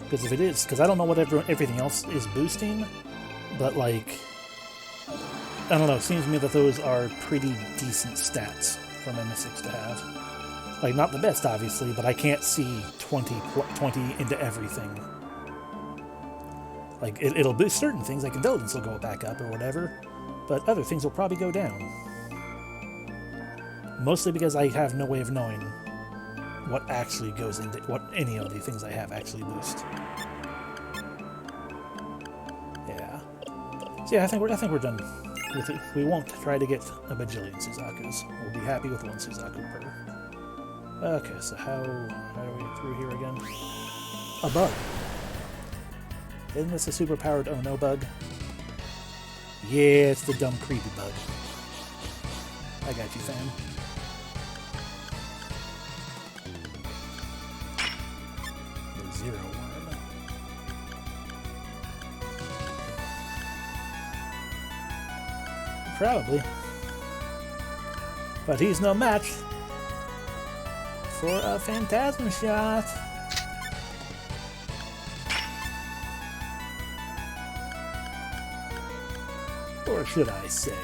Because if it is, because I don't know what everything else is boosting, but like, I don't know, it seems to me that those are pretty decent stats for my mystics to have. Like, not the best, obviously, but I can't see 20 into everything. Like, it'll boost certain things, like intelligence will go back up or whatever, but other things will probably go down. Mostly because I have no way of knowing what actually goes into what any of the things I have actually boost. Yeah. So yeah, I think we're done with it. We won't try to get a bajillion Suzakus. We'll be happy with one Suzaku per. Okay, so how do we through here again? A bug. Isn't this a super-powered oh no bug? Yeah, it's the dumb creepy bug. I got you, fam. The 0-1. Probably. But he's no match for a Phantasm shot. Or should I say?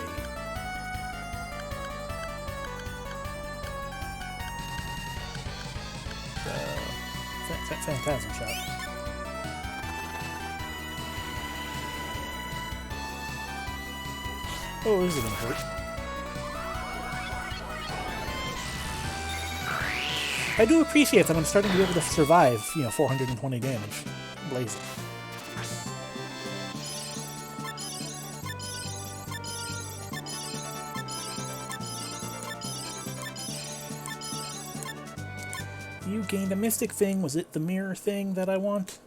Phantasm shot. Oh, this is gonna hurt. I do appreciate that I'm starting to be able to survive, 420 damage. Blazing. You gained a mystic thing. Was it the mirror thing that I want?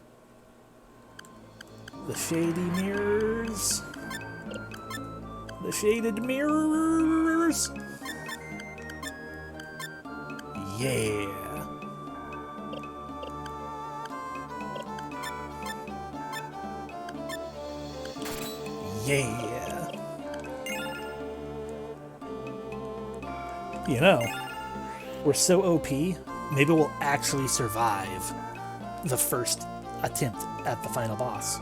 The shady mirrors. The shaded mirrors. Yeah. Yeah. We're so OP. Maybe we'll actually survive the first attempt at the final boss.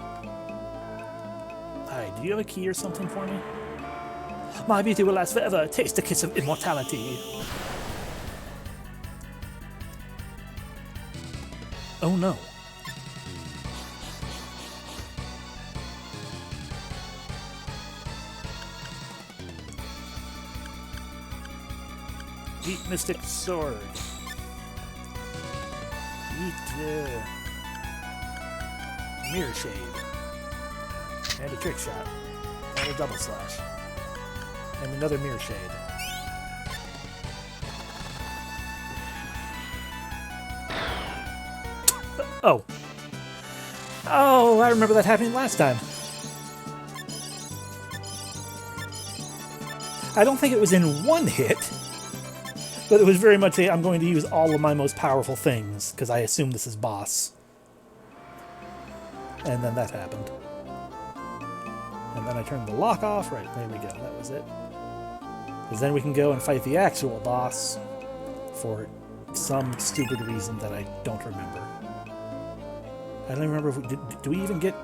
Hi, do you have a key or something for me? My beauty will last forever. Taste the kiss of immortality. Oh no. Deep Mystic Sword. Eat Mirror Shade. And a Trick Shot. And a Double Slash. And another Mirror Shade. Oh. Oh, I remember that happening last time. I don't think it was in one hit, but it was very much a, I'm going to use all of my most powerful things, because I assume this is boss. And then that happened. And then I turned the lock off. Right, there we go. That was it. Because then we can go and fight the actual boss for some stupid reason that I don't remember. I don't remember if we, do we even get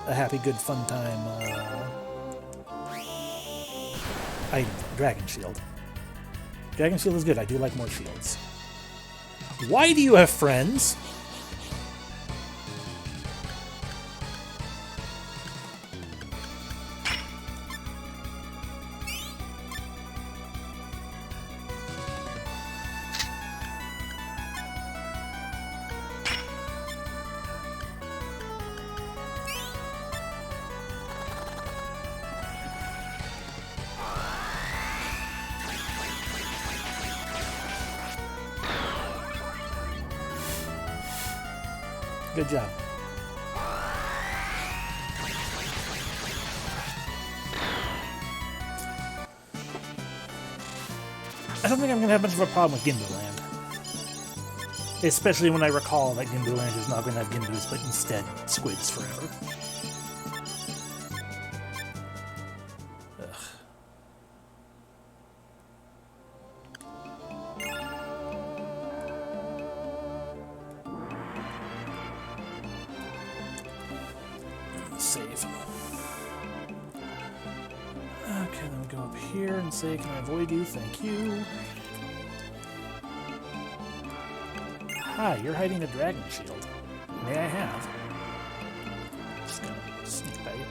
a happy, good, fun time item? Dragon Shield. Dragon Shield is good. I do like more shields. Why do you have friends? Good job. I don't think I'm going to have much of a problem with Gindu Land. Especially when I recall that Gindu Land is not going to have Gindus, but instead squids forever. Save. Okay, then we go up here and say, can I avoid you? Thank you. Hi, you're hiding a dragon shield. May I have? Just gonna sneak by you.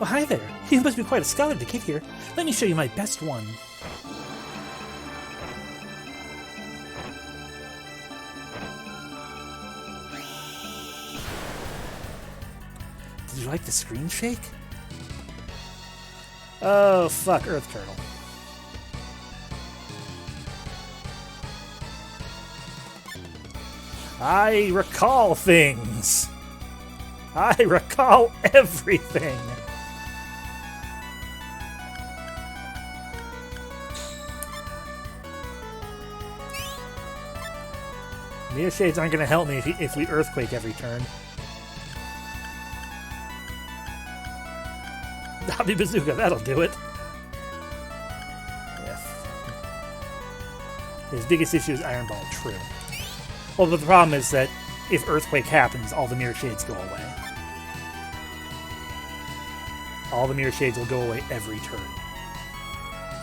Oh, hi there. You must be quite a scholar to get here. Let me show you my best one. Did you like the screen shake? Oh, fuck, Earth Turtle. I recall things. I recall everything. Mirror Shades aren't going to help me if we Earthquake every turn. Dobby Bazooka, that'll do it. Yes. His biggest issue is Iron Ball, true. Well, but the problem is that if Earthquake happens, all the Mirror Shades go away. All the Mirror Shades will go away every turn.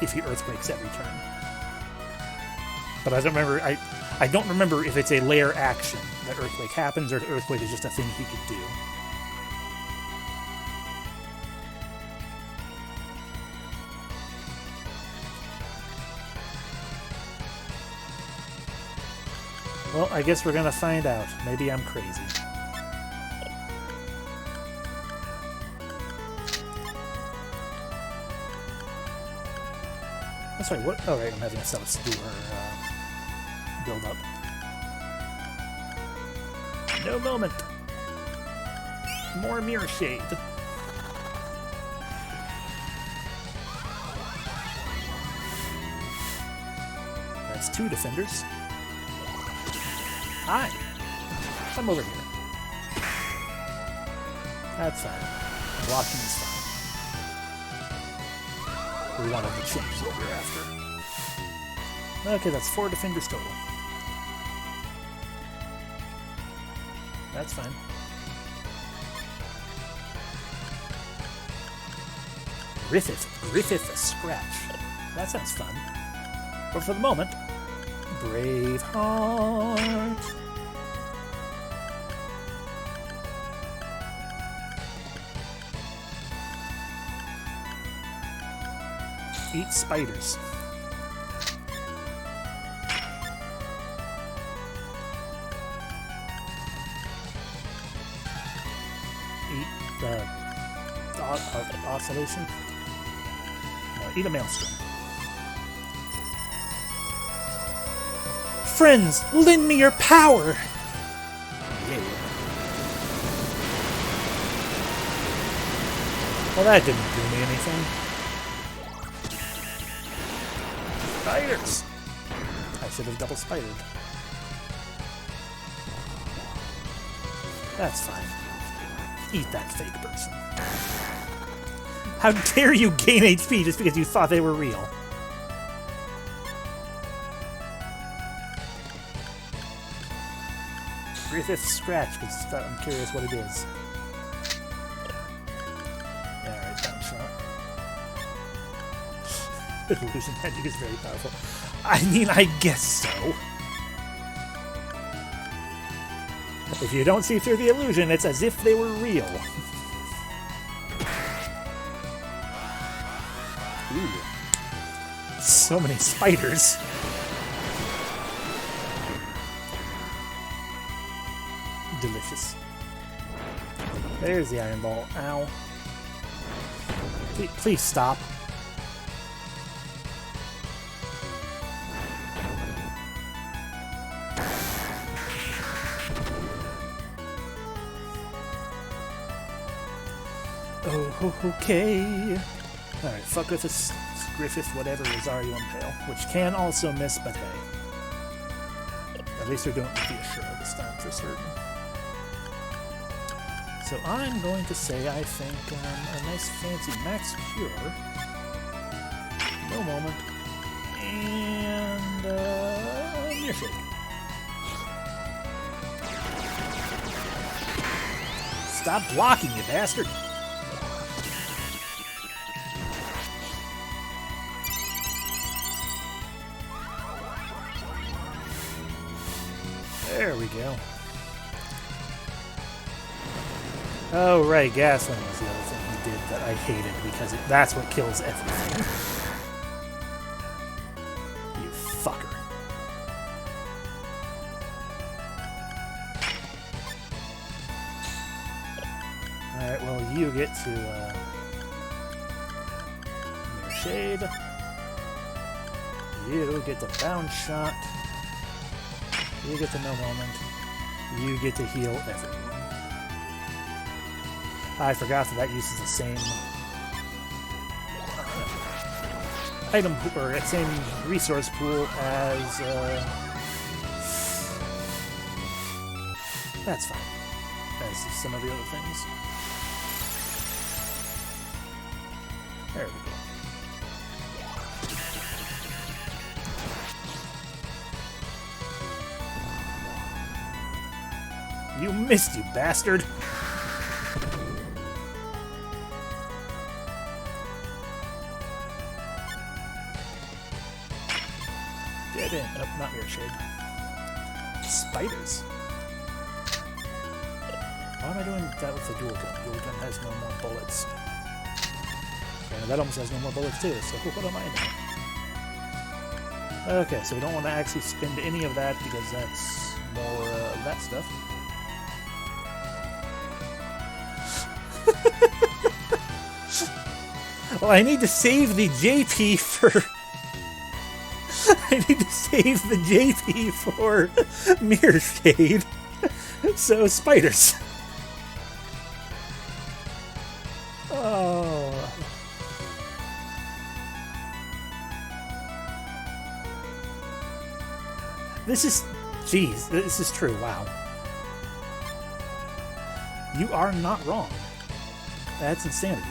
If he Earthquakes every turn. But I don't remember if it's a layer action that Earthquake happens, or if Earthquake is just a thing he could do. Well, I guess we're gonna find out. Maybe I'm crazy. That's right, what? Oh, right, I'm having a Celis do her build up. No moment! More Mirror Shade. That's 2 defenders. Hi! I'm over here. That's fine. Blocking is fine. We wanted the chimps that we're after. Okay, that's 4 defenders total. That's fine. Griffith Scratch. That sounds fun. But for the moment, Braveheart. Eat spiders. oscillation. No, eat a maelstrom. Friends, lend me your power! Yeah. Well, that didn't do me anything. Spiders! I should have double spidered. That's fine. Eat that fake person. How dare you gain HP just because you thought they were real? Griffith scratch, because I'm curious what it is. Alright, down shot. Illusion magic is very powerful. I mean, I guess so. If you don't see through the illusion, it's as if they were real. Ooh. So many spiders. Delicious. There's the iron ball. Ow. Please stop. Oh, okay. Alright, fuck Griffith, whatever, Rosario Impale, which can also miss, but hey. At least we're doing it with the Ashura this time for certain. So I'm going to say I think a nice fancy max cure, no moment, and near shake. Stop blocking, you bastard! There we go. Oh, right, gasoline was the other thing he did that I hated because that's what kills everything. You fucker. Alright, well, you get to Mirror Shade. You get the bound shot. You get the no moment. You get to heal everyone. I forgot that uses the same item or same resource pool as that's fine. As some of the other things. There we go. You missed, you bastard! Dead end. Nope, not Mirror Shade. Spiders. Why am I doing that with the dual gun? Dual gun has no more bullets. Yeah, that almost has no more bullets too, so what am I doing? Okay, so we don't want to actually spend any of that because that's more of that stuff. Well, I need to save the JP for... I need to save the JP for Mirror Shade. So, spiders. Oh. This is... Jeez, this is true, wow. You are not wrong. That's insanity.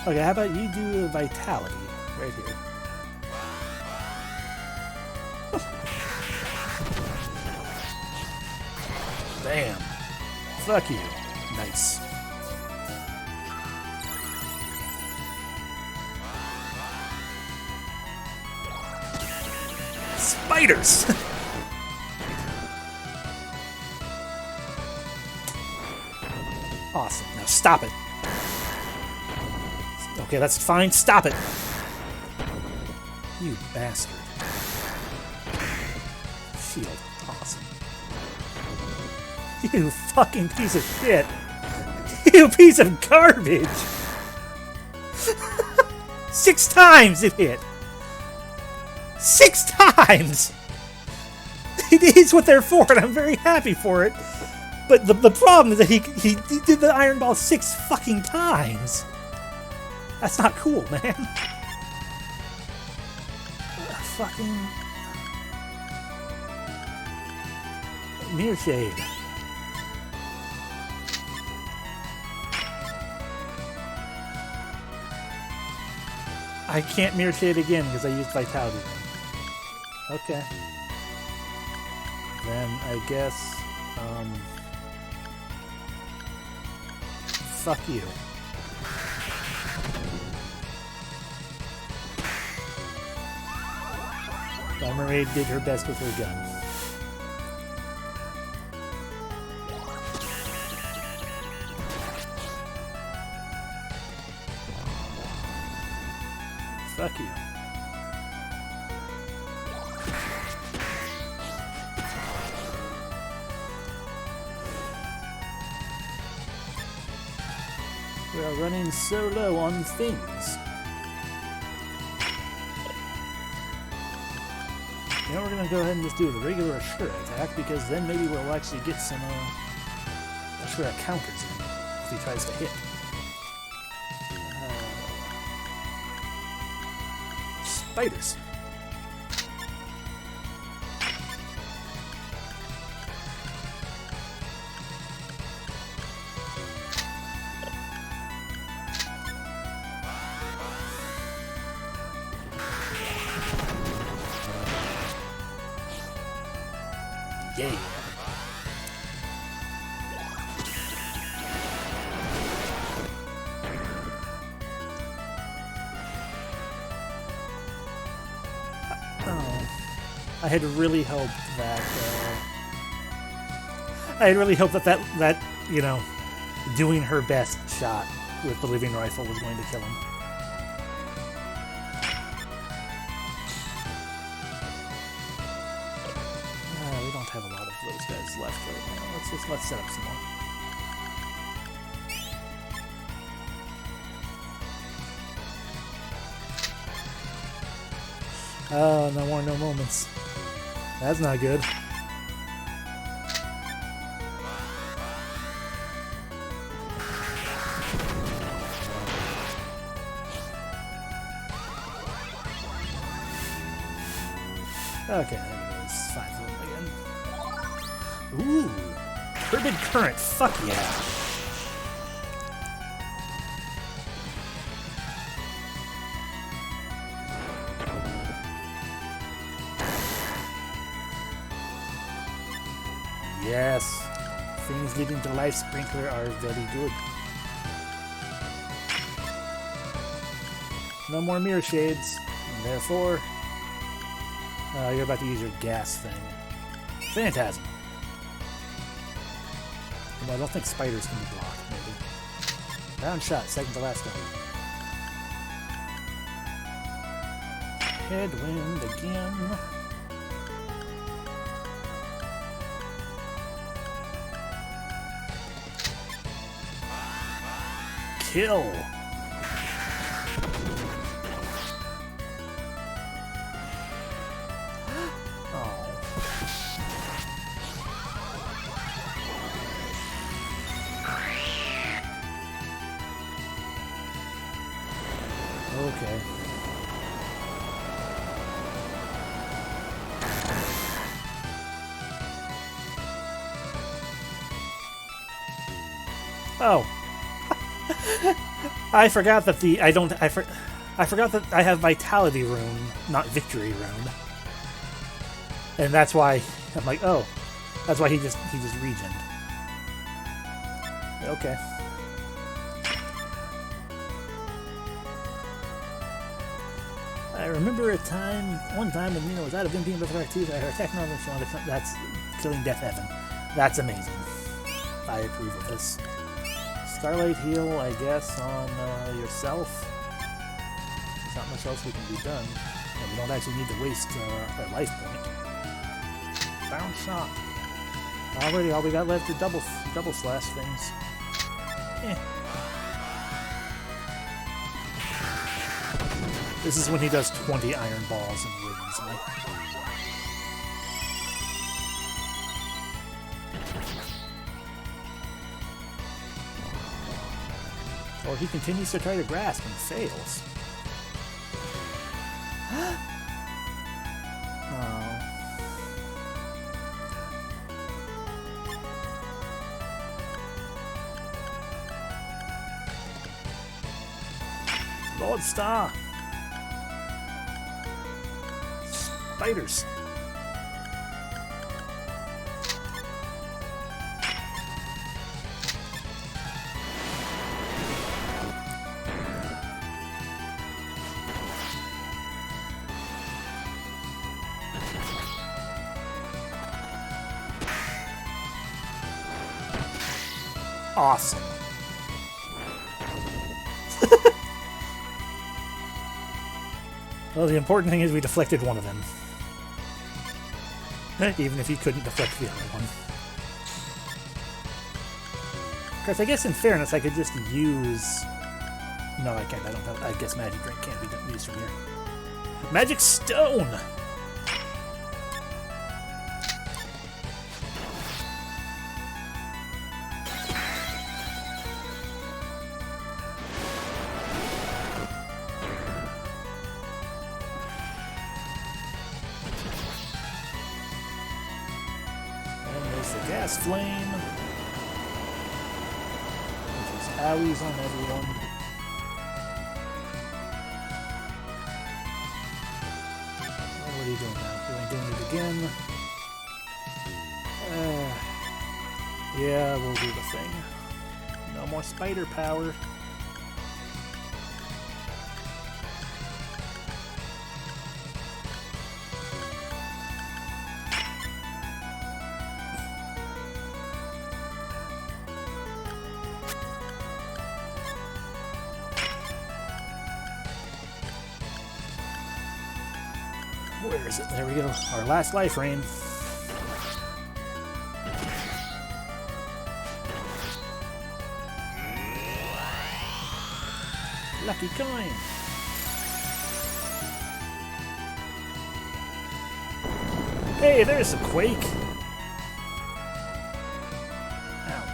Okay, how about you do a Vitality right here? Bam. Fuck you. Nice. Spiders! Awesome. Now stop it. Okay, that's fine. Stop it. You bastard. Shield. Awesome. You fucking piece of shit. You piece of garbage! 6 times it hit! 6 times! It is what they're for, and I'm very happy for it. But the problem is that he did the iron ball 6 fucking times. That's not cool, man. Fucking Mirror Shade. I can't Mirror Shade again because I used Vitality. Okay. Then I guess, fuck you. Marie did her best with her gun. Fuck you. We are running so low on things. You know, we're going to go ahead and just do the regular Ashura attack, because then maybe we'll actually get some Ashura counters in if he tries to hit. Spiders. Yay. I had really hoped that that you know, doing her best shot with the living rifle was going to kill him. We don't have a lot of those guys left right now. Let's set up some more. Oh, no more no moments. That's not good. Okay, there we go. It's 5 of them again. Ooh! Turbid Current. Fuck yeah. Yes. Things leading to Life Sprinkler are very good. No more Mirror Shades. And therefore, you're about to use your gas thing. Phantasm. Well, I don't think spiders can be blocked, maybe. Round shot, second to last one. Headwind again. Kill. Okay. Oh. I forgot that I forgot that I have Vitality Rune, not Victory Rune. And that's why I'm like, oh. That's why he just regened. Okay. I remember one time when Nina was out of Indian before activity, her attack normally showing that's killing Death Evan. That's amazing. I approve of this. Starlight heal, I guess, on yourself. There's not much else we can be done. And we don't actually need to waste our life point. Bound shot. Already, all we got left are double slash things. This is when he does 20 iron balls and wins me. Or he continues to try to grasp and fails. Lord Star! Spiders! Awesome. Well, the important thing is we deflected one of them. Even if he couldn't deflect the other one. Of course, I guess in fairness, I could just use... No, I can't. I don't have... I guess Magic Drink can't be used from here. Magic Stone! Gas flame. Which is owies on everyone. What are you doing now? Doing it again. Yeah, we'll do the thing. No more spider power. Where is it? There we go. Our last life rain. Lucky coin. Hey, there's a quake. Ow.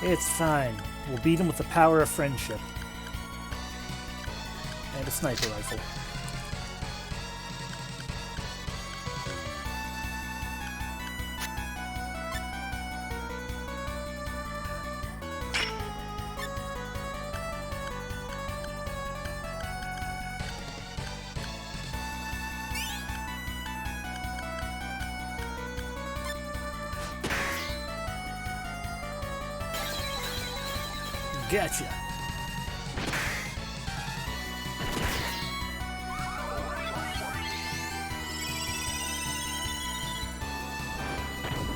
It's fine. We'll beat him with the power of friendship. And a sniper rifle. Gotcha.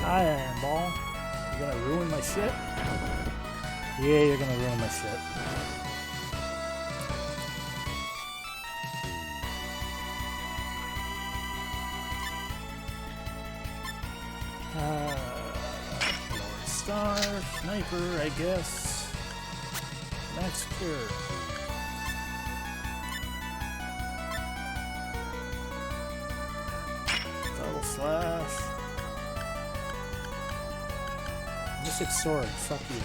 Hi, Iron Ball. You gonna ruin my shit? Yeah, you're gonna ruin my shit. Lord Star, Sniper, I guess. Max Cure. Double Slash. Mystic Sword, fuck you.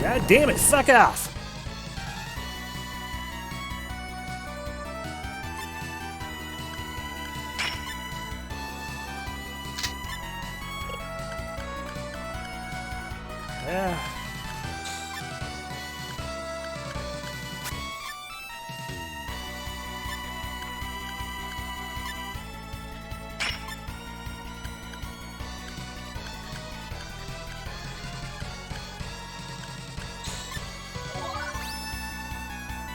God damn it, fuck off! Yeah.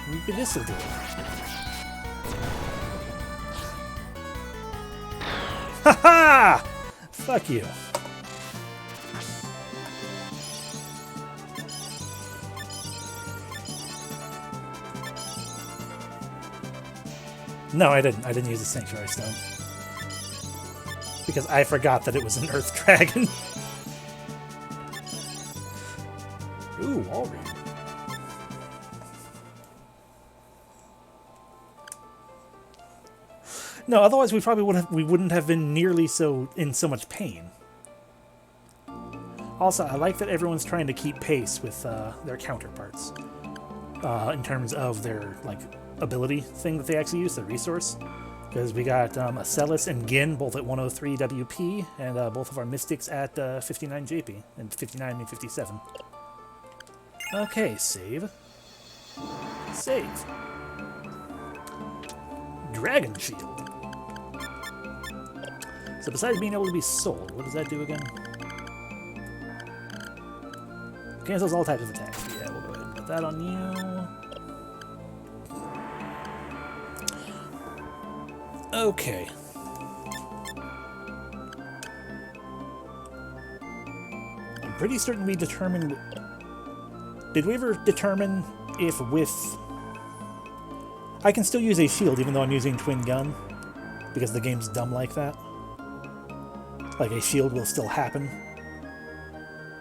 Maybe this'll do it. Ha ha! Fuck you. No, I didn't. I didn't use the Sanctuary Stone. Because I forgot that it was an Earth Dragon. Ooh, Walrein. No, otherwise we wouldn't have been nearly in so much pain. Also, I like that everyone's trying to keep pace with their counterparts in terms of their ability thing that they actually use, their resource. Because we got Acellus and Gin both at 103 WP, and both of our Mystics at 59 JP, and 59 and 57. Okay, save. Save. Dragon Shield. So besides being able to be sold, what does that do again? Cancels all types of attacks. Yeah, we'll go ahead and put that on you. Okay. I'm pretty certain we determined... Did we ever determine if with... I can still use a shield even though I'm using twin gun? Because the game's dumb like that? Like a shield will still happen?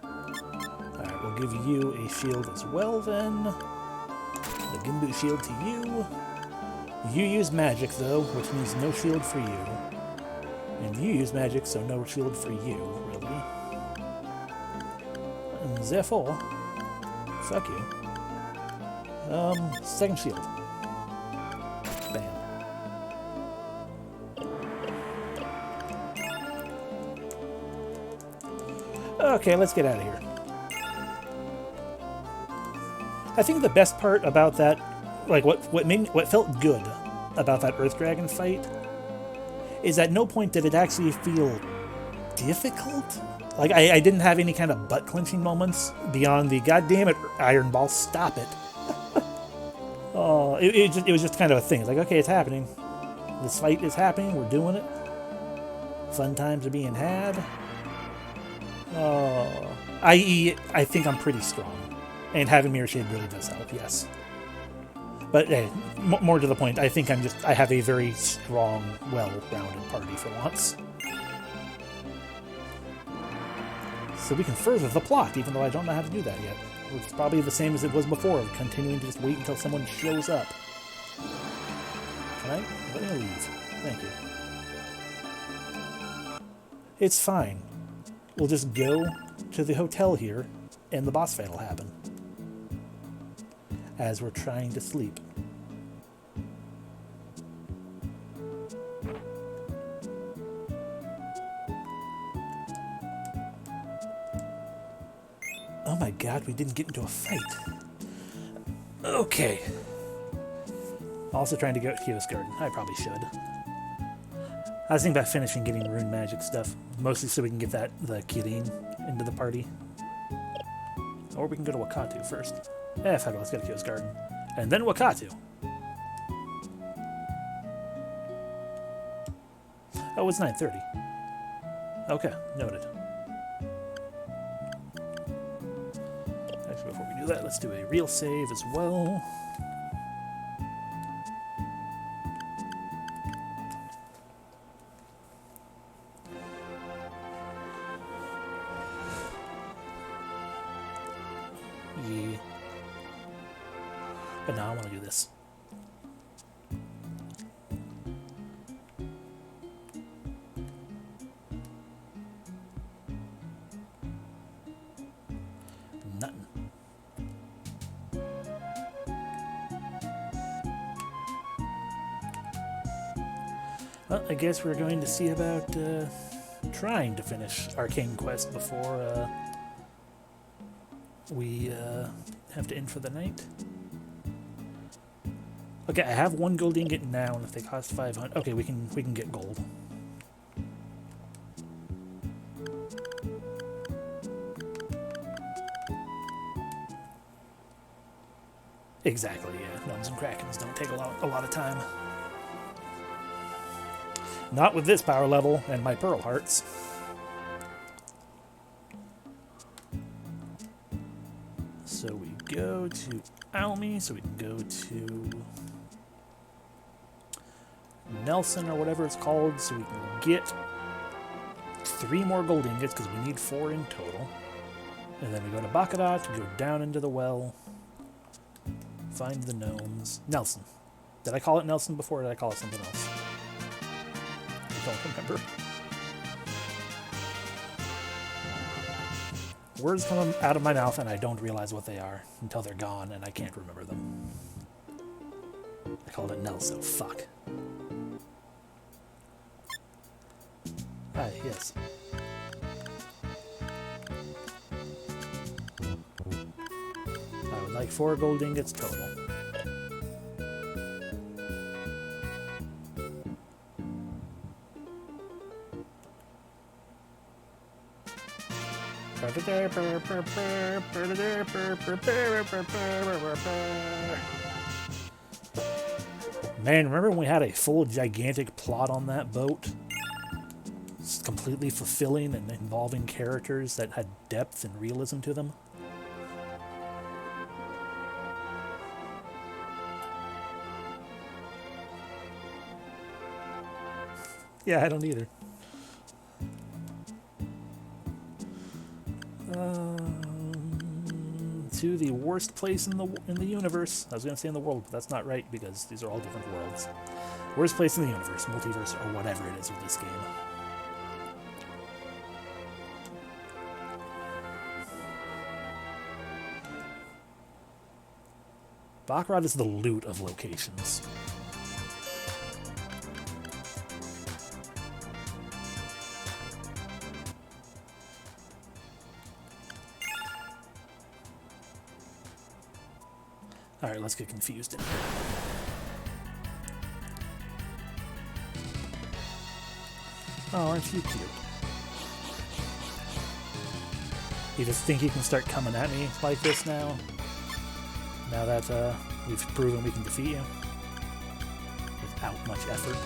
Alright, we'll give you a shield as well then. The Gimbu shield to you. You use magic though, which means no shield for you. And you use magic, so no shield for you, really. And therefore, fuck you. Second shield. Bam. Okay, let's get out of here. I think the best part about that, what felt good about that Earth Dragon fight, is at no point did it actually feel difficult. Like, I didn't have any kind of butt-clenching moments beyond the, God damn it, Iron Ball, stop it. Oh, it was just kind of a thing. It's like, okay, it's happening. This fight is happening, we're doing it. Fun times are being had. I.e., I think I'm pretty strong. And having Mirror Shade really does help, yes. But hey, more to the point, I think I have a very strong, well-rounded party for once. So we can further the plot, even though I don't know how to do that yet. It's probably the same as it was before, continuing to just wait until someone shows up. Can I? Let me leave. Thank you. It's fine. We'll just go to the hotel here, and the boss fight will happen. As we're trying to sleep. Oh my god, we didn't get into a fight. Okay. Also trying to go to Kyo's Garden. I probably should. I was thinking about finishing getting rune magic stuff. Mostly so we can get the Kirin into the party. Or we can go to Wakatu first. Fuck it, let's go to Kyo's Garden. And then Wakatu. Oh, it's 9:30. Okay, noted. Actually, before we do that, let's do a real save as well. Yeah. But now I want to do this. Nothing. Well, I guess we're going to see about trying to finish Arcane Quest before we have to end for the night. Okay, I have one gold ingot now, and if they cost 500, okay, we can get gold. Exactly, yeah. Gnomes and Krakens don't take a lot of time. Not with this power level and my Pearl Hearts. So we go to Almy, so we can go to Nelson or whatever it's called so we can get 3 more gold ingots because we need 4 in total. And then we go to Baccarat to go down into the well, find the gnomes. Nelson. Did I call it Nelson before or did I call it something else? I don't remember. Words come out of my mouth and I don't realize what they are until they're gone and I can't remember them. I called it Nelson. Fuck. Ah, yes. I would like 4 gold ingots total. Man, remember when we had a full gigantic plot on that boat? It's completely fulfilling and involving characters that had depth and realism to them. Yeah, I don't either. To the worst place in the universe. I was going to say in the world, but that's not right because these are all different worlds. Worst place in the universe, multiverse, or whatever it is with this game. Baccarat is the loot of locations. Alright, let's get confused in here. Oh, aren't you cute? You just think you can start coming at me like this now? Now that we've proven we can defeat you? Without much effort.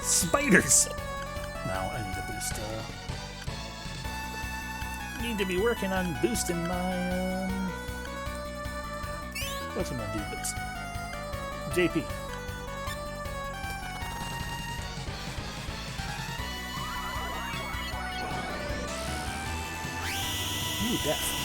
Spiders! Now I need to boost, need to be working on boosting my, what's my dudes? JP. Ooh, death.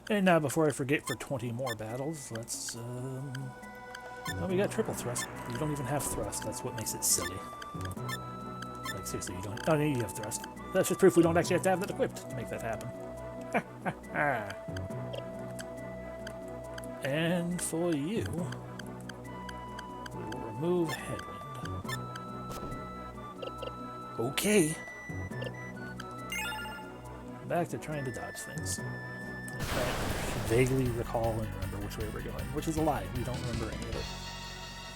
And now, before I forget, for 20 more battles, let's, well, we got triple thrust. You don't even have thrust. That's what makes it silly. Like, seriously, you don't... Oh, no, you have thrust. That's just proof we don't actually have to have that equipped to make that happen. And for you, we will remove headwind. Okay. Back to trying to dodge things. I vaguely recall and remember which way we're going, which is a lie. We don't remember any of it.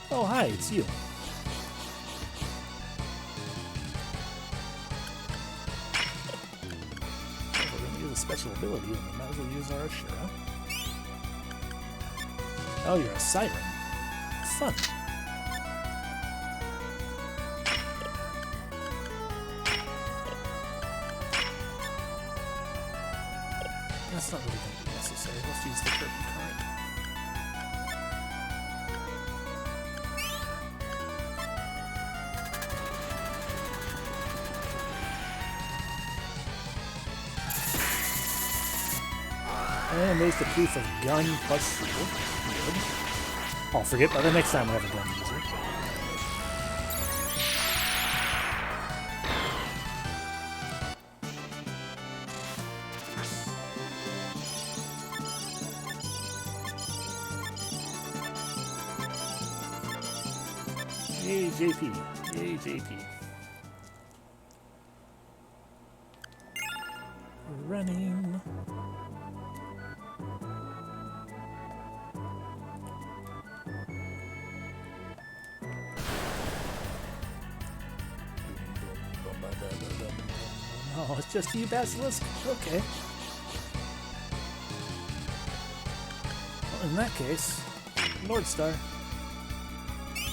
Oh, hi, it's you. Well, we're going to use a special ability, and we might as well use our Ashura. Oh, you're a siren. Fun. That's not really going to be necessary. Let's use the curtain current. And there's the proof of gun plus shield. Good. I'll forget by the next time we have a gun user. Yay, JP. Yay, JP. Running. No, it's just you, Basilisk. Okay. Well, in that case, Lord Star.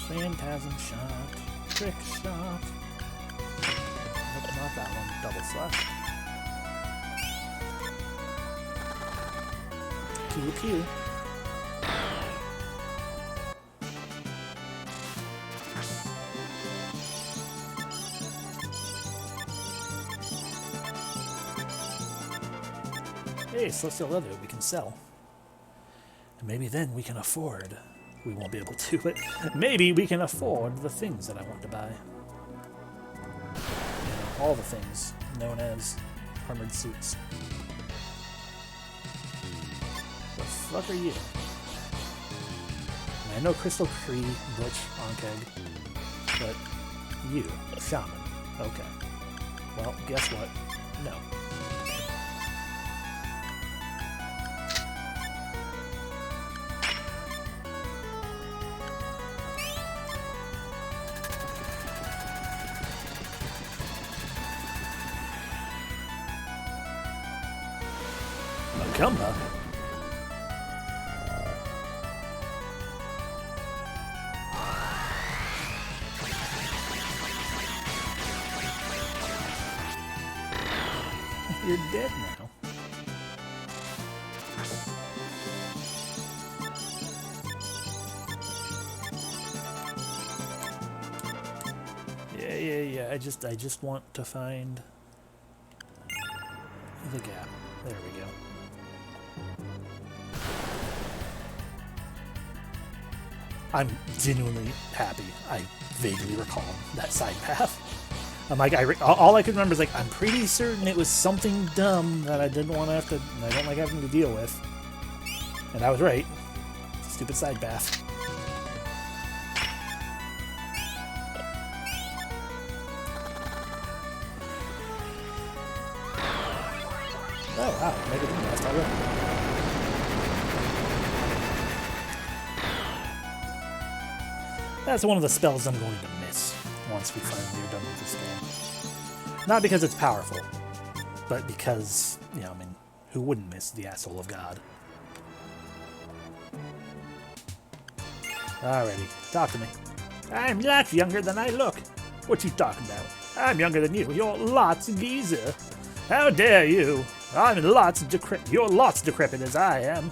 Phantasm shot. Trick shot. Nope, not that one. Double slash. Pew pew. Hey, Celestial Leather we can sell. And maybe then we can afford. We won't be able to, but maybe we can afford the things that I want to buy. All the things known as armored suits. The fuck are you? I know Crystal Cree, Butch, Ankeg, but you, Shaman. Okay. Well, guess what? No. Macumba? You're dead now. Yeah. I just want to find the gap. There we go. I'm genuinely happy I vaguely recall that side path. I'm like, all I could remember is like, I'm pretty certain it was something dumb that I didn't want to have to, I don't like having to deal with. And I was right. Stupid side path. Oh wow, Mega Doom Blast already. That's one of the spells I'm going to miss once we finally are done with this game. Not because it's powerful, but because, you know, I mean, who wouldn't miss the Asshole of God? Alrighty, talk to me. I'm lots younger than I look. What you talking about? I'm younger than you. You're lots geezer. How dare you? I'm lots decrepit. You're lots decrepit as I am.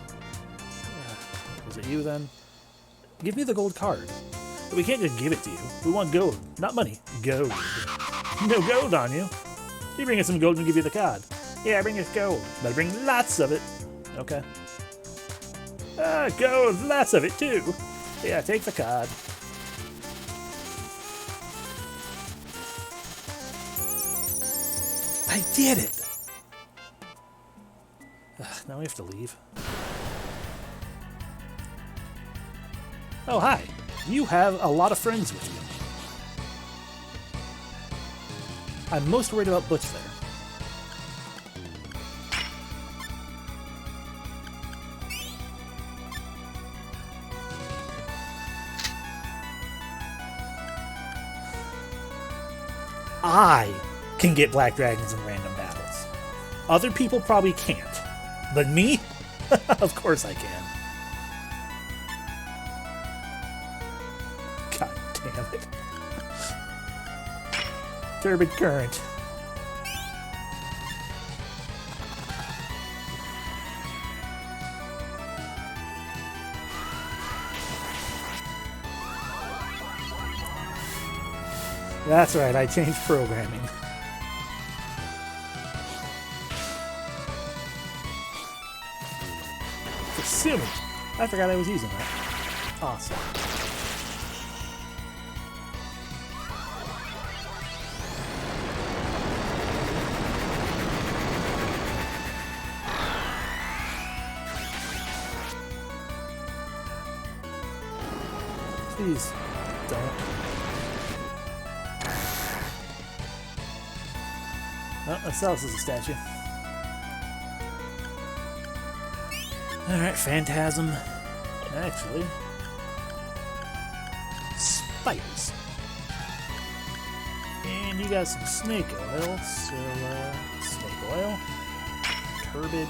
Was it you then? Give me the gold card. But we can't just give it to you. We want gold, not money. Gold. No gold on you. You bring us some gold and we'll give you the card. Yeah, bring us gold. But bring lots of it. Okay. Gold, lots of it too. Yeah, take the card. I did it! Now we have to leave. Oh, hi. You have a lot of friends with you. I'm most worried about Butch there. I can get black dragons in random battles. Other people probably can't. But me? Of course I can. God damn it. Turbid current. That's right, I changed programming. Assuming. I forgot I was using that. Awesome. Please, don't. Oh, Marcellus is a statue. Alright, Phantasm. Actually, spiders. And you got some snake oil, so, snake oil. Turbid.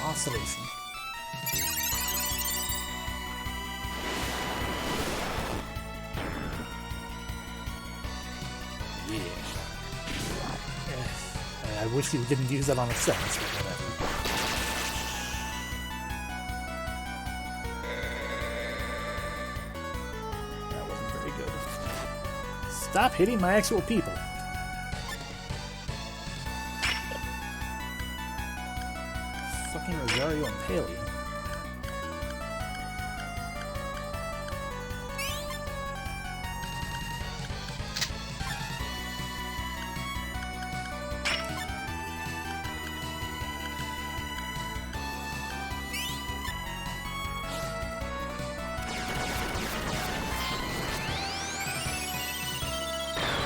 Oscillation. Yeah. I wish we didn't use that on ourselves, but whatever. That wasn't very good. Stop hitting my actual people. Fucking Rosario and Paleo.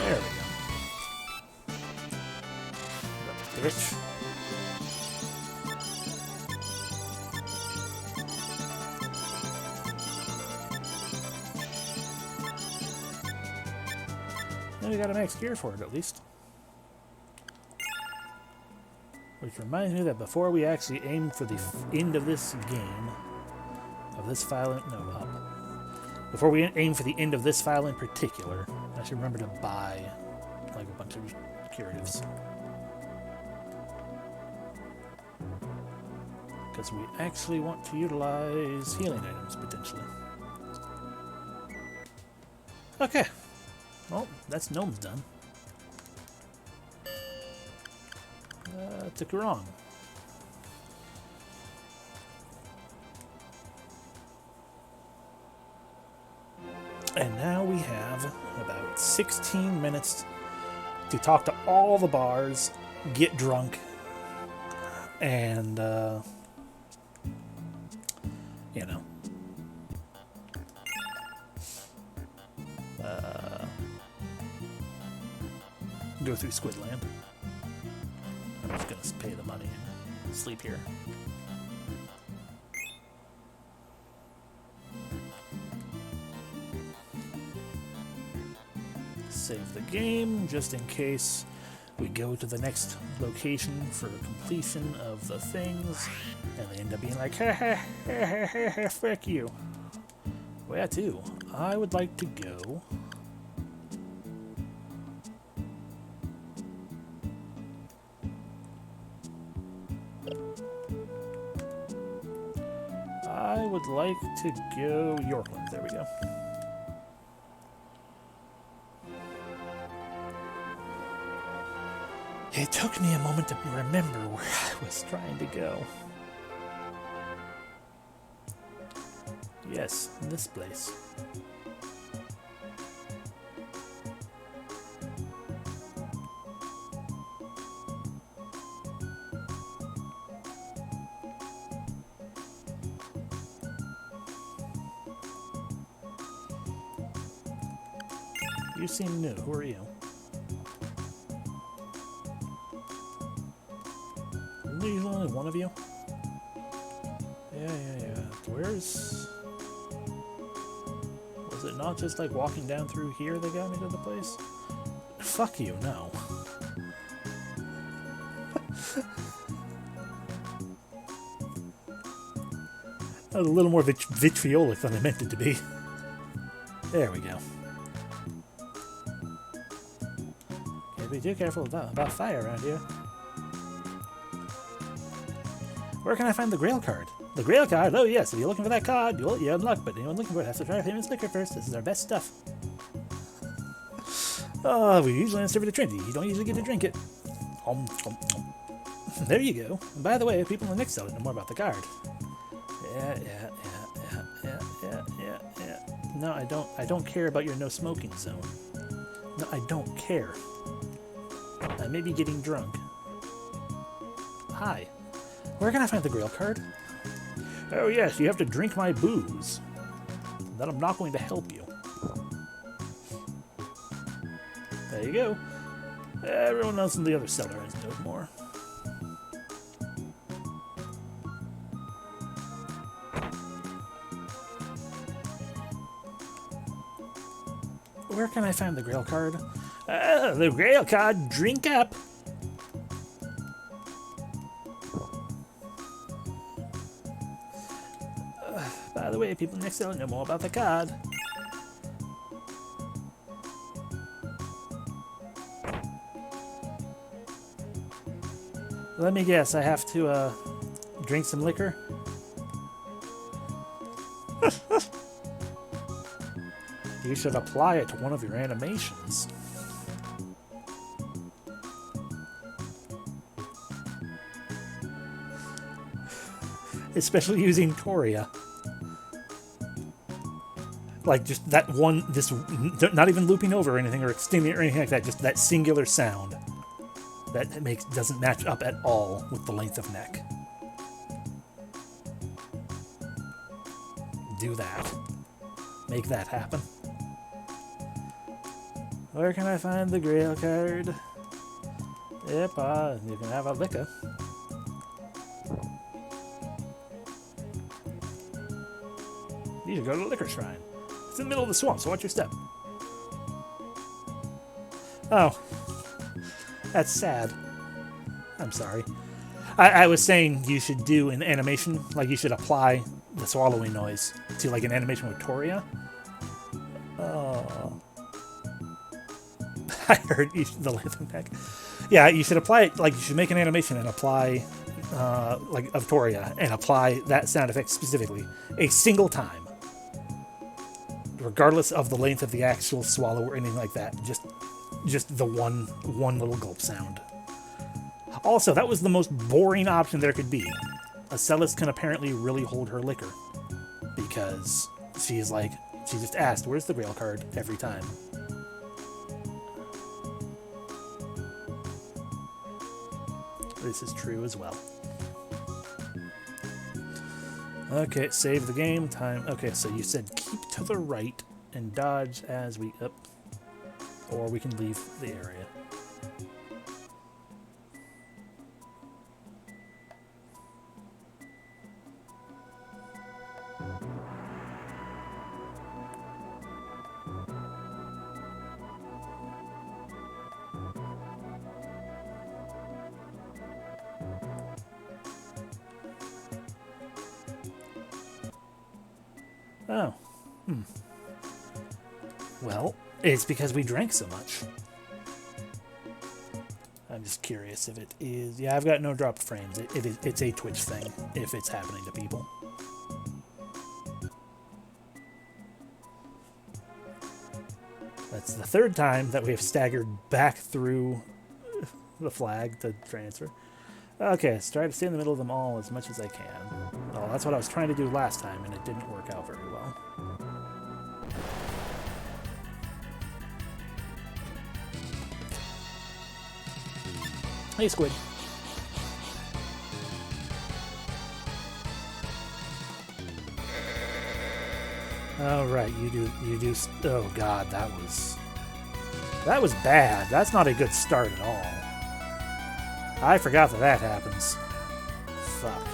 There we go. Bitch. Now we got a max gear for it, at least. Which reminds me that before we actually aim for the end of this game, of this file, no, up. Before we aim for the end of this file in particular, I should remember to buy, like, a bunch of curatives. Because we actually want to utilize healing items, potentially. Okay. Well, that's Gnome's done. Took it wrong. And now we have about 16 minutes to talk to all the bars, get drunk, and, you know, go through Squidland. I'm just gonna pay the money and sleep here. Save the game just in case we go to the next location for completion of the things and they end up being like, ha ha ha ha ha ha, fuck you. Where to? I would like to go. I would like to go Yorkland. There we go. It took me a moment to remember where I was trying to go. Yes, this place. You seem new. Who are you? Isn't there usually only one of you? Yeah. Where's... Was it not just like walking down through here that got me to the place? Fuck you, no. That was a little more vitriolic than I meant it to be. There we go. Can't be too careful about fire around here. Where can I find the Grail card? The Grail card? Oh yes, if you're looking for that card, you're in luck, but anyone looking for it has to try Famous Liquor first. This is our best stuff. We usually serve it to Trinity. You don't usually get to drink it. There you go. And by the way, people in the next cell know more about the card. Yeah. No, I don't care about your no smoking zone. No, I don't care. I may be getting drunk. Hi. Where can I find the Grail card? Oh yes, you have to drink my booze. Then I'm not going to help you. There you go. Everyone else in the other cellar knows more. Where can I find the Grail card? The Grail card, drink up! By the way, people next to know more about the card. Let me guess, I have to drink some liquor? You should apply it to one of your animations. Especially using Toria. Like, just that one, this, not even looping over or anything, or extending it or anything like that, just that singular sound. That doesn't match up at all with the length of neck. Do that. Make that happen. Where can I find the Grail card? Yep, you can have a liquor. You should go to the liquor shrine. It's in the middle of the swamp, so watch your step. Oh. That's sad. I'm sorry. I was saying you should do an animation, like you should apply the swallowing noise to like an animation with Toria. Oh. I heard the length of neck. Yeah, you should apply it, like you should make an animation and apply, like of Toria, and apply that sound effect specifically a single time. Regardless of the length of the actual swallow or anything like that. Just the one little gulp sound. Also, that was the most boring option there could be. Acellus can apparently really hold her liquor. Because she's like, she just asked, where's the Grail card every time? This is true as well. Okay, save the game. Time. Okay, so you said keep to the right and dodge as we up. Or we can leave the area. Oh. Well, it's because we drank so much. I'm just curious if it is... Yeah, I've got no drop frames. It's a Twitch thing, if it's happening to people. That's the third time that we have staggered back through the flag to transfer. Okay, let's try to stay in the middle of them all as much as I can. Oh, that's what I was trying to do last time, and it didn't work out very well. Hey, Squid. All right, you do. Oh God, that was bad. That's not a good start at all. I forgot that happens. Fuck.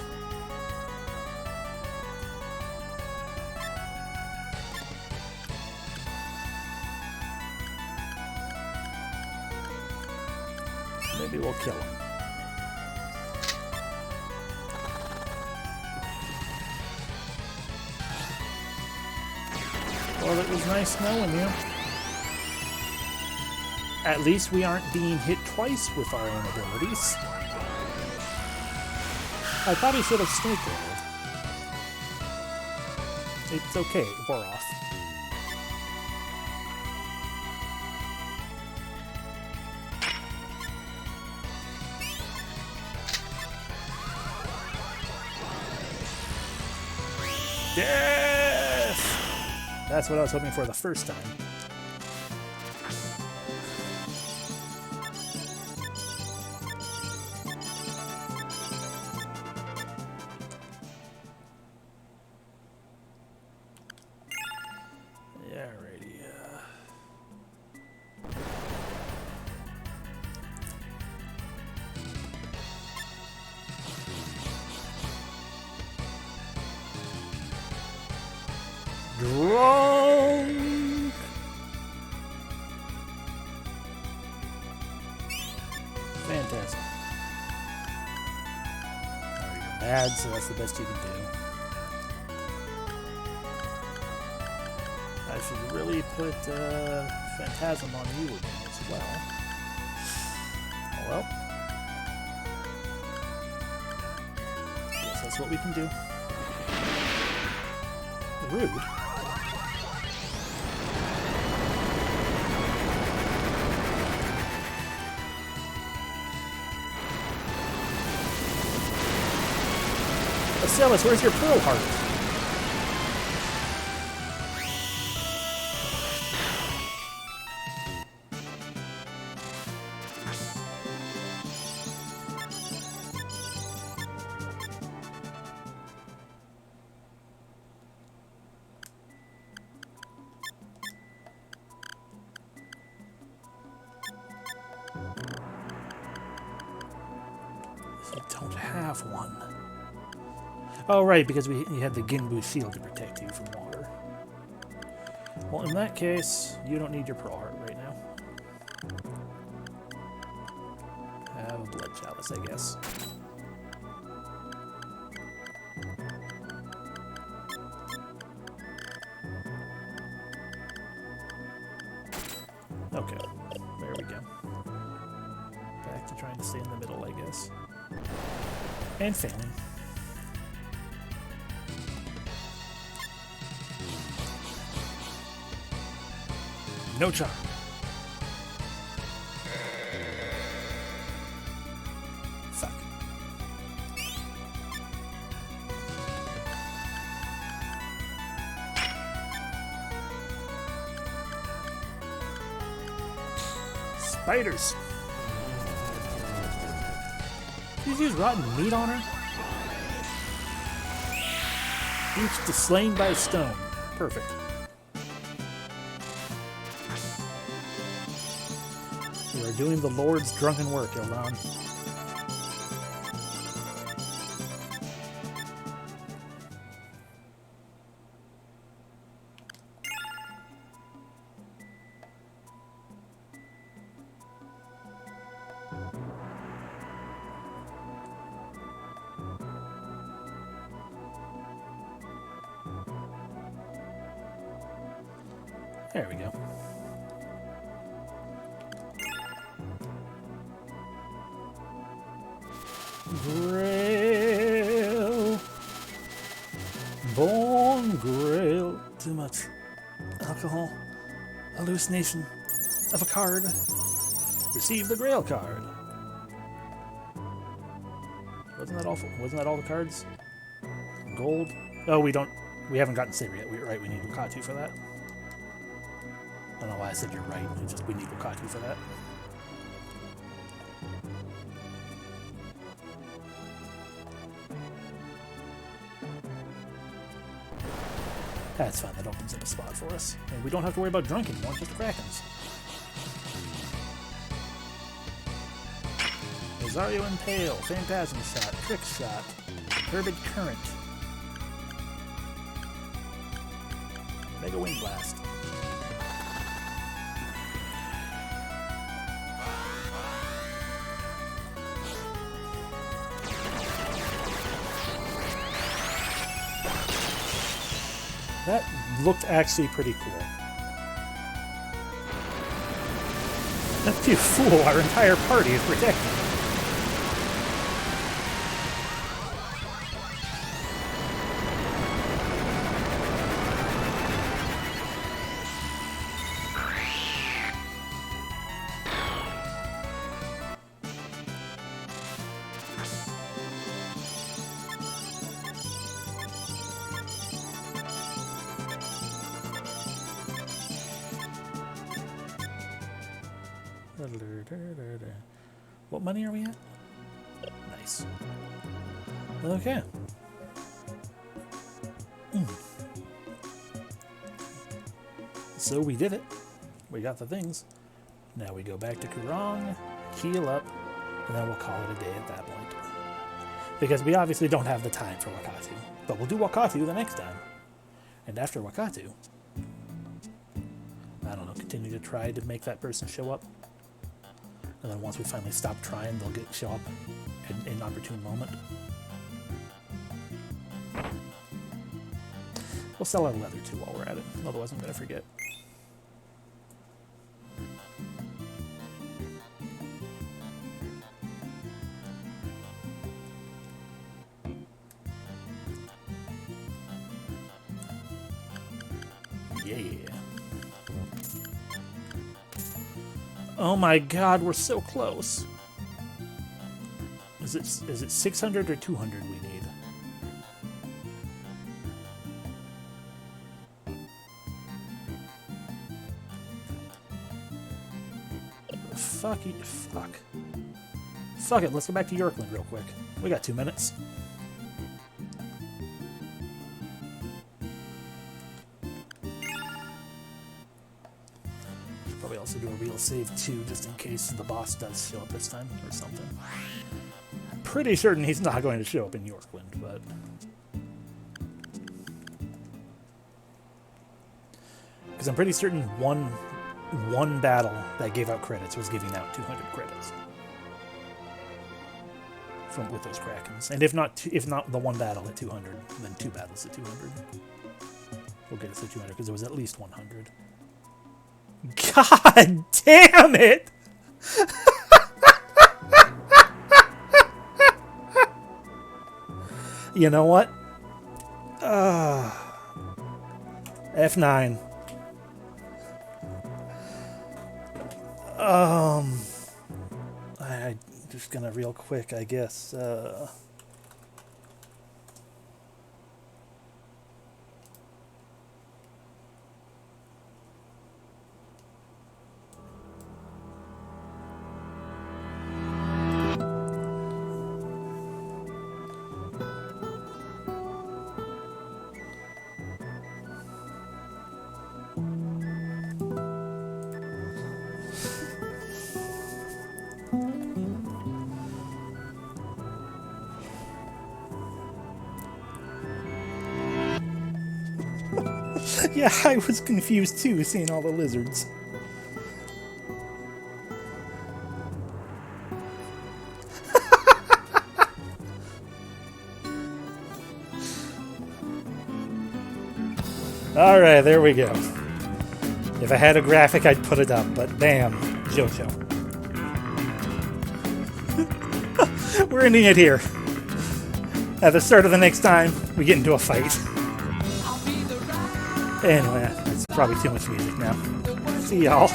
Maybe we'll kill him. Well, it was nice knowing you. At least we aren't being hit twice with our own abilities. I probably should have snake rolled. It's okay, it wore off. Yes! That's what I was hoping for the first time. Drunk. bad, so that's the best you can do. I should really put Phantasm on you again as well. Oh well. Guess that's what we can do. Rude. Acelis, where's your Pearl Heart? I don't have one. Oh, right, because you had the Ginbu shield to protect you from water. Well, in that case, you don't need your Pearl Heart right now. Have a Blood Chalice, I guess. Okay, there we go. Back to trying to stay in the middle, I guess. And failing. No charm. Fuck. Spiders. Did you use rotten meat on her? Each to slain by a stone. Perfect. You are doing the Lord's drunken work, Ildan. There we go. Grail. Born Grail. Too much alcohol. Hallucination of a card. Receive the Grail card. Wasn't that all the cards? Gold? Oh, we haven't gotten Saber yet. We're right, we need Wakatu for that. I don't know why I said you're right. It's just we need Wakatu for that. That's fine, that opens up a spot for us. And we don't have to worry about drunk anymore, just Krakens. Rosario Impale, Phantasm Shot, Trick Shot, Turbid Current, Mega Wind Blast. That looked actually pretty cool. That's you fool, our entire party is protected. What money are we at? Nice. Okay. So we did it. We got the things. Now we go back to Kurong, heal up, and then we'll call it a day at that point. Because we obviously don't have the time for Wakatu. But we'll do Wakatu the next time. And after Wakatu, I don't know, continue to try to make that person show up. And then once we finally stop trying, they'll show up in an opportune moment. We'll sell our leather too while we're at it. Otherwise I'm going to forget. Yeah. Oh my god, we're so close. Is it 600 or 200 we need? Fuck it, let's go back to Yorkland real quick. We got 2 minutes. Should probably also do a real save too, just in case the boss does show up this time or something. I'm pretty certain he's not going to show up in Yorkland, but... Because I'm pretty certain one battle that gave out credits was giving out 200 credits with those Krakens, and if not the one battle at 200, then 2 battles at 200 will get us to 200 because it was at least 100. God damn it! You know what? F9. I'm just gonna real quick, I guess. Yeah, I was confused too, seeing all the lizards. Alright, there we go. If I had a graphic, I'd put it up, but bam, JoJo. We're ending it here. At the start of the next time, we get into a fight. Anyway, that's probably too much music now. See y'all.